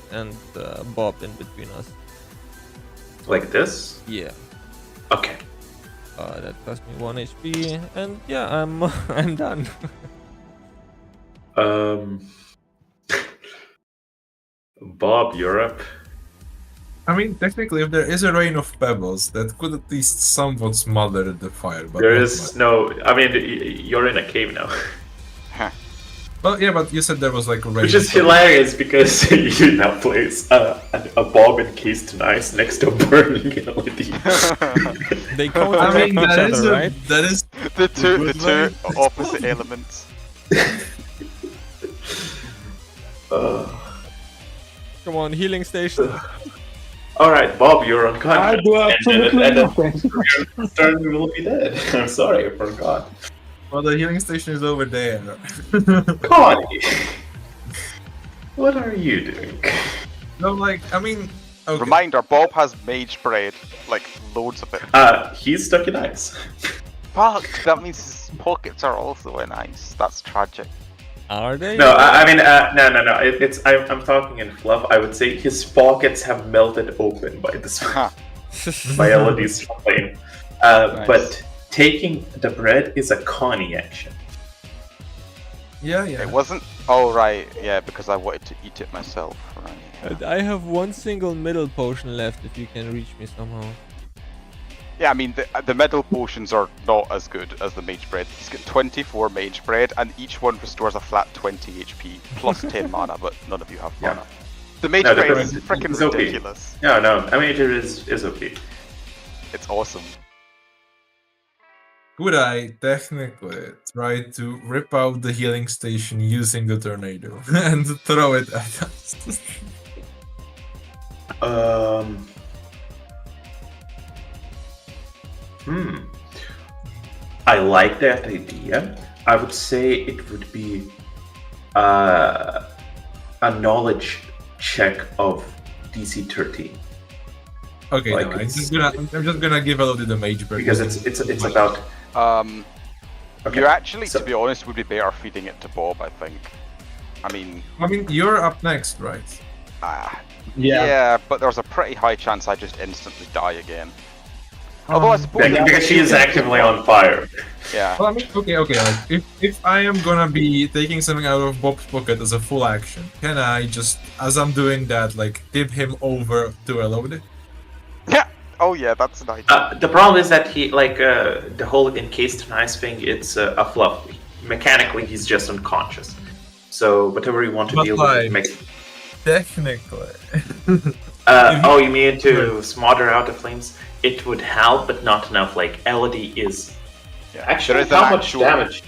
Bob in between us. Like this? Yeah. Okay. That cost me 1 HP, and yeah, I'm I'm done. Bob, you're up. I mean, technically, if there is a rain of pebbles, that could at least somewhat smother the fire. But There not is much. no. I mean, you're in a cave now. Well, yeah, but you said there was like a rain. Which is hilarious because you now place a Bob encased in ice next to a burning LED. They I counteract mean, each that is other, right? that is The two good way. opposite elements. Come on, healing station. All right, Bob, you're unconscious. I do absolutely and nothing. your turn will be dead. I'm sorry, I forgot. Well, the healing station is over there. Connie, what are you doing? No, like, I mean, okay. Reminder: Bob has mage bread, like loads of it. He's stuck in ice. Fuck! That means his pockets are also in ice. That's tragic. Are they? No, I mean, no. I'm talking in fluff. I would say his pockets have melted open by this by LOD's flame. Nice. But taking the bread is a Connie action. Yeah. It wasn't. Oh right, yeah, because I wanted to eat it myself. Right. And I have one single middle potion left. If you can reach me somehow. Yeah, I mean the middle potions are not as good as the mage bread. He's got 24 mage bread, and each one restores a flat 20 HP plus 10 mana. But none of you have mana. The mage No, the bread bread is is freaking okay. ridiculous. No. I mean, it is okay. It's awesome. Could I technically try to rip out the healing station using the tornado and throw it at us? I like that idea. I would say it would be a knowledge check of DC 13 Okay, Like no, I'm it's- just gonna give Elodie the mage break because it's about. Okay. You actually, so- to be honest, would be better feeding it to Bob. I think. I mean, you're up next, right? yeah, but there's a pretty high chance I just instantly die again. Although I suppose. Because she is actively on fire. Yeah. Well, I mean, okay. Like, if I am gonna be taking something out of Bob's pocket as a full action, can I just, as I'm doing that, like tip him over to Elodie? Yeah. Oh yeah, that's nice. The problem is that he the whole encased in ice thing. It's a fluff. Mechanically, he's just unconscious. So whatever you want to But deal like- with, it makes. Technically. Oh, you mean to smother out the flames? It would help, but not enough. Like Elodie is. Yeah. Actually, There is how an much actual- damage?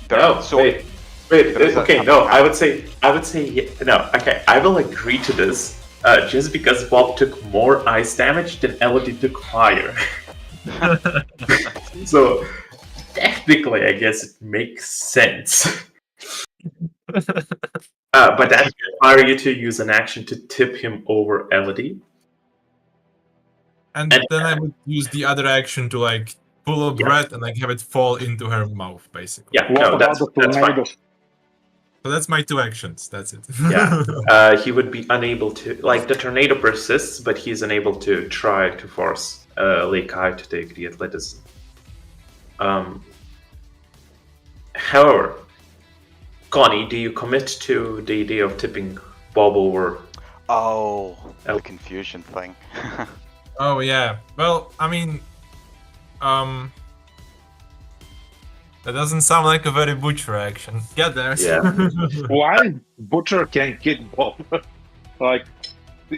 There- No, so- wait. there is Okay, a- no. I would say no. Okay, I will agree to this. Just because Bob took more ice damage than Elodie took fire. So technically, I guess it makes sense. But that would require you to use an action to tip him over Elodie. And then I would use the other action to like pull a breath and like have it fall into her mouth, basically. Yeah, What no, about that's the fine. tornadoes? So that's my 2 actions. That's it. Yeah, he would be unable to. Like the tornado persists, but he's unable to try to force Lake Eye to take the athleticism. However, Connie, do you commit to the idea of tipping Bob over? Oh, the confusion thing. Oh yeah. Well, I mean, that doesn't sound like a very butcher action. Get there. Yeah. Why Butcher can kick Bob like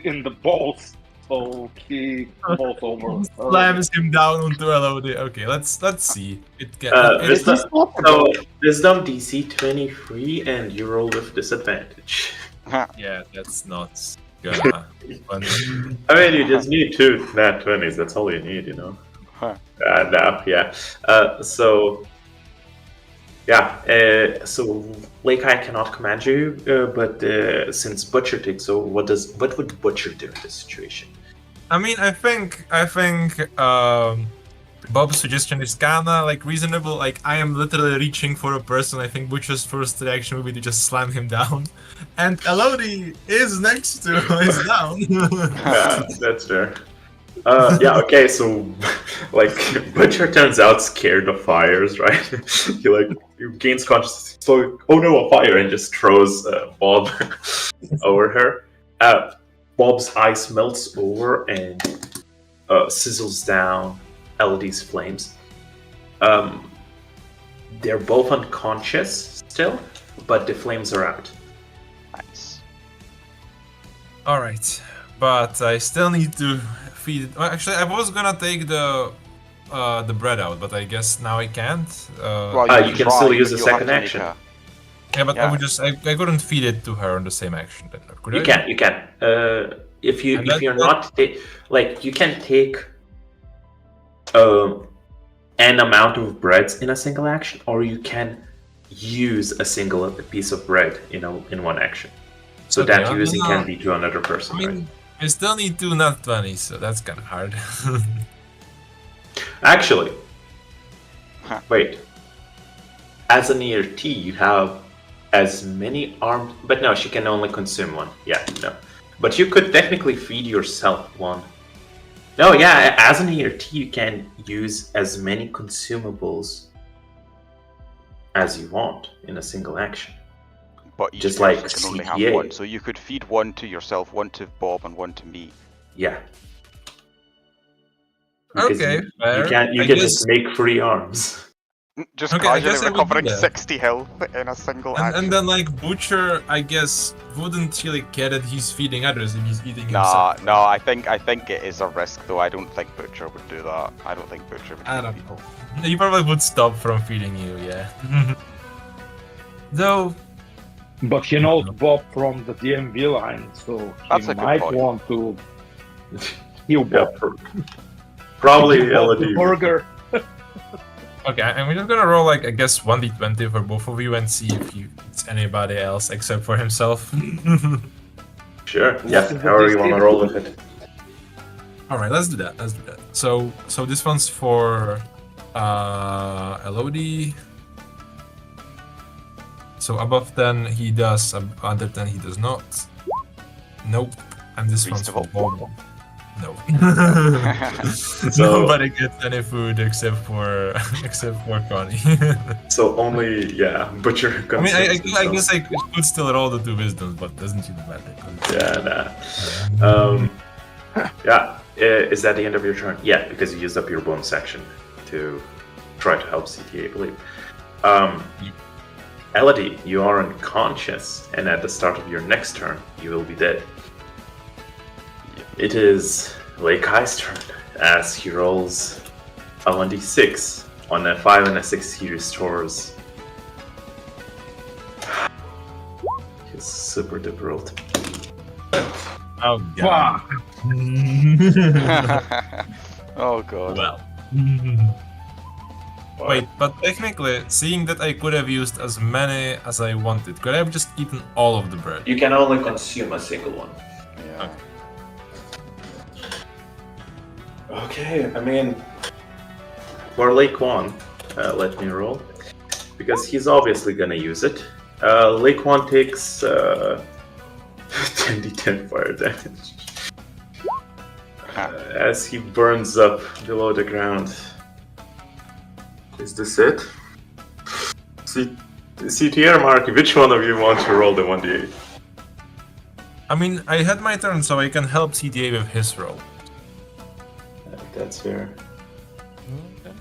in the balls? so he falls over. Slams him down onto Elodie. Okay, let's see. It can. Wisdom DC 23, and you roll with disadvantage. Yeah, that's not gonna be funny. I mean, you just need 2 nat 20s. That's all you need, you know. So Lakei cannot command you, but since Butcher takes over, what would Butcher do in this situation? I mean, I think Bob's suggestion is kinda like reasonable. Like, I am literally reaching for a person. I think Butcher's first reaction would be to just slam him down, and Elodie is next to is down. Yeah, that's fair. Okay, so like Butcher turns out scared of fires, right? he gains consciousness. So, oh no, a fire, and just throws Bob over her. Bob's ice melts over and sizzles down Elodie's flames. They're both unconscious still, but the flames are out. Nice. All right, but I still need to feed it. Well, actually, I was gonna take the bread out, but I guess now I can't. You can still use a second action. Yeah, but I would just I couldn't feed it to her on the same action. Then could you I? You can. If you're not you can take an amount of breads in a single action, or you can use a single piece of bread in one action. So Okay, that using can be to another person. I mean, right? I still need 2 nat 20s, so that's kind of hard. Actually, wait. As an ERT, you have as many arms, but no, she can only consume one. Yeah, no. But you could technically feed yourself one. No, yeah, as an ERT, you can use as many consumables as you want in a single action. But each just person like can only CTA. have one, so you could feed one to yourself, one to Bob, and one to me. Yeah. Okay, fair. You can just make 3 arms. Just Okay, I casually guess I would recovering do that. 60 health in a single action. And then like Butcher, I guess, wouldn't really care that he's feeding others if he's eating Nah, himself. no, I think it is a risk though. I don't think Butcher would do that. I don't think Butcher would. I don't know. He probably would stop from feeding you, yeah. Though. But he knows Bob from the DMV line, so That's he a good might point. want to heal Bob. Probably Bob the Elodie. burger. Okay, I'm just gonna roll like I guess 1d20 for both of you and see if it's anybody else except for himself. Sure. Yeah. However you want to roll with it. All right, let's do that. So this one's for Elodie. So above 10 he does, under 10 he does not. Nope. And this one's for Bob. No. Nobody gets any food except for Connie. So only Butcher. I mean, I guess I could still roll the 2 wisdoms, but doesn't really matter. Is that the end of your turn? Yeah, because you used up your bonus action to try to help CTA, I believe. Elodie, you are unconscious, and at the start of your next turn, you will be dead. It is Lakei's turn, as he rolls a 1d6. On a 5 and a 6, he restores his super duper ultimate. Oh god. Oh god. Well. Wait, but technically, seeing that I could have used as many as I wanted, could I have just eaten all of the bread? You can only consume a single one. Yeah. Okay, I mean, for Lake One, let me roll, because he's obviously gonna use it. Lake One takes 10d10 fire damage as he burns up below the ground. Is this it? CTR Mark, which one of you want to roll the 1d8? I mean, I had my turn, so I can help CTA with his roll. That's fair. Okay.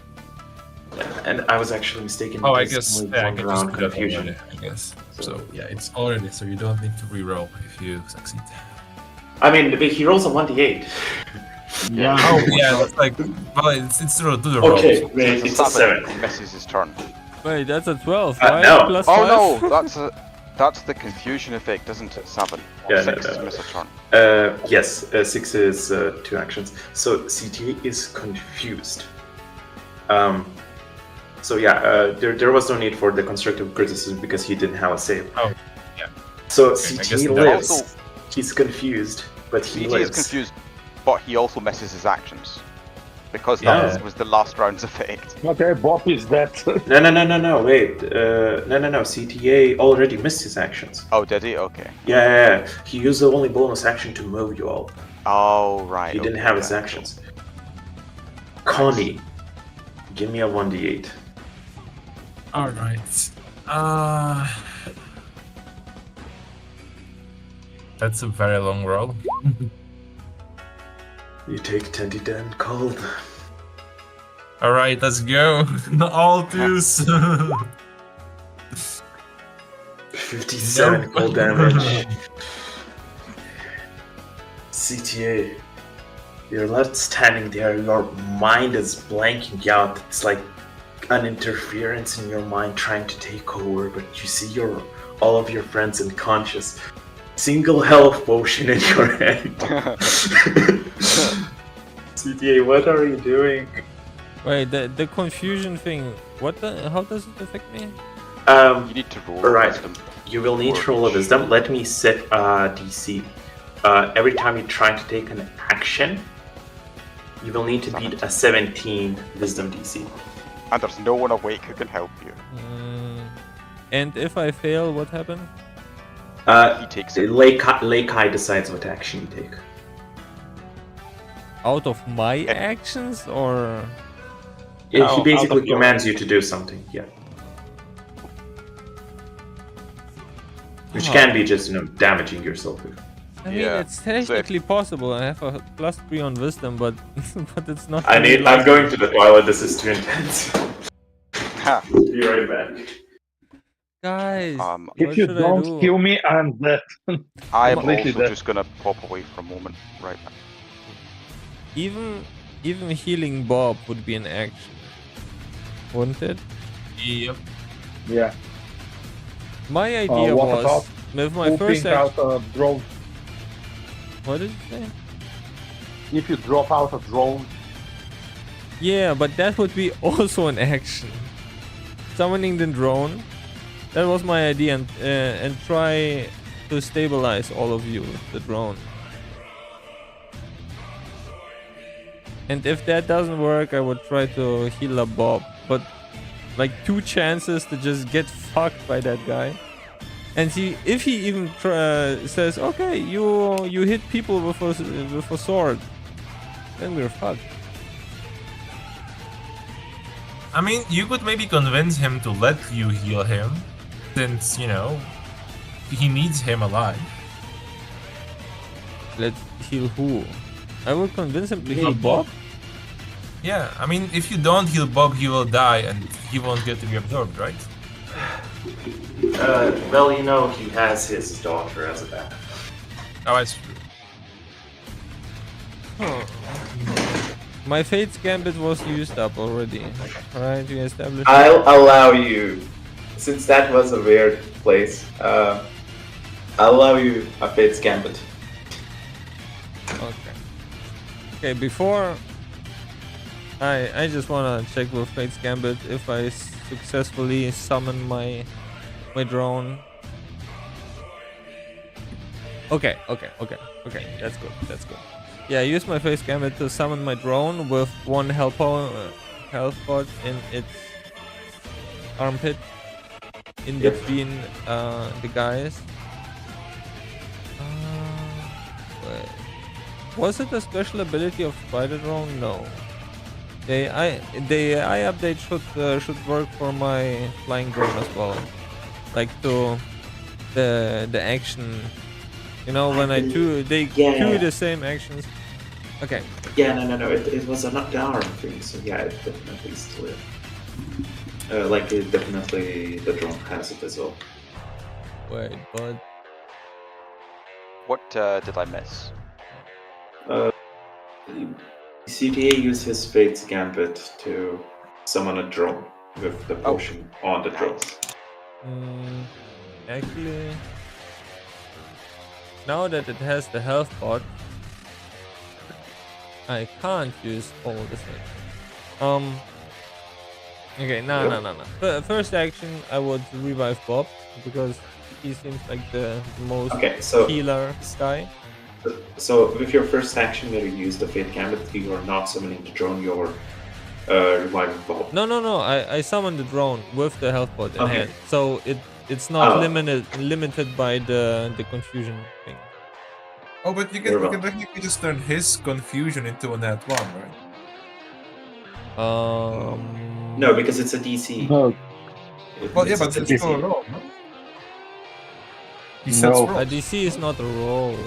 Yeah, and I was actually mistaken. Oh, I because guess only I one can round just do that confusion. already, I guess. So yeah, it's already, so you don't need to re-roll if you succeed. I mean, he rolls a 1d8. Yeah. Oh yeah, that's like well, it's to the Okay, rolls. wait, it's a 7. He misses his turn. Wait, that's a 12, Uh, right? no. Plus Oh 5? no, that's the confusion effect, isn't it? 7. Yeah, 6 no. is miss a turn. Yes, 6 is 2 actions. So CTA is confused. So yeah, there was no need for the constructive criticism because he didn't have a save. Oh, yeah. So Okay, I guess CTA that- lives. Also- He's confused, but he CT is lives. confused, but he also misses his actions. Because Yeah. that was the last round's effect. Okay, Bob is dead. No, wait. No. CTA already missed his actions. Oh, did he? Okay. Yeah. He used the only bonus action to move you all. Oh, right. He didn't okay, have his okay. actions. Connie, give me a 1d8. All right. That's a very long roll. You take 10d10 cold. All right, let's go. All twos. 57 Nope. cold damage. CTA, you're left standing there, your mind is blanking out. It's like an interference in your mind trying to take over, but you see all of your friends unconscious. Single health potion in your hand. CTA, what are you doing? Wait, the confusion thing. How does it affect me? You need to roll Right. wisdom. You will need to roll a wisdom. Let me set a DC. Every time you try to take an action, you will need to beat a 17 wisdom DC. And there's no one awake who can help you. And if I fail, what happens? He takes it. Leikai decides what action you take. Out of my actions, or He out basically of your- commands you to do something, yeah. Which can be just, damaging yourself. I mean, Yeah. it's technically possible. I have a +3 on wisdom, but but it's not. I'm going to the toilet, this is too intense. Ha. Be right back. Guys, If what you should I don't do? kill me, I'm dead. I am Completely also dead. just gonna pop away for a moment. Right back. Even healing Bob would be an action, wouldn't it? Yep. Yeah. My idea what was about with my first Pooping action. out a drone. What did you say? If you drop out a drone, Yeah, but that would be also an action. Summoning the drone. That was my idea, and try to stabilize all of you with the drone. And if that doesn't work, I would try to heal up Bob. But like 2 chances to just get fucked by that guy. And if he even says, okay, you hit people with a sword, then we're fucked. I mean, you could maybe convince him to let you heal him, since, he needs him alive. Let's heal who? I will convince him to heal Bob? Yeah, I mean, if you don't heal Bob, he will die and he won't get to be absorbed, right? Well, he has his daughter as a backup. Oh, that's true. My Fate's Gambit was used up already. Alright, we established. I'll allow you, since that was a weird place, I'll allow you a Fate's Gambit. Okay. Okay, before I just wanna check with Fate's Gambit if I successfully summon my drone. Okay, that's good. Yeah, I used my Fate's Gambit to summon my drone with 1 health pot in its armpit, in Yep. between the guys. Wait. Was it a special ability of Spider Drone? No. The AI update should work for my flying drone as well. Like to the action. When they do the same actions. Okay. Yeah, no. It was an arm thing, so yeah, it definitely still is. Definitely the drone has it as well. Wait, but What did I miss? CTA used his Fate's Gambit to summon a drone with the potion on the drone. Actually, now that it has the health pot, I can't use all the things. Okay, no. First action, I would revive Bob because he seems like the most healer guy. So with your first action where you use the Fate Gambit, you are not summoning the drone, you're reviving Bob. No. I summoned the drone with the health pot in hand, so it's not limited by the confusion thing. Oh, but you can technically just turn his confusion into a nat 1, right? No, because it's a DC. No. Well, yeah, but it's still a roll, no? He sets rolls. A DC is not a roll.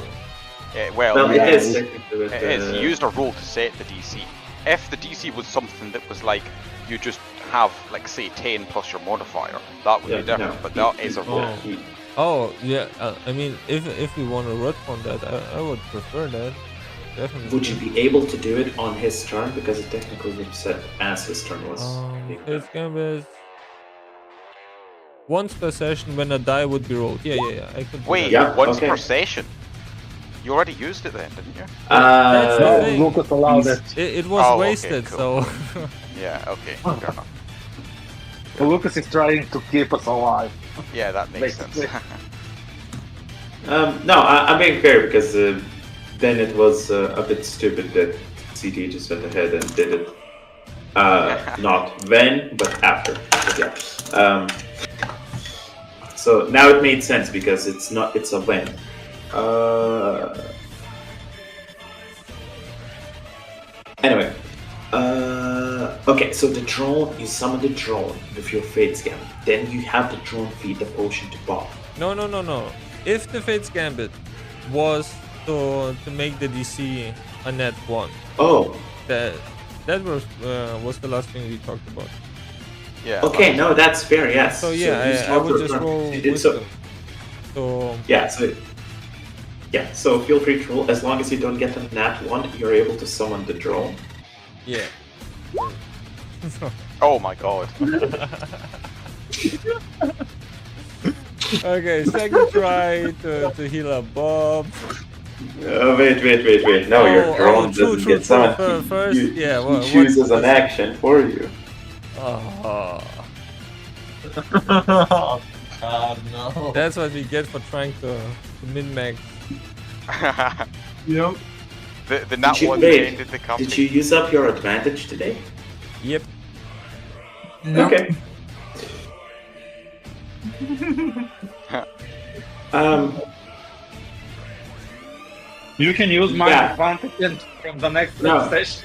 Yeah, it is. It is. You used a roll to set the DC. If the DC was something that was like, you just have, like, say, 10 plus your modifier, that would be different, but that is a roll. Oh, yeah, I mean, if we want to retcon that, I would prefer that. Definitely. Would you be able to do it on his turn? Because it technically would set as his turn was. It's gonna be once per session when a die would be rolled. Yeah, I could do Wait, that. once per session? You already used it then, didn't you? That's the thing. Lucas allowed it. It was wasted, cool. so... Yeah, okay, fair enough. Lucas is trying to keep us alive. Yeah, that makes sense. No, I'm being fair because then it was a bit stupid that CT just went ahead and did it. Not then, but after. But yeah. So now it made sense because it's a when. Anyway. Okay, so the drone, you summon the drone with your Fate's Gambit. Then you have the drone feed the potion to Bob. No. If the Fate's Gambit was to make the DC a net 1. Oh. That was the last thing we talked about. Yeah. Okay, no, that's fair, yes. So yeah, I would just roll wisdom. So so feel free to roll. As long as you don't get a nat 1, you're able to summon the drone. Yeah. Oh my god. Okay, second try to heal up Bob. Wait. No, your drone doesn't get summoned. First, he yeah. chooses an action for you. Oh. God, no. That's what we get for trying to min-max. Yep. The nat 1 ended the company. Did you use up your advantage today? Yep. No. Okay. You can use my advantage from the next session.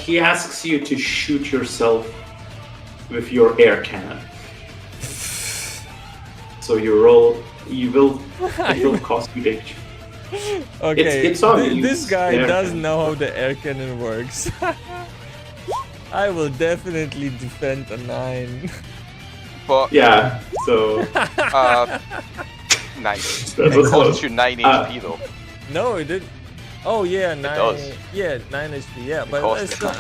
He asks you to shoot yourself with your air cannon. So you roll. It will cost you damage. Okay, it's obvious. This guy doesn't know how the air cannon works. I will definitely defend a 9. But yeah, so nice. That It was costs close. you 9 HP though. No, it didn't. Oh yeah, 9. does. Yeah, 9 HP. Yeah, but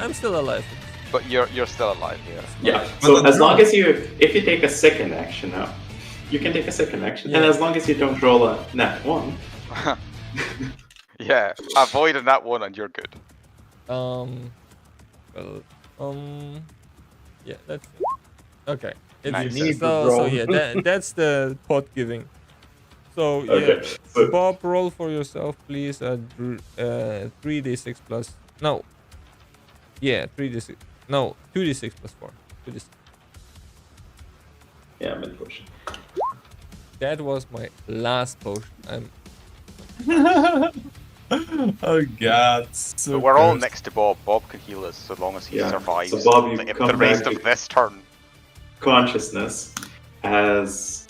I'm still alive. But you're still alive, yeah. Yeah. So as long as if you take a second action now, you can take a second action, and as long as you don't roll a nat 1. Yeah, avoid a nat 1 and you're good. Yeah, that's it. Okay. Nice. So yeah, that's the pot giving. So yeah, Okay, so- Bob, roll for yourself, please. 3d6 plus. No. Yeah, 3d6. No, 2d6 plus 4. 2d6. Yeah, mid potion. That was my last potion. Oh god. So we're all next to Bob. Bob can heal us so long as he survives So Bob, you the come rest back of this turn. consciousness as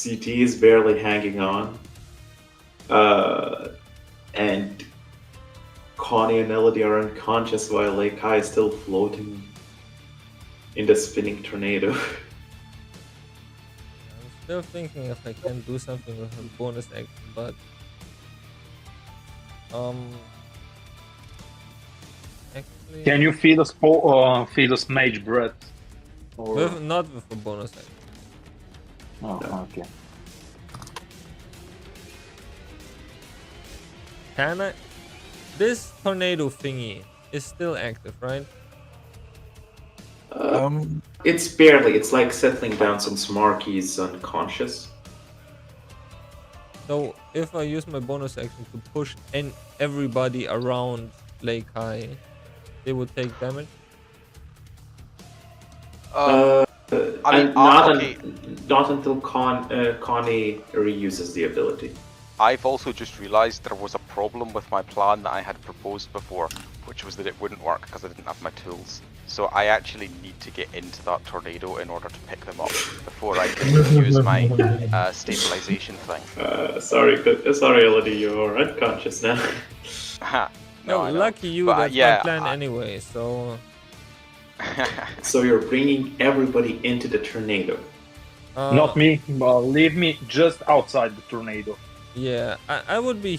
CT is barely hanging on, and Connie and Elodie are unconscious while Lake Kai is still floating in the spinning tornado. I'm still thinking if I can do something with a bonus action, but Actually, Can you feed us mage bread? Or... not with a bonus action. Oh, okay. Can I? This tornado thingy is still active, right? It's barely. It's like settling down since Marky is unconscious. So if I use my bonus action to push everybody around Lake High, they would take damage. I mean, Not until Connie reuses the ability. I've also just realised there was a problem with my plan that I had proposed before, which was that it wouldn't work because I didn't have my tools. So I actually need to get into that tornado in order to pick them up before I can use my stabilization thing. Sorry, Elodie, you're unconscious now. No, I know. Lucky you, But, that's yeah, my plan anyway, so... So you're bringing everybody into the tornado. Not me. Leave me just outside the tornado. Yeah, I would be...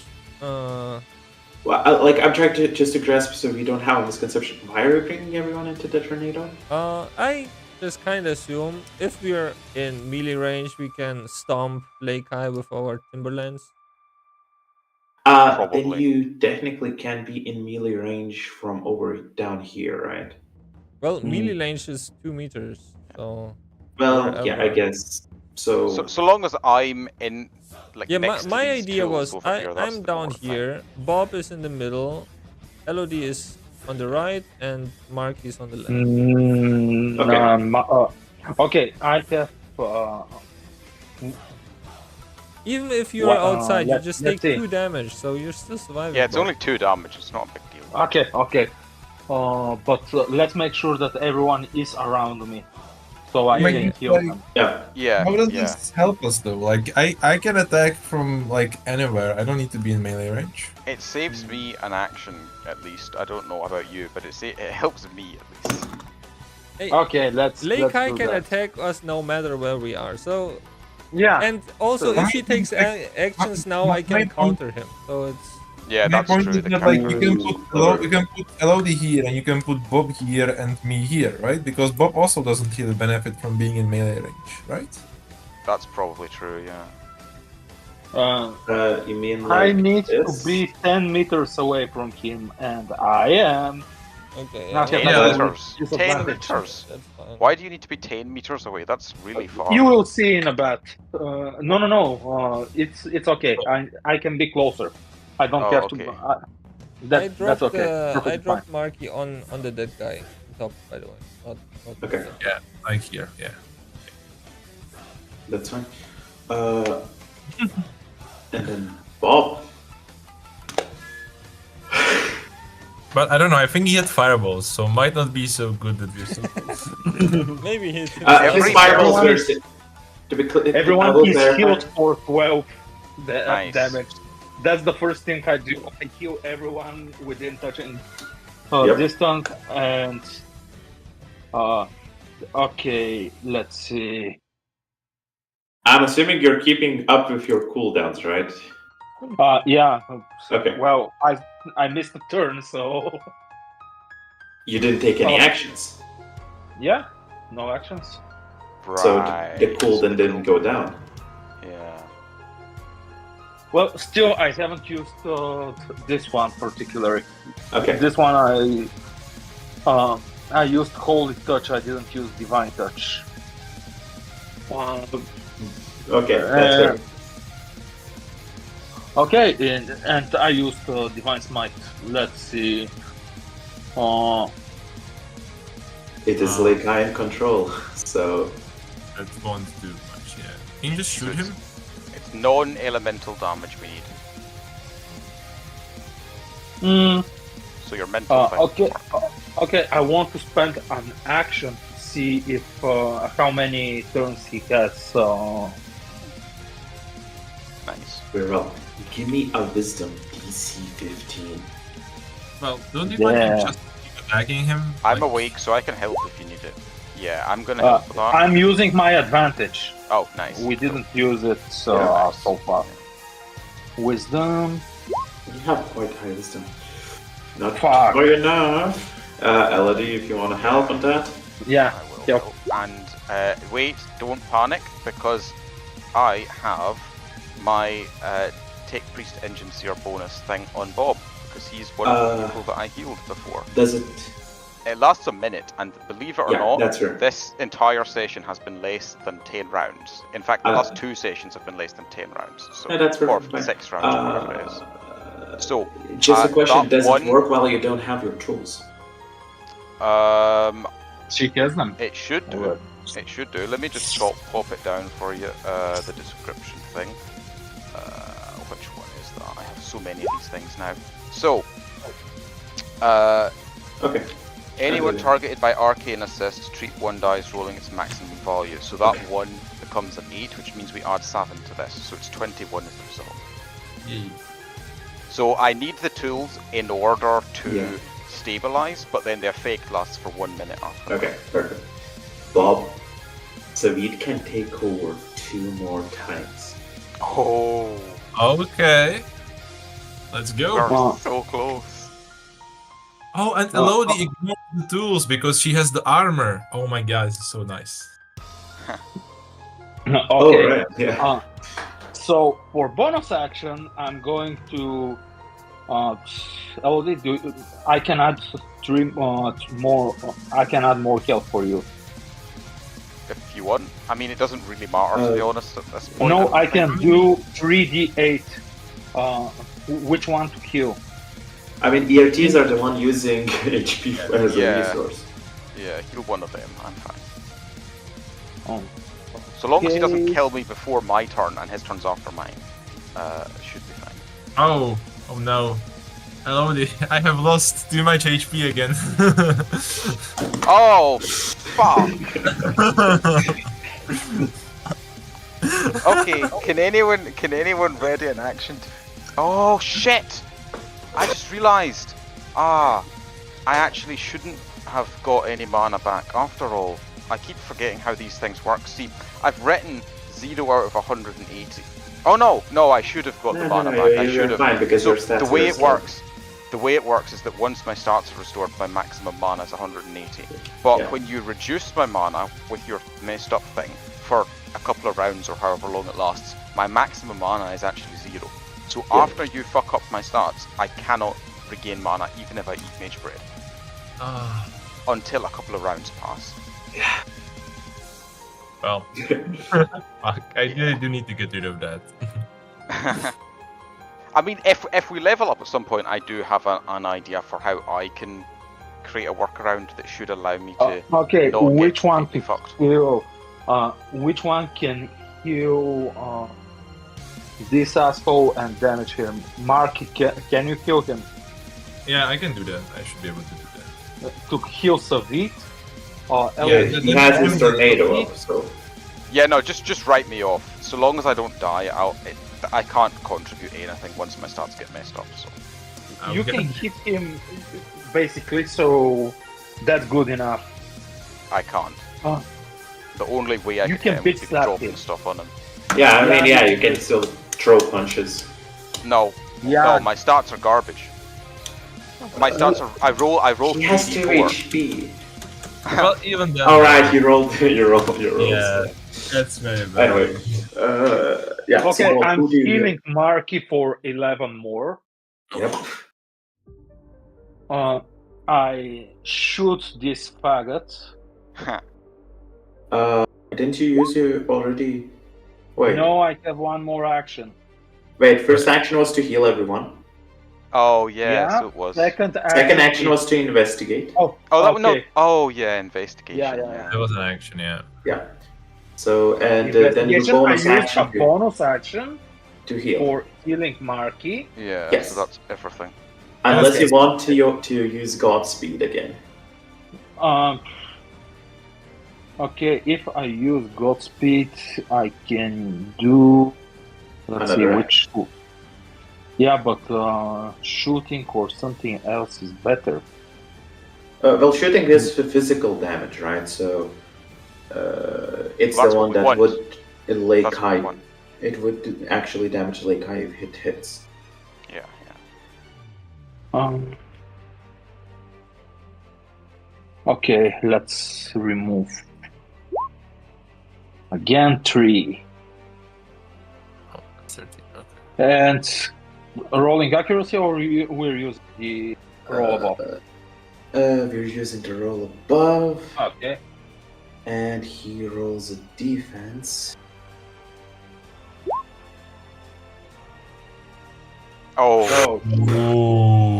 Well, I'm trying to just to grasp so we don't have a misconception. Why are we bringing everyone into the tornado? I just kind of assume if we are in melee range, we can stomp Lake High with our Timberlands. Then you technically can be in melee range from over down here, right? Well, melee range is 2 meters, so... Well, yeah, I guess. So long as I'm in, like, yeah, next my to these idea tools was over here, that's I'm the down important thing. here, Bob is in the middle, Elodie is on the right, and Mark is on the left. Okay, I have. Even if you're outside, you just take 2 damage, so you're still surviving. Yeah, it's Bob. only 2 damage. It's not a big deal. Okay. But let's make sure that everyone is around me, so I can heal them. Yeah. How does this help us though? Like, I can attack from like anywhere. I don't need to be in melee range. It saves me an action, at least. I don't know about you, but it helps me, at least. Hey, Okay, let's. Lake High do can that. attack us no matter where we are, so... Yeah. And also, if he takes actions now, I can counter him, so it's... Yeah, My that's point true. is that like you can put Elodie here and you can put Bob here and me here, right? Because Bob also doesn't really benefit from being in melee range, right? That's probably true, yeah. You mean I like need this? to be 10 meters away from him, and I am. Okay. Not 10 yet. meters. 10 Disadvantage. meters. That's fine. Why do you need to be 10 meters away? That's really far. You will see in a bit. No. It's okay. I can be closer. I don't have okay. to. I That's dropped, okay. I Perfectly fine. dropped Marky on the dead guy on top, by the way. Not Okay. Yeah, like here, yeah. That's fine. And then Bob. But I don't know, I think he had fireballs, so might not be so good that we're so Maybe he's... His fireballs were to be clear. Everyone is healed for 12 Nice. damage. That's the first thing I do. I heal everyone within touching Yep. distance, and okay, let's see. I'm assuming you're keeping up with your cooldowns, right? Yeah. Okay. Well, I missed a turn, so You didn't take any actions, yeah, no actions. so Right. the cooldown didn't go down. Yeah. Well, still, I haven't used this one particularly. Okay. This one I used Holy Touch. I didn't use Divine Touch. Okay, that's fair. Okay, and I used Divine Smite. Let's see. It is Lake High in control, so that won't do much, yeah. Can you just shoot him? It's non-elemental damage we need. So your mental thing. Okay. I want to spend an action to see if how many turns he has. Nice. very well. Give me a Wisdom DC 15. Well, don't you want to just keep attacking him? I'm awake, so I can help if you need it. Yeah, I'm gonna help with that. I'm using my advantage. Oh, nice. We didn't use it Yeah, nice. so far. Wisdom. You have quite high wisdom. Not Fuck. high enough. Elodie, if you want to help on that. Yeah. I will. Yep. And wait, don't panic, because I have my Take Priest Engine Seer bonus thing on Bob, because he's one of the people that I healed before. Does it? It lasts a minute, and believe it or Yeah, not, that's right. this entire session has been less than 10 rounds. In fact, the last 2 sessions have been less than 10 rounds. So, Yeah, that's or perfect fine. 6 rounds, or whatever it is. So, just a question: that does one, it work while you don't have your tools? She has them. It should do. Alright. It should do. Let me just pop it down for you. The description thing. Which one is that? I have so many of these things now. So, Okay. anyone targeted by arcane assists, treat one dice rolling its maximum value. So that one becomes an 8, which means we add 7 to this. So it's 21 as the result. Yeah. So I need the tools in order to Yeah. stabilize, but then the effect lasts for 1 minute after. Okay, perfect. Bob, Savid can take over 2 more times. Oh, Okay. Let's go. we're so close. Oh, and Elodie ignores the tools because she has the armor. Oh my god, this is so nice. Okay. Oh, right. Yeah. So for bonus action, I'm going to. LOD, I can add 3 more. I can add more health for you. If you want. I mean, it doesn't really matter, to be honest, at this point. No, don't I can think. do 3d8. Which one to heal? I mean, ERTs are the one using HP as a resource. Yeah, heal one of them. I'm fine. Oh. So long as he doesn't Okay. kill me before my turn and his turn's after mine, should be fine. Oh no. Elodie, I have lost too much HP again. Oh, fuck! Okay, can anyone ready an action? Oh shit! I just realised. I actually shouldn't have got any mana back after all. I keep forgetting how these things work. See, I've written 0 out of 180. Oh no, I should have got the mana back. I should have. Fine, because So your stats the way are it restored. works. The way it works is that once my stats are restored, my maximum mana is 180. But Yeah. when you reduce my mana with your messed up thing for a couple of rounds or however long it lasts, my maximum mana is actually 0. So Yeah. after you fuck up my stats, I cannot regain mana even if I eat mage bread until a couple of rounds pass. Well, fuck, I really do need to get rid of that. I mean, if we level up at some point, I do have an idea for how I can create a workaround that should allow me to Okay, not which get one completely to fucked. heal? Which one can heal this asshole and damage him? Mark, can you heal him? Yeah, I can do that. I should be able to do that. To heal Savit? Yeah, He has his tornado up, so. Yeah, no, just write me off. So long as I don't die, I can't contribute anything once my stats get messed up. So I'll You get- can hit him basically, so that's good enough. I can't. Oh. The only way I You could can get him would bitch be slap dropping him. stuff on him. Yeah, I mean, Yeah. yeah, you can still throw punches. No, Yeah. no, my stats are garbage. My stats are. I roll He has 2 3d4. HP. Well, even then. Alright, you rolled. Yeah, that's very bad. Anyway, yeah. Okay, so I'm who do you healing Marky for 11 more. Yep. I shoot this faggot. Didn't you use your already? Wait. No, I have one more action. Wait. First action was to heal everyone. Oh yeah, Yeah, so it was. Second Second action was to investigate. Oh, Oh, that one, no. okay. Oh yeah, investigation. Yeah. That was an action, yeah. Yeah. So and then your Investigation, bonus I used action a bonus action to heal. for healing Marky. Yeah, Yes. so that's everything. Unless Okay. you want to use Godspeed again. Okay, if I use Godspeed, I can do. Let's see Another which. Yeah, but shooting or something else is better. Well, shooting is physical damage, right? So it's Well, that's the what one we that want. would Lake That's what we High. want. It would actually damage Lake High if it hits. Yeah. Okay, let's remove again 3 13, okay. and rolling accuracy, or we're using the roll above. We're using the roll above, Okay. and he rolls a defense. Oh, So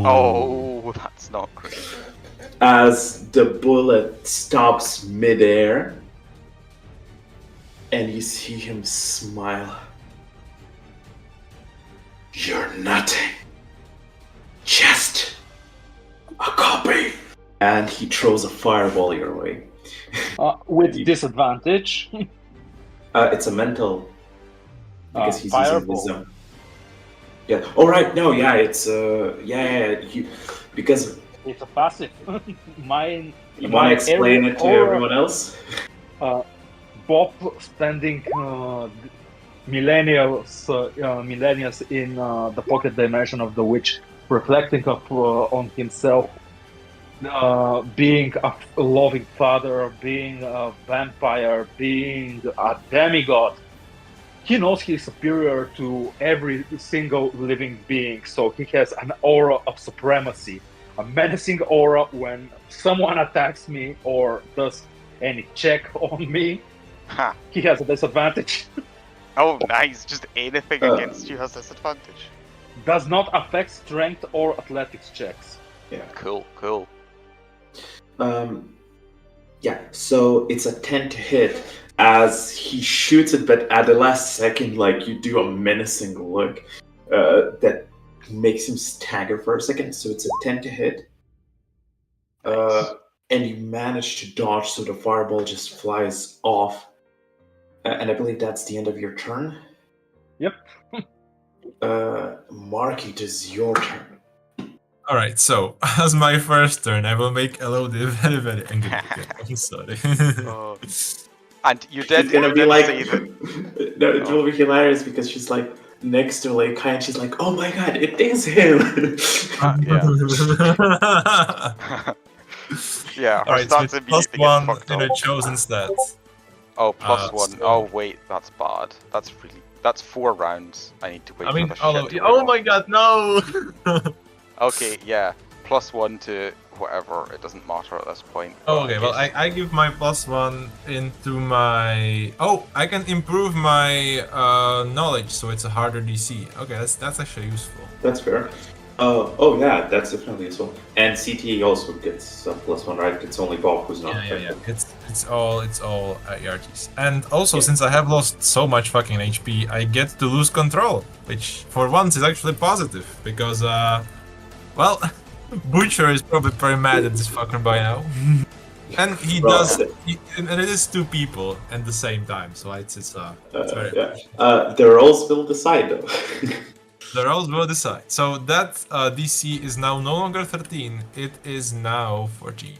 oh, that's not great. As the bullet stops midair, and you see him smile. You're nothing. Just a copy. And he throws a fireball your way. with disadvantage. It's a mental, because he's using Fireball. wisdom. Yeah. Oh right. No. Yeah. It's because It's a passive. Mine. you want to explain area it to aura- everyone else. Bob spending millennia in the pocket dimension of the witch, reflecting on himself, being a loving father, being a vampire, being a demigod. He knows he's superior to every single living being, so he has an aura of supremacy, a menacing aura. When someone attacks me or does any check on me, Ha. he has a disadvantage. Oh, nice. Just anything against you has disadvantage. Does not affect strength or athletics checks. Yeah. Cool, cool. Yeah. So it's a 10 to hit as he shoots it, but at the last second, like you do a menacing look that makes him stagger for a second. So it's a 10 to hit. And you manage to dodge, so the fireball just flies off. And I believe that's the end of your turn. Yep. Mark, it is your turn. Alright, so as my first turn, I will make Elodie very, very angry. I'm sorry. Oh. And you did, She's gonna you be did like, say that. no, it will be hilarious because she's like next to Lake Kai and she's like, oh my god, it is him. Yeah, her Alright, so stats it's plus immediately get 1 fucked in up. a chosen stats. Oh, plus 1. so- Oh, wait, that's bad. That's 4 rounds. I need to wait I mean, for the shit to oh wear my god, no! off. Okay, yeah. Plus 1 to whatever. It doesn't matter at this point. Oh, okay, well, I give my plus 1 into my... Oh, I can improve my knowledge, so it's a harder DC. Okay, that's actually useful. That's fair. Oh yeah, that's definitely useful. And CT also gets a +1, right? It's only Bob who's not. Yeah. It's all ERTs. And also, since I have lost so much fucking HP, I get to lose control, which for once is actually positive, because well, Butcher is probably pretty mad at this fucker by now. And he Well, does, and it is 2 people at the same time, so it's very. Yeah. The rolls will decide though. The rolls will decide. So that DC is now no longer 13, it is now 14.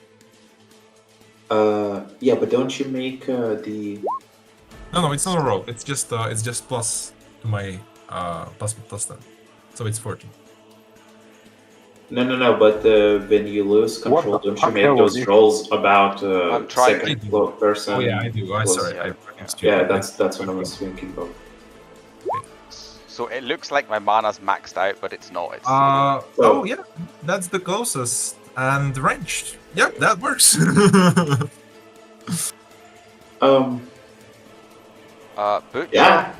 Yeah, but don't you make the... No, it's not a roll. It's just plus to my plus 10. So it's 14. No, but when you lose control, What the don't you fuck make was those it? rolls about I'm trying second to- floor person? Oh yeah, I do. I'm was- sorry. yeah. I fucking stupid. Yeah, that's what I was thinking of. So it looks like my mana's maxed out, but it's not. It's Oh yeah, that's the closest and ranged. Yep, that works. Butcher. Yeah.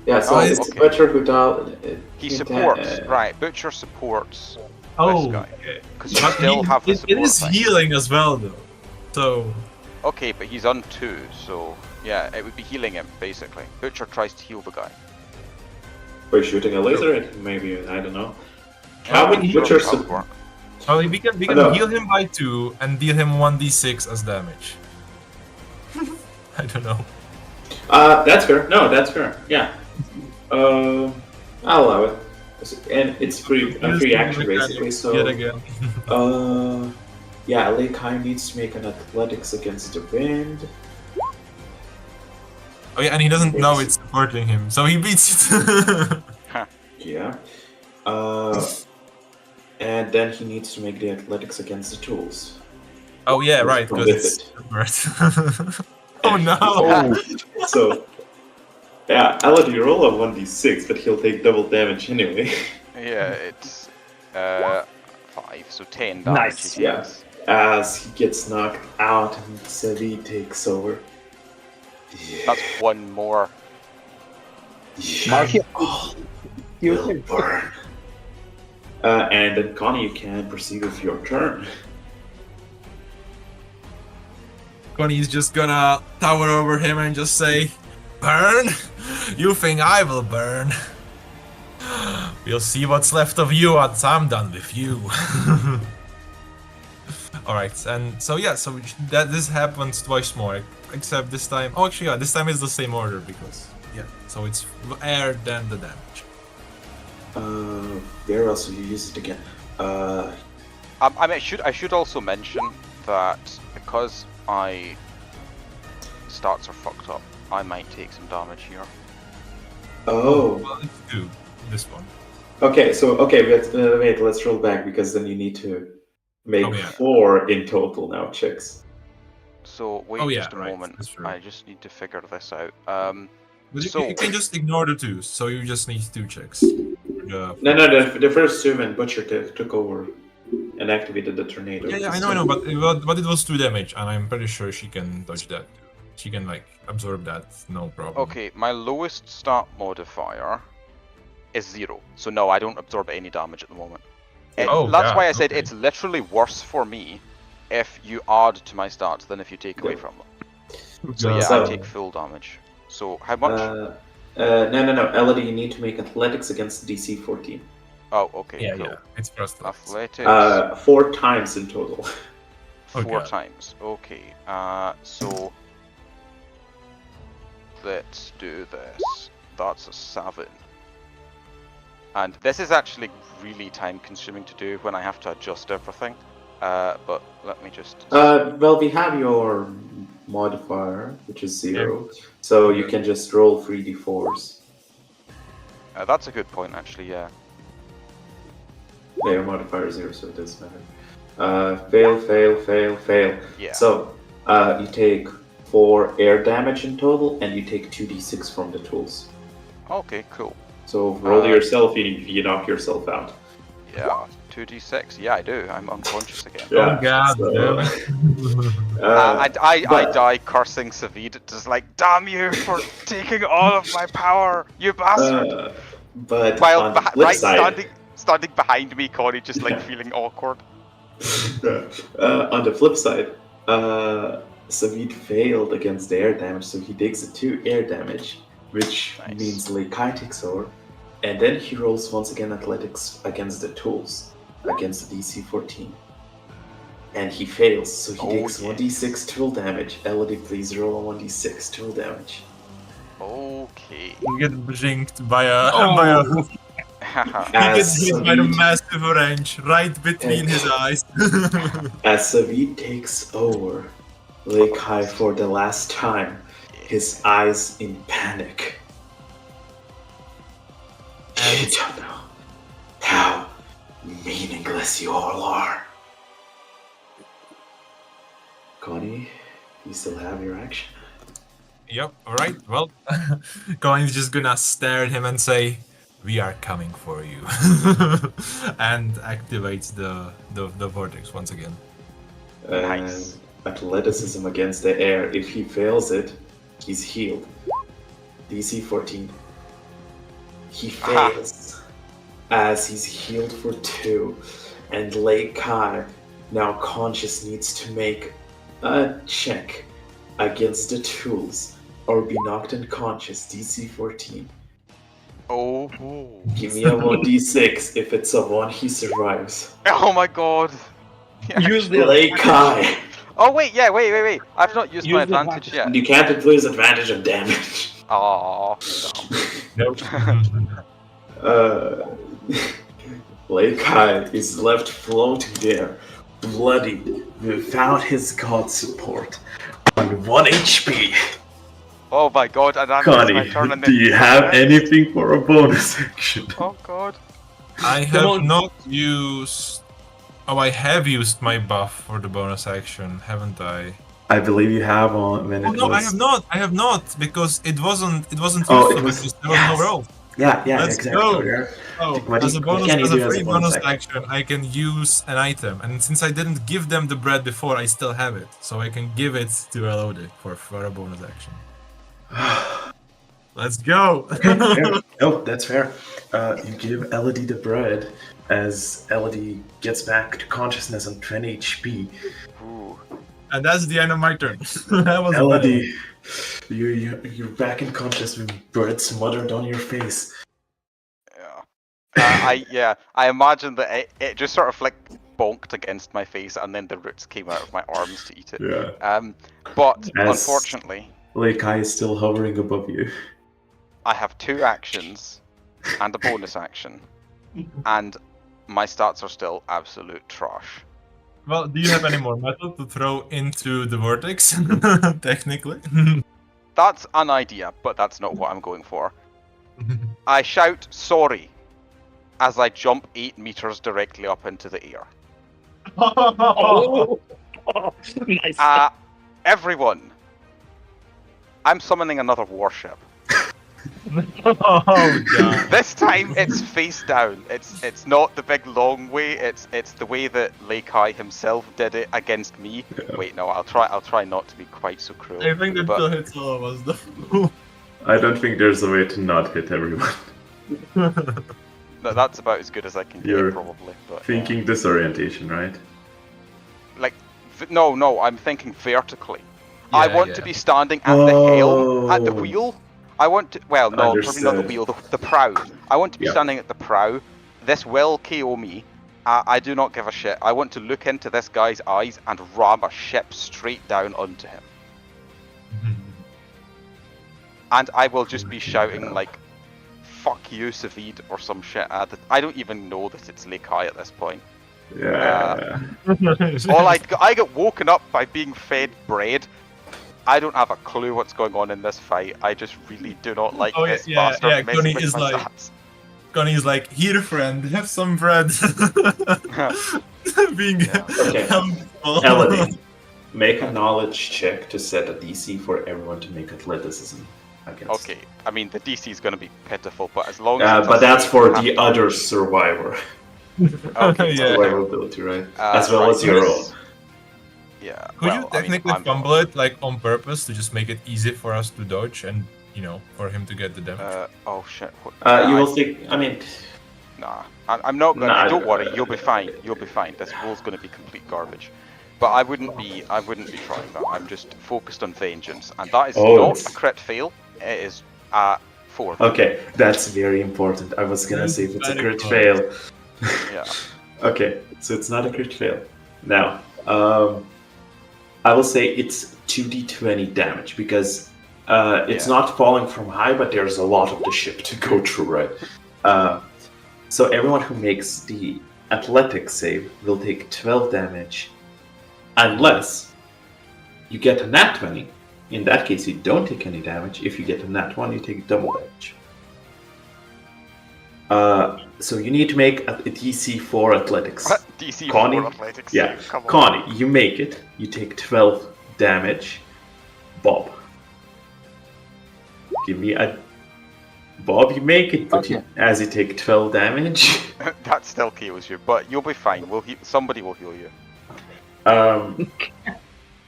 Yeah, so Oh, it's okay. Butcher who does... He supports, right? Butcher supports Oh, this guy okay. because you But still have the it support is thing. healing as well, though. So Okay, but he's on 2, so yeah, it would be healing him basically. Butcher tries to heal the guy. By shooting a laser at him, maybe, I don't know. How would Sure, Butcher that would work. oh, we can No. heal him by 2 and deal him 1d6 as damage. I don't know. That's fair. No, that's fair. Yeah. I'll allow it. And it's free action basically, so... Yet again. Yeah, Lake High needs to make an athletics against the wind. Oh yeah, and he doesn't know it's supporting him, so he beats it. Yeah. And then he needs to make the athletics against the tools. Oh yeah, Let's right. go Because with it's oh no! So, yeah, Elodie roll a 1d6, but he'll take double damage anyway. Yeah, it's 5, so 10 damage Nice, he Yeah. takes. As he gets knocked out and Sevi takes over. That's one more. Marky, you Will burn. And then Connie, you can proceed with your turn. Connie's just gonna tower over him and just say, "Burn? You think I will burn? We'll see what's left of you once I'm done with you." Alright, and so yeah, so that this happens twice more, except this time. Oh, actually, yeah, this time is the same order because yeah, so it's air then the damage. Where else will you use it again? I mean, I should also mention that because my stats are fucked up, I might take some damage here. Oh. Well, let's do this one. Okay, so wait, let's roll back because then you need to make Oh, yeah. 4 in total now, chicks. So wait Oh, yeah, just a right, moment. that's true. I just need to figure this out. But So- you can just ignore the 2s, so you just need 2 checks. No, the first 2 when Butcher took over and activated the tornado. Yeah, I know, but it was 2 damage, and I'm pretty sure she can dodge that. She can like absorb that, no problem. Okay, my lowest stat modifier is 0. So no, I don't absorb any damage at the moment. Oh, that's God, why I said okay. it's literally worse for me if you add to my stats than if you take away from them. So yeah, I take full damage. So how much? No. Elodie, you need to make athletics against DC 14. Oh, okay, Yeah, cool. yeah, it's first. Athletics. 4 times in total. 4 Okay. times. Okay. So let's do this. That's a 7. And this is actually really time consuming to do when I have to adjust everything. But let me just... Well, we have your modifier, which is 0, so you can just roll 3d4s. that's a good point, actually, yeah. Yeah, your modifier is 0, so it doesn't matter. Fail. Yeah. So, you take 4 air damage in total, and you take 2d6 from the tools. Okay, cool. So, roll yourself, you knock yourself out. Yeah, 2d6. Yeah, I do. I'm unconscious again. Yeah, God so, damn it. I die cursing Savid, just like, damn you for taking all of my power, you bastard! But While on the flip side, standing behind me, Connie just like feeling awkward. on the flip side, Savid failed against the air damage, so he takes a 2 air damage, which Nice. means Leikai takes over, and then he rolls once again athletics against the tools, against the DC 14. And he fails, so he takes yeah. 1d6 tool damage. Elodie, please roll a 1d6 tool damage. Okay. You get blinked by a he gets hit by the massive orange right between his eyes. As Savid takes over Leikai for the last time, his eyes in panic. You don't know how meaningless you all are. Connie, you still have your action. Yep, alright, well, Colin's just gonna stare at him and say, "We are coming for you." And activates the vortex once again. Nice. Athleticism against the air. If he fails it, he's healed. DC 14. He fails as he's healed for 2. And Leikai, now conscious, needs to make a check against the tools or be knocked unconscious. DC 14. Oh. Give me a 1d6. If it's a 1, he survives. Oh my god. use the Leikai! Oh wait, yeah, wait. I've not used my Use the advantage yet. You can't lose advantage of damage. Aww. Nope. Leikai is left floating there, bloody, without his god support, on 1 HP. Oh my god, and then it's my turn Connie, and do then you have anything for a bonus action? Oh god. I Come have on. not used. Oh, I have used my buff for the bonus action, haven't I? I believe you have on when Oh it no, was. I have not. I have not because it wasn't. It wasn't Oh, useful it was. because there was nowhere else. Yeah, Let's exactly. go. Yeah. Oh, What as a bonus, can you as a do free bonus action, I can use an item, and since I didn't give them the bread before, I still have it, so I can give it to Elodie for a bonus action. Let's go. Oh, that's fair. You give Elodie the bread as Elodie gets back to consciousness on 20 HP. Ooh. And that's the end of my turn. That was Elodie, you're back in conscious with bread smothered on your face. Yeah. I imagine that it just sort of like bonked against my face, and then the roots came out of my arms to eat it. Yeah. But As unfortunately, Lake Eye is still hovering above you. I have 2 actions and a bonus action, and my stats are still absolute trash. Well, do you have any more metal to throw into the vortex? Technically. That's an idea, but that's not what I'm going for. I shout sorry as I jump 8 meters directly up into the air. Oh, nice. Everyone, I'm summoning another warship. Oh god. This time it's face down. It's not the big long way. It's the way that Leikai himself did it against me. Yeah. Wait, no, I'll try not to be quite so cruel. I think that but still hits all of us though. I don't think there's a way to not hit everyone. no, that's about as good as I can You're get probably. But Thinking disorientation, right? like, no, I'm thinking vertically. I Yeah, want yeah. to be standing at the helm, at the Oh. wheel. I want to, well, no, probably not the Understood. wheel, the prow. I want to be Yeah. standing at the prow. This will KO me. I do not give a shit. I want to look into this guy's eyes and ram a ship straight down onto him. And I will just be shouting like, fuck you, Savid, or some shit at it. I don't even know that it's Leikai at this point. Yeah. I get woken up by being fed bread. I don't have a clue what's going on in this fight. I just really do not like Oh, this yeah, bastard yeah, messing Connie with is my like- stats. Connie's like, here, friend, have some bread. Being Okay. helpful. Elodie, make a knowledge check to set a DC for everyone to make athleticism against. Okay, I mean the DC is going to be pitiful, but as long as it's a But that's save, for I the have- other survivor. Okay, Yeah. Survivability, right? As well as your own. Yeah. Could well, you technically fumble it like on purpose to just make it easy for us to dodge and, you know, for him to get the damage? Oh shit. You will take. I mean, Nah, I'm not gonna. Nah, don't worry, you'll be fine. You'll be fine. This roll's gonna be complete garbage. But I wouldn't be trying that. I'm just focused on vengeance, and that is Oh, not it's- a crit fail. It is a 4. okay, that's very important. I was gonna That's say if it's a very crit close. fail. Yeah. Okay, so it's not a crit fail. Now, I will say it's 2d20 damage because it's Yeah. not falling from high, but there's a lot of the ship to go through, right? So everyone who makes the athletics save will take 12 damage, unless you get a nat 20. In that case, you don't take any damage. If you get a nat 1, you take double damage. So you need to make a DC for athletics. DC Connie? 4 athletics. Yeah, save, come on. Connie, you make it. You take 12 damage. Bob, give me a. Bob, you make it, but as you take 12 damage. That still KOs you, but you'll be fine. Somebody will heal you.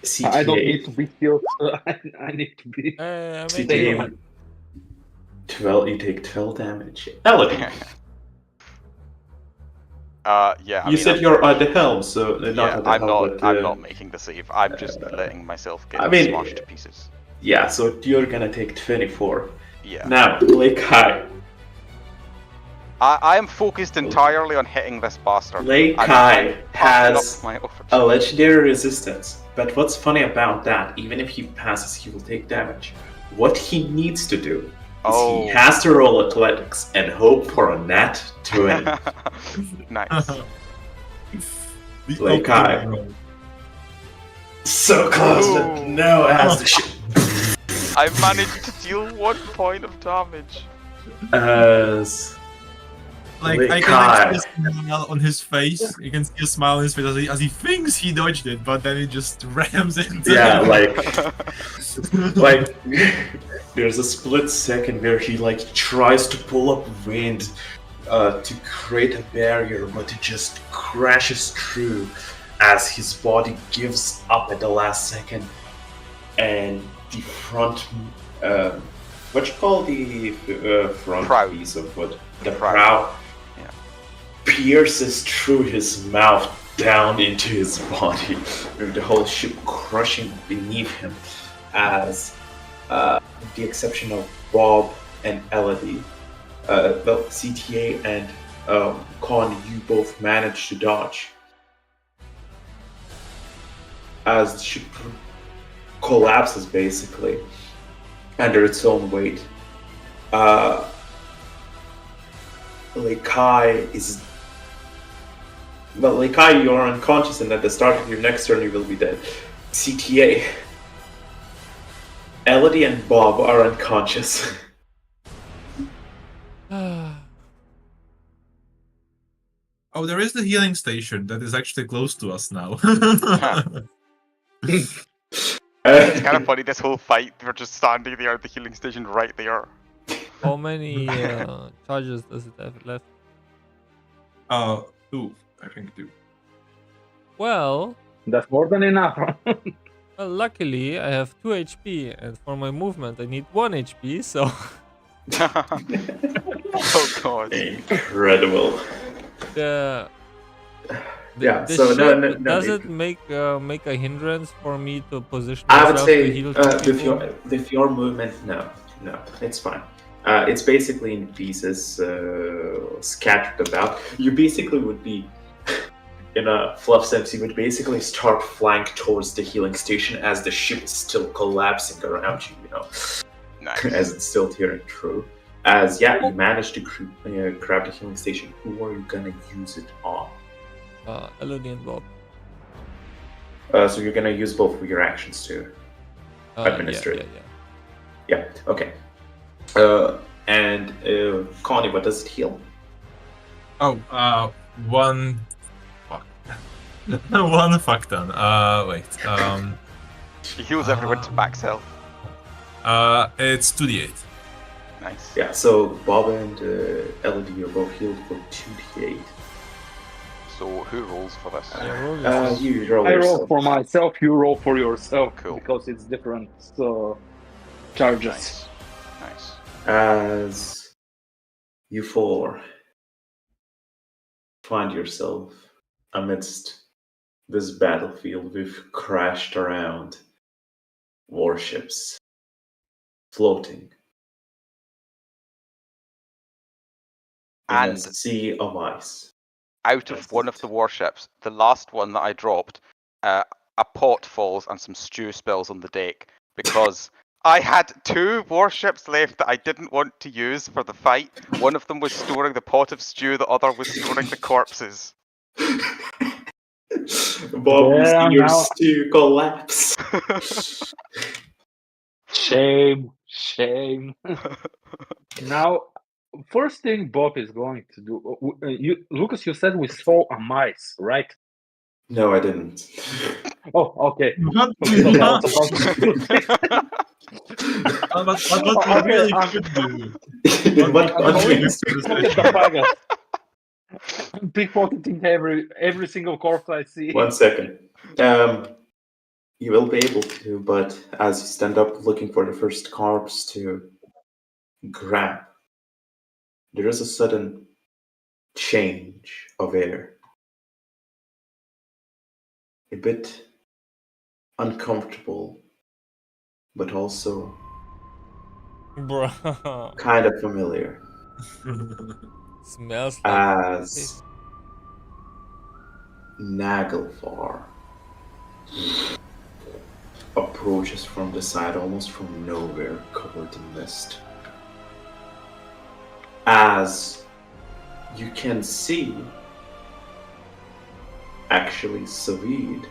CTA. I don't need to be healed. I need to be. I'm CTA. 12. You take 12 damage. Elodie, Yeah. I you mean, said you're at the helm, so not Yeah, at the I'm helm, not. but, I'm not making the save. I'm just letting myself get I mean- smashed to pieces. Yeah, so you're gonna take 24. Yeah. Now, Lake High. I am focused entirely on hitting this bastard. Lake I'm High passing has up my opportunity. a legendary resistance, but what's funny about that, even if he passes, he will take damage. What he needs to do is he has to roll athletics and hope for a nat 20. Nice. Lake High. So close, but no, as the ship I managed to deal 1 point of damage. As Like, I can actually see a smile on his face. You can see a smile on his face as he thinks he dodged it, but then he just rams into yeah, him. like there's a split second where he like tries to pull up wind to create a barrier, but it just crashes through as his body gives up at the last second, and the front what you call the front Prow. piece of wood, the Prow. prow, Yeah. pierces through his mouth down into his body, with the whole ship crushing beneath him. As with the exception of Bob and Elodie, well, CTA and Con, you both managed to dodge. As the ship collapses basically under its own weight, Leikai is. Well, Leikai, you are unconscious, and at the start of your next turn, you will be dead. CTA. Elodie and Bob are unconscious. Oh, there is the healing station that is actually close to us now. It's kind of funny, this whole fight, we're just standing there at the healing station right there. How many charges does it have left? 2. I think 2. Well, That's more than enough. well, luckily I have 2 HP, and for my movement I need 1 HP. So Oh god. Incredible. the Yeah, the so ship, no, does it make a hindrance for me to position I would myself say to heal two people? with your movement, no, it's fine. It's basically in pieces, scattered about. You basically would be, in a fluff sense, you would basically start flying towards the healing station as the ship is still collapsing around you, Nice. as it's still tearing through. As, yeah, you managed to grab the healing station. Who are you gonna use it on? Elodie and Bob. So you're gonna use both of your actions to administer it. Yeah, okay. And Connie, what does it heal? Oh, 1. Fuck. 1 fuck ton. Wait. He heals everyone to max health. It's 2d8. Nice. Yeah, so Bob and Elodie are both healed for 2d8. So who rolls for this? You roll I roll yourself. for myself, you roll for yourself, Cool. because it's different charges. Nice. Nice. As you four find yourself amidst this battlefield with crashed around warships floating in a And sea of ice. out of one of the warships, the last one that I dropped, a pot falls and some stew spills on the deck because I had 2 warships left that I didn't want to use for the fight. One of them was storing the pot of stew, the other was storing the corpses. Bob, you Yeah, see your now- stew collapse. Shame. Now, first thing Bob is going to do, Lucas, you said we saw a mice, right? No, I didn't. Oh, okay. What? Okay, I was about to- But what we Okay, really I'm- could do. What I'm going context? to look at the faggot. I'm pickpocketing every single corpse I see. 1 second. You will be able to, but as you stand up looking for the first corpse to grab, there is a sudden change of air. A bit uncomfortable, but also Bro, kind of familiar. smells like As Naglfar approaches from the side, almost from nowhere, covered in mist. As you can see, actually, Savid's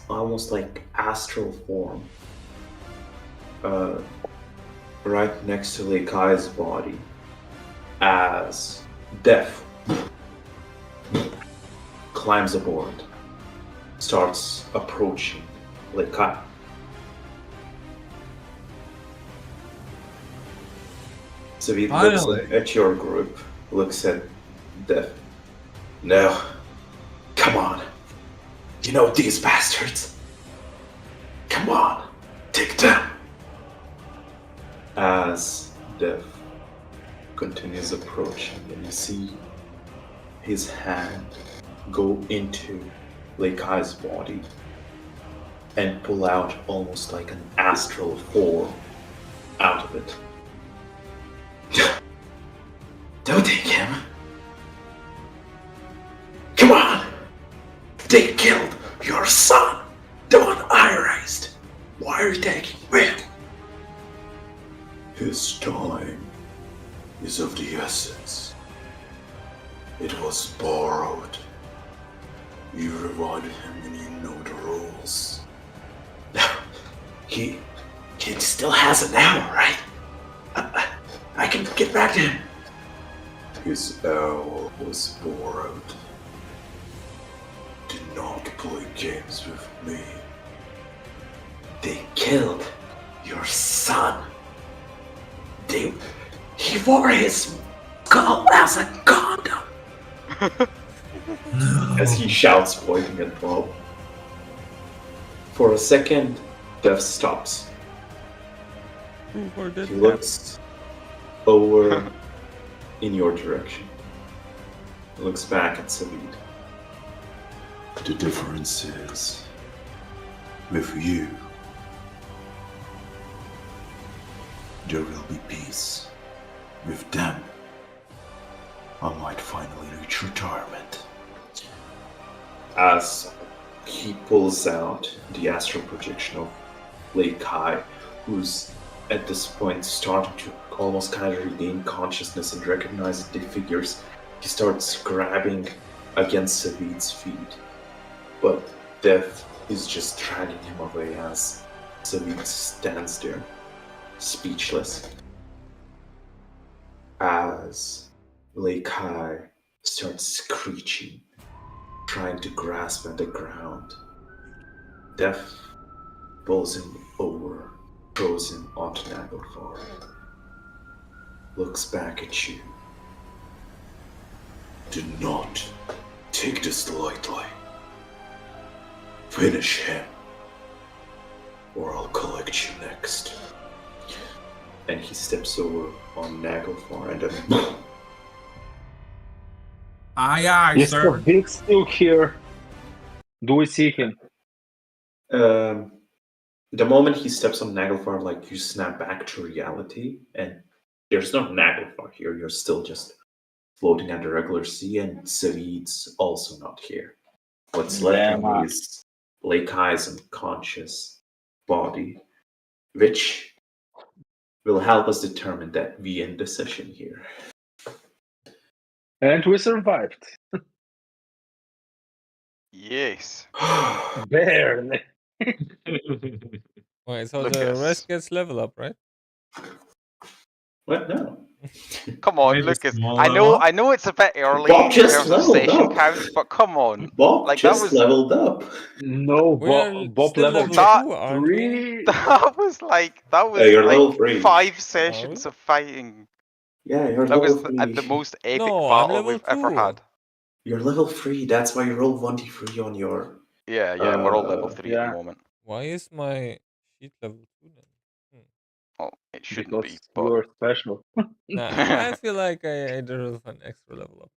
almost like astral form right next to Leikai's body as Death climbs aboard, starts approaching Leikai. Savid looks Finally. at your group, looks at Death. No, come on. You know these bastards. Come on, take them. As Death continues approaching, and you see his hand go into Leikai's body and pull out almost like an astral form out of it. Don't take him. Come on! They killed your son, the one I raised. Why are you taking him? His time is of the essence. It was borrowed. You rewarded him and you know the rules. He still has it now, right? I can get back to him. His hour was borrowed. Do not play games with me. They killed your son. He wore his skull as a condom. As he shouts, pointing at Bob. For a second, Death stops. He looks over in your direction. He looks back at Savid. The difference is, with you, there will be peace. With them, I might finally reach retirement. As he pulls out the astral projection of Leikai, who's at this point starting to almost kind of regain consciousness and recognize the figures, he starts grabbing against Savid's feet. But Death is just dragging him away as Savid stands there, speechless. As Leikai starts screeching, trying to grasp at the ground, Death pulls him over, throws him onto Naglfar, looks back at you. Do not take this lightly. Finish him, or I'll collect you next. And he steps over on Naglfar and then Aye, Is sir. Vic still here? Do we see him? the moment he steps on Naglfar, like you snap back to reality, and there's no Naglfar here. You're still just floating at the regular sea, and Savid's also not here. What's left of is Leikai's unconscious body, which will help us determine that we end the session here. And we survived. Yes. Barely. Wait, so the Lucas. rest gets level up, right? What? No. Come on, Maybe Lucas. small I level? know it's a bit early Bob in just terms of leveled session up. counts, but come on. Bob Like, just that was leveled up. No, We're Bob still level level 2, aren't we? 3. that was You're level like 3. 5 sessions we? of fighting. Yeah, you're That level was 3. the most epic No, I'm battle level we've ever 2. had. You're level 3. That's why you roll 1d3 on your. Yeah, we're all level 3 at yeah. the moment. Why is my sheet level 2 then? Well, it shouldn't Because be, but you're special. Nah, I feel like I deserve an extra level up.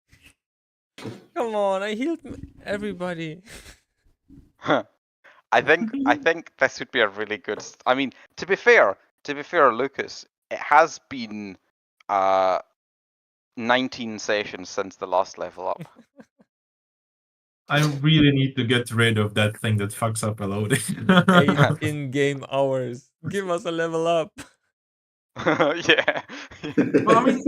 Come on, I healed everybody. I think this would be a really good. I mean, to be fair, Lucas, it has been 19 sessions since the last level up. I really need to get rid of that thing that fucks up a loading. 8 in-game hours. Give us a level up. Yeah. Well, I mean,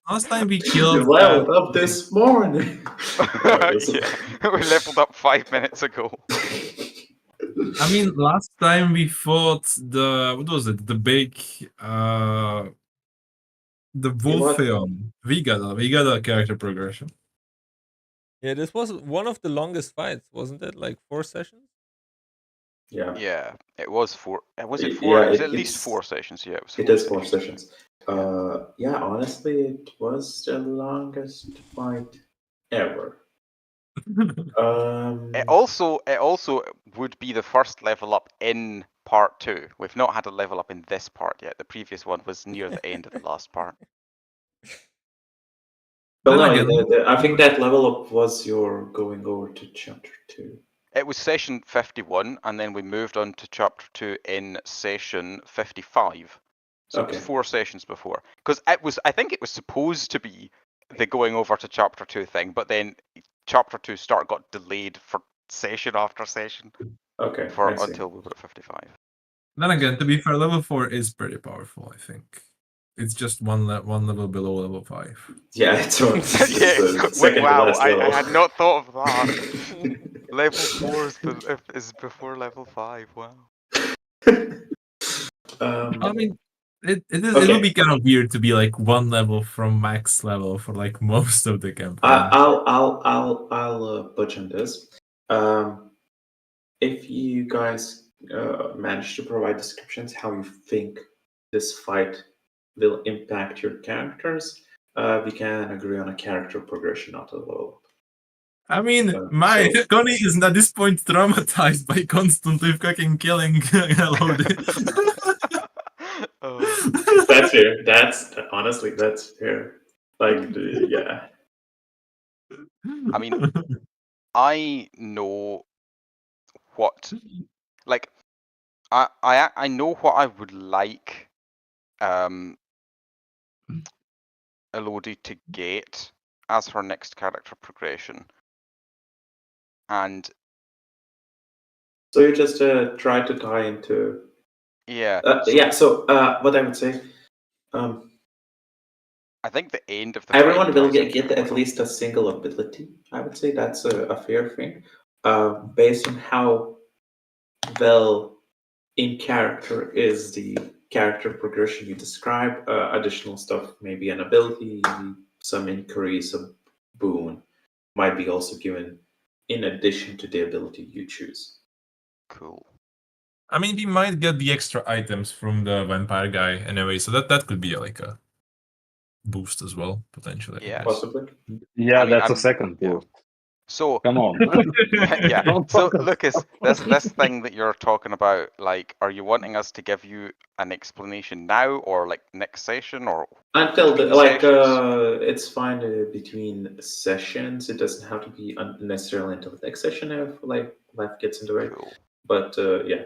last time we You killed leveled up this morning. Yeah, we leveled up 5 minutes ago. I mean, last time we fought the what was it? The big the Wolfeon. We got a character progression. Yeah, this was one of the longest fights, wasn't it? Like 4 sessions? Yeah. Yeah, it was 4. Was it Y- 4? yeah, It was it- at least it's- 4 sessions. Yeah, it was 4 It is sessions. 4 sessions. Yeah, honestly, it was the longest fight ever. It also would be the first level up in part 2. We've not had a level up in this part yet. The previous one was near the end of the last part. Well, Then no, again- I think that level up was your going over to chapter 2. It was session 51, and then we moved on to chapter 2 in session 55. So it Okay. was 4 sessions before. Because I think it was supposed to be the going over to chapter 2 thing, but then chapter 2 start got delayed for session after session. Okay, For I see. until we were at 55. Then again, to be fair, level 4 is pretty powerful, I think. It's just one level below level 5. Yeah, it's the Yeah, second to wow, last I level. had not thought of that. Level 4 is before level 5, wow. I mean, it Okay. will be kind of weird to be like one level from max level for like most of the campaign. I'll budge on this. If you guys manage to provide descriptions how you think this fight will impact your characters, we can agree on a character progression, not a level. I mean, my so- Connie is at this point traumatized by constantly fucking killing Elodie. That's fair. That's honestly that's fair. Like yeah. I mean, I know what, like, I know what I would like Elodie to get as her next character progression. And So you just try to tie into. yeah. So what I would say, I think the end of the everyone fight will ties into get it at well. least a single ability. I would say that's a fair thing, based on how well in character is the character progression you describe. Additional stuff, maybe an ability, some inquiry, some boon, might be also given in addition to the ability you choose. Cool. I mean, we might get the extra items from the vampire guy anyway, so that could be like a boost as well, potentially. Yeah. Possibly. Yeah, I mean, that's a I'm- second yeah. boost. So Come on. yeah. Don't So focus. Lucas, this thing that you're talking about, like, are you wanting us to give you an explanation now, or like next session, or Until between sessions? it's fine between sessions. It doesn't have to be necessarily until the next session if like life gets in the way. Cool. But yeah,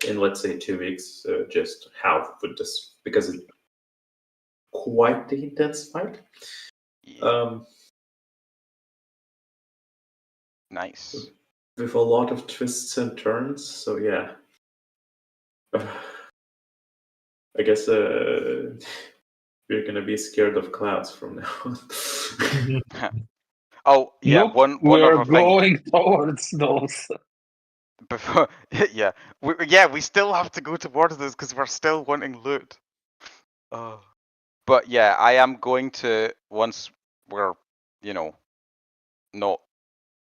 in let's say 2 weeks, just how would this, because it's quite the intense fight. Yeah. Nice. With a lot of twists and turns. So yeah, I guess we're gonna be scared of clouds from now on. Oh yeah, Nope, one we're other thing. going towards those. Before, yeah, we still have to go towards this because we're still wanting loot. But yeah, I am going to, once we're, not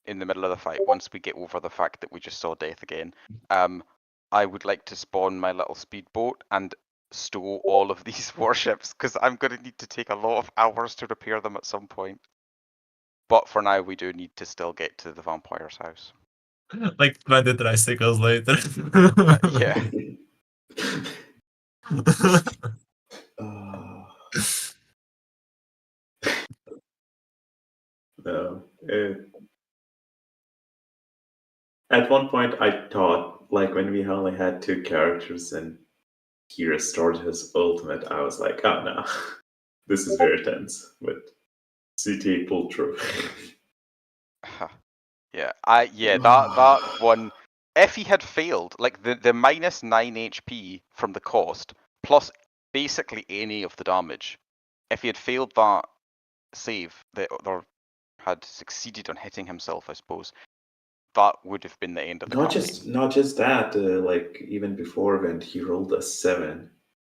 in the middle of the fight, once we get over the fact that we just saw death again, I would like to spawn my little speedboat and stow all of these warships, because I'm going to need to take a lot of hours to repair them at some point. But for now, we do need to still get to the vampire's house. Like 20 tricycles later. Yeah. No. At one point, I thought, like, when we only had 2 characters and he restored his ultimate, I was like, oh no, this is very tense. But CT pulled through. Yeah, that one. If he had failed, like the minus 9 HP from the cost, plus basically any of the damage, if he had failed that save, or had succeeded on hitting himself, I suppose, that would have been the end of the campaign. Not just that. Like even before when he rolled a 7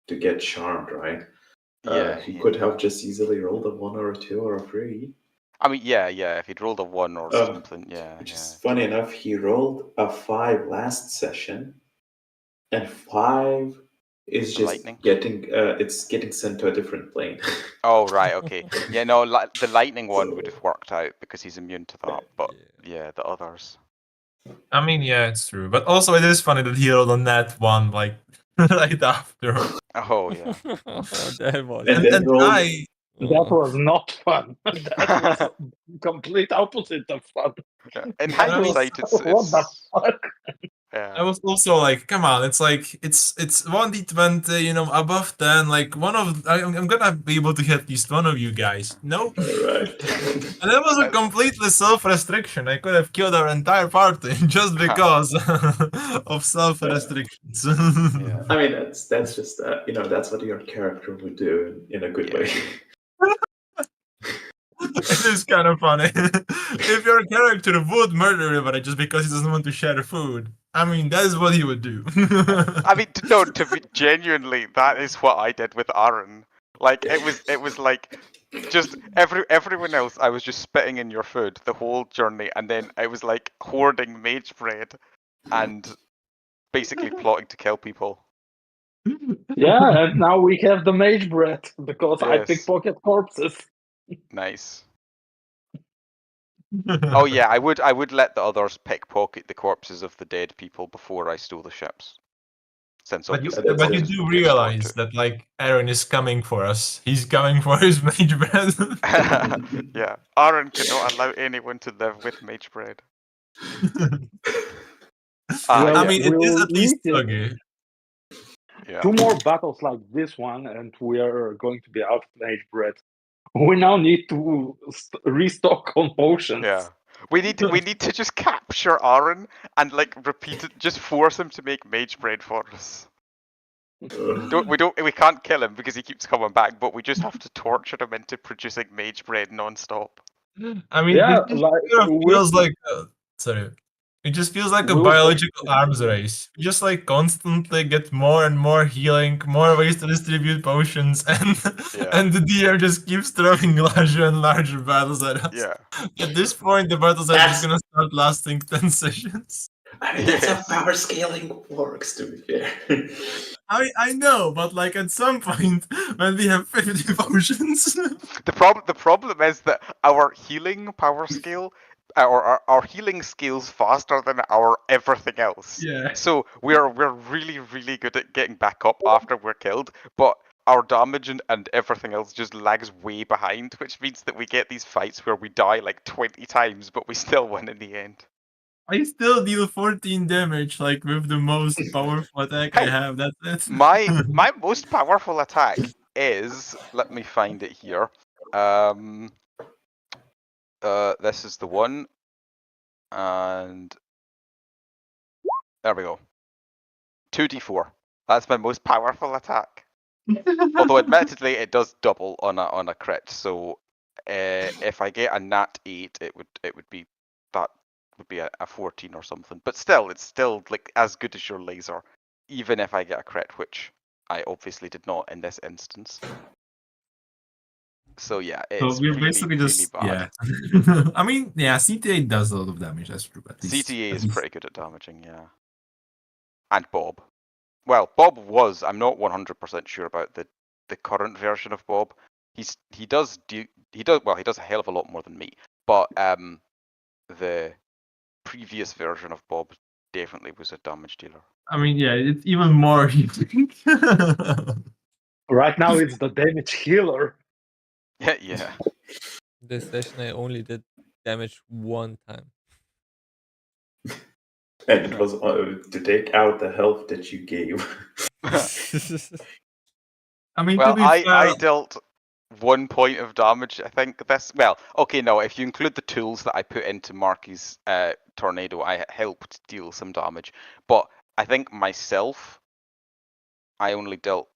to get charmed, right? He could have just easily rolled a 1 or a 2 or a 3. I mean, yeah. If he'd rolled a 1 or something, Which is funny enough, he rolled a 5 last session, and 5 is just lightning? getting sent to a different plane. Oh, right, okay. Yeah, no, the lightning one would have worked out because he's immune to that, but yeah, the others. I mean, yeah, it's true. But also, it is funny that he rolled on that one, like, right after. Oh, yeah. That was. And then That was not fun. That was complete opposite of fun. Yeah. In That was- hindsight, it's what the fuck? I was also like, come on, it's like it's 1d20, you know, above 10. Like I'm gonna be able to hit at least one of you guys. Nope. Right. And that was a completely self-restriction. I could have killed our entire party just because of self-restrictions. I mean, that's just that's what your character would do in a good way. It is kind of funny. If your character would murder everybody just because he doesn't want to share food, I mean, that is what he would do. I mean, no, to be genuinely, that is what I did with Aaron. Like, it was like, just everyone else, I was just spitting in your food the whole journey, and then I was like hoarding mage bread and basically plotting to kill people. Yeah, and now we have the mage bread because I Yes. pickpocket corpses. Nice. Oh yeah, I would let the others pickpocket the corpses of the dead people before I stole the ships. Since But you obviously but you corpses do would get stored realize that like Aaron is coming for us. He's coming for his mage bread. Yeah, Aaron cannot allow anyone to live with mage bread. I mean, it is we'll at least need okay. Yeah. 2 more battles like this one, and we are going to be out of mage bread. We now need to restock on potions. Yeah. We need to just capture Aaron and like repeat it, just force him to make mage bread for us. We can't kill him because he keeps coming back, but we just have to torture him into producing mage bread non-stop. I mean, Yeah, it just like, kind of feels like sorry. It just feels like a We'll biological arms race. You just like constantly get more and more healing, more ways to distribute potions, and and the DM just keeps throwing larger and larger battles at us. Yeah. At this point, the battles are just gonna start lasting 10 sessions. I mean, that's how power scaling works, to be fair. I know, but like at some point when we have 50 potions. The problem is that our healing power scale, our healing scales faster than our everything else. Yeah. So we're really good at getting back up after we're killed, but our damage and everything else just lags way behind, which means that we get these fights where we die like 20 times, but we still win in the end. I still deal 14 damage, like with the most powerful attack I have. That's it. My most powerful attack is, let me find it here. This is the one, and there we go. 2d4. That's my most powerful attack. Although admittedly it does double on a crit, so if I get a nat 8, it would be a 14 or something. But still, it's still like as good as your laser, even if I get a crit, which I obviously did not in this instance. So yeah, it's So we're really, basically just really bad. yeah. I mean, yeah, CTA does a lot of damage. That's true. At least, CTA at is least. pretty good at damaging, yeah. And Bob. Well, Bob was. I'm not 100% sure about the current version of Bob. He does a hell of a lot more than me. But the previous version of Bob definitely was a damage dealer. I mean, yeah, it's even more healing. Right now, it's the damage healer. Yeah. This session I only did damage 1 time. And it was to take out the health that you gave. I mean, Well, to be fair, I dealt 1 point of damage, I think. If you include the tools that I put into Marky's tornado, I helped deal some damage. But I think myself, I only dealt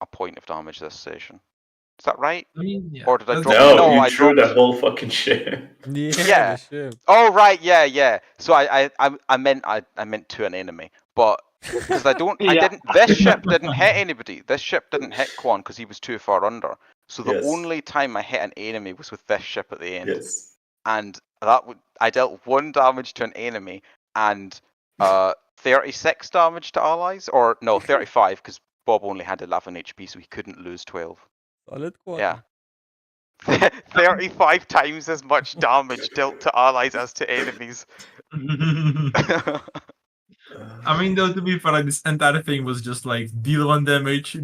a point of damage this session. Is that right? I mean, yeah. Or did I That's- drop? No, No, you I threw dropped. the whole fucking ship. Yeah, Yeah. the ship. Oh right, yeah. So I meant to an enemy, but because I Yeah. didn't. This ship didn't hit anybody. This ship didn't hit Quan because he was too far under. So the Yes. only time I hit an enemy was with this ship at the end, Yes. and I dealt 1 damage to an enemy and 36 damage to allies, or no, 35 because Bob only had 11 HP, so he couldn't lose 12. Solid quarter. Yeah. 35 times as much damage dealt to allies as to enemies. I mean, though, to be fair, like, this entire thing was just like deal 1 damage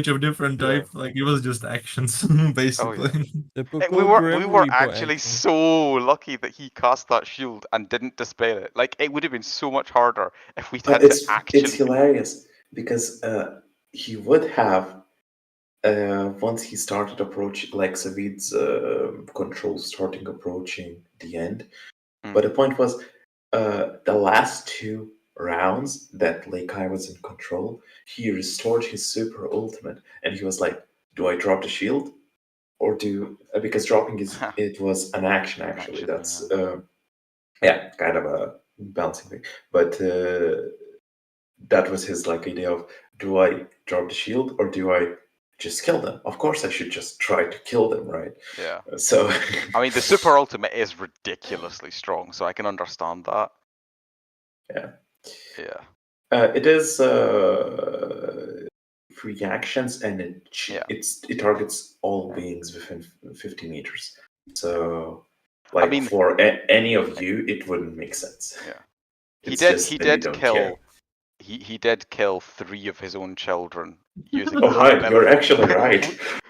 of different Yeah. type. Like it was just actions, basically. We Grim were Reaper actually action. so lucky that he cast that shield and didn't dispel it. Like it would have been so much harder if we'd had to It's actually. hilarious because he would have once he started approaching, like Savid's control starting approaching the end. But the point was, the last 2 rounds that Leikai was in control, he restored his super ultimate, and he was like, "Do I drop the shield, or do because dropping it was an action actually? That's kind of a balancing thing, but." That was his like idea of, do I drop the shield or do I just kill them? Of course I should just try to kill them, right? Yeah. So I mean, the super ultimate is ridiculously strong, so I can understand that. Yeah. Yeah. It is 3 actions, and it targets all beings within 50 meters. So, like, I mean, for any of you, it wouldn't make sense. Yeah. It's He just that you did don't kill. care. He did kill 3 of his own children using. Oh, that hi, ability. you're actually right.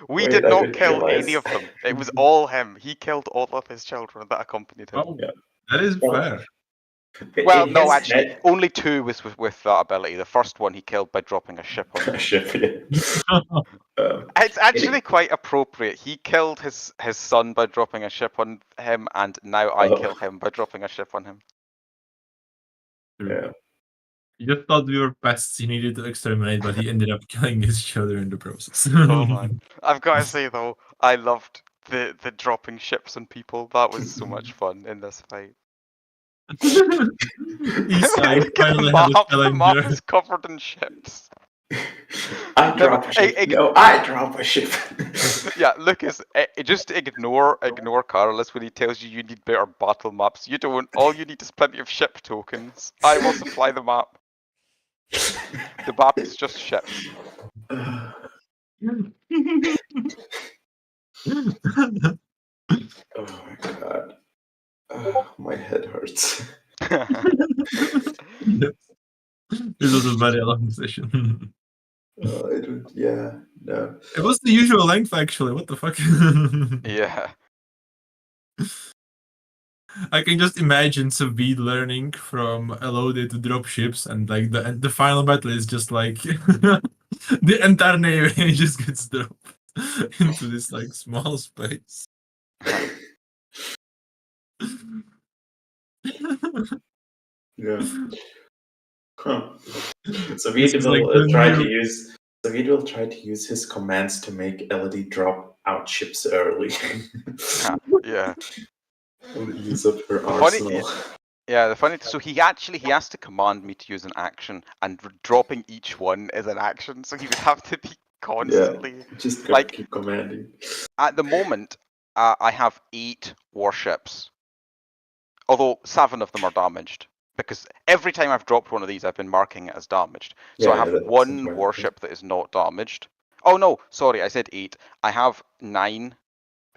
We Wait, did I not didn't kill realize. any of them. It was all him. He killed all of his children that accompanied him. Oh, that is fair. Well, In no, his actually, head- only 2 was with that ability. The first one he killed by dropping a ship on him. A ship, yeah. It's actually quite appropriate. He killed his son by dropping a ship on him, and now I kill him by dropping a ship on him. Yeah. You just thought we were pests he needed to exterminate, but he ended up killing his children in the process. Oh man, I've got to say though, I loved the dropping ships on people. That was so much fun in this fight. Eastside Look at finally the had a map. The map challenger. is covered in ships. I drop a ship. No, I drop a ship. Yeah, Lucas, just ignore Carlos when he tells you need better battle maps. You don't. All you need is plenty of ship tokens. I will supply the map. The map is just ships. Oh my god. My head hurts. This was a very long session. No. It was the usual length, actually. What the fuck? Yeah. I can just imagine Savid learning from Elodie to drop ships, and like the final battle is just like the entire navy just gets dropped into this like small space. Yeah. Huh. So This is like will the try to new- use. Savid will try to use his commands to make Elodie drop out ships early. Yeah. Use up her The funny, arsenal. yeah, the funny. So he has to command me to use an action, and dropping each one is an action. So he would have to be constantly Just like keep commanding. at the moment. I have 8 warships, although 7 of them are damaged because every time I've dropped one of these, I've been marking it as damaged. So I Yeah, have that 1 seems right. warship that is not damaged. Oh no, sorry, I said 8. I have 9,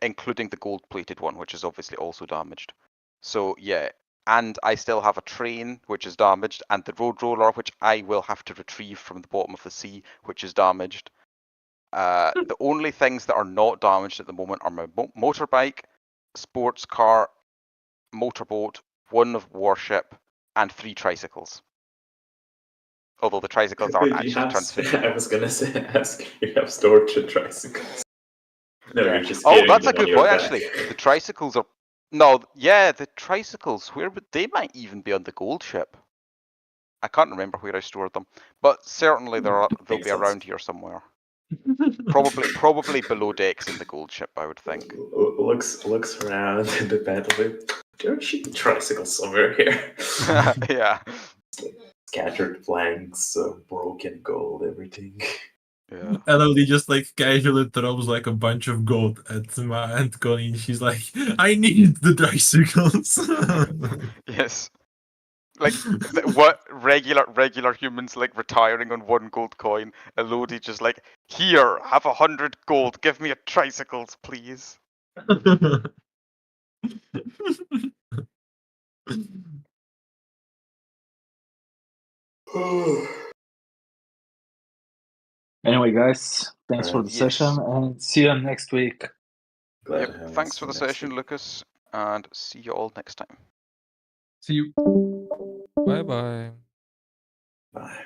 including the gold-plated one, which is obviously also damaged. So yeah, and I still have a train, which is damaged, and the road roller, which I will have to retrieve from the bottom of the sea, which is damaged. The only things that are not damaged at the moment are my motorbike, sports car, motorboat, 1 warship, and 3 tricycles. Although the tricycles aren't Wait, you actually have, transferred. I was gonna ask if you have storage of tricycles. No, Yeah. you're just Oh, carrying that's a them on good your point, back. actually. The tricycles are... No, yeah, the tricycles, where would they might even be on the gold ship. I can't remember where I stored them, but certainly they'll Makes be sense. around here somewhere. Probably below decks in the gold ship, I would think. Looks around in the battlefield. There should be tricycles somewhere here. Yeah. Scattered flanks, broken gold, everything. Yeah. Elodie just like casually throws like a bunch of gold at my Aunt Colleen. She's like, I need the tricycles. Yes. Like what regular humans like retiring on 1 gold coin. Elodie just like, here, have 100 gold. Give me a tricycles, please. Anyway, guys, thanks for the Yes. session and see you next week. Glad to Yep. have Thanks us for the next session, week. Lucas, and see you all next time. See you. Bye bye. Bye.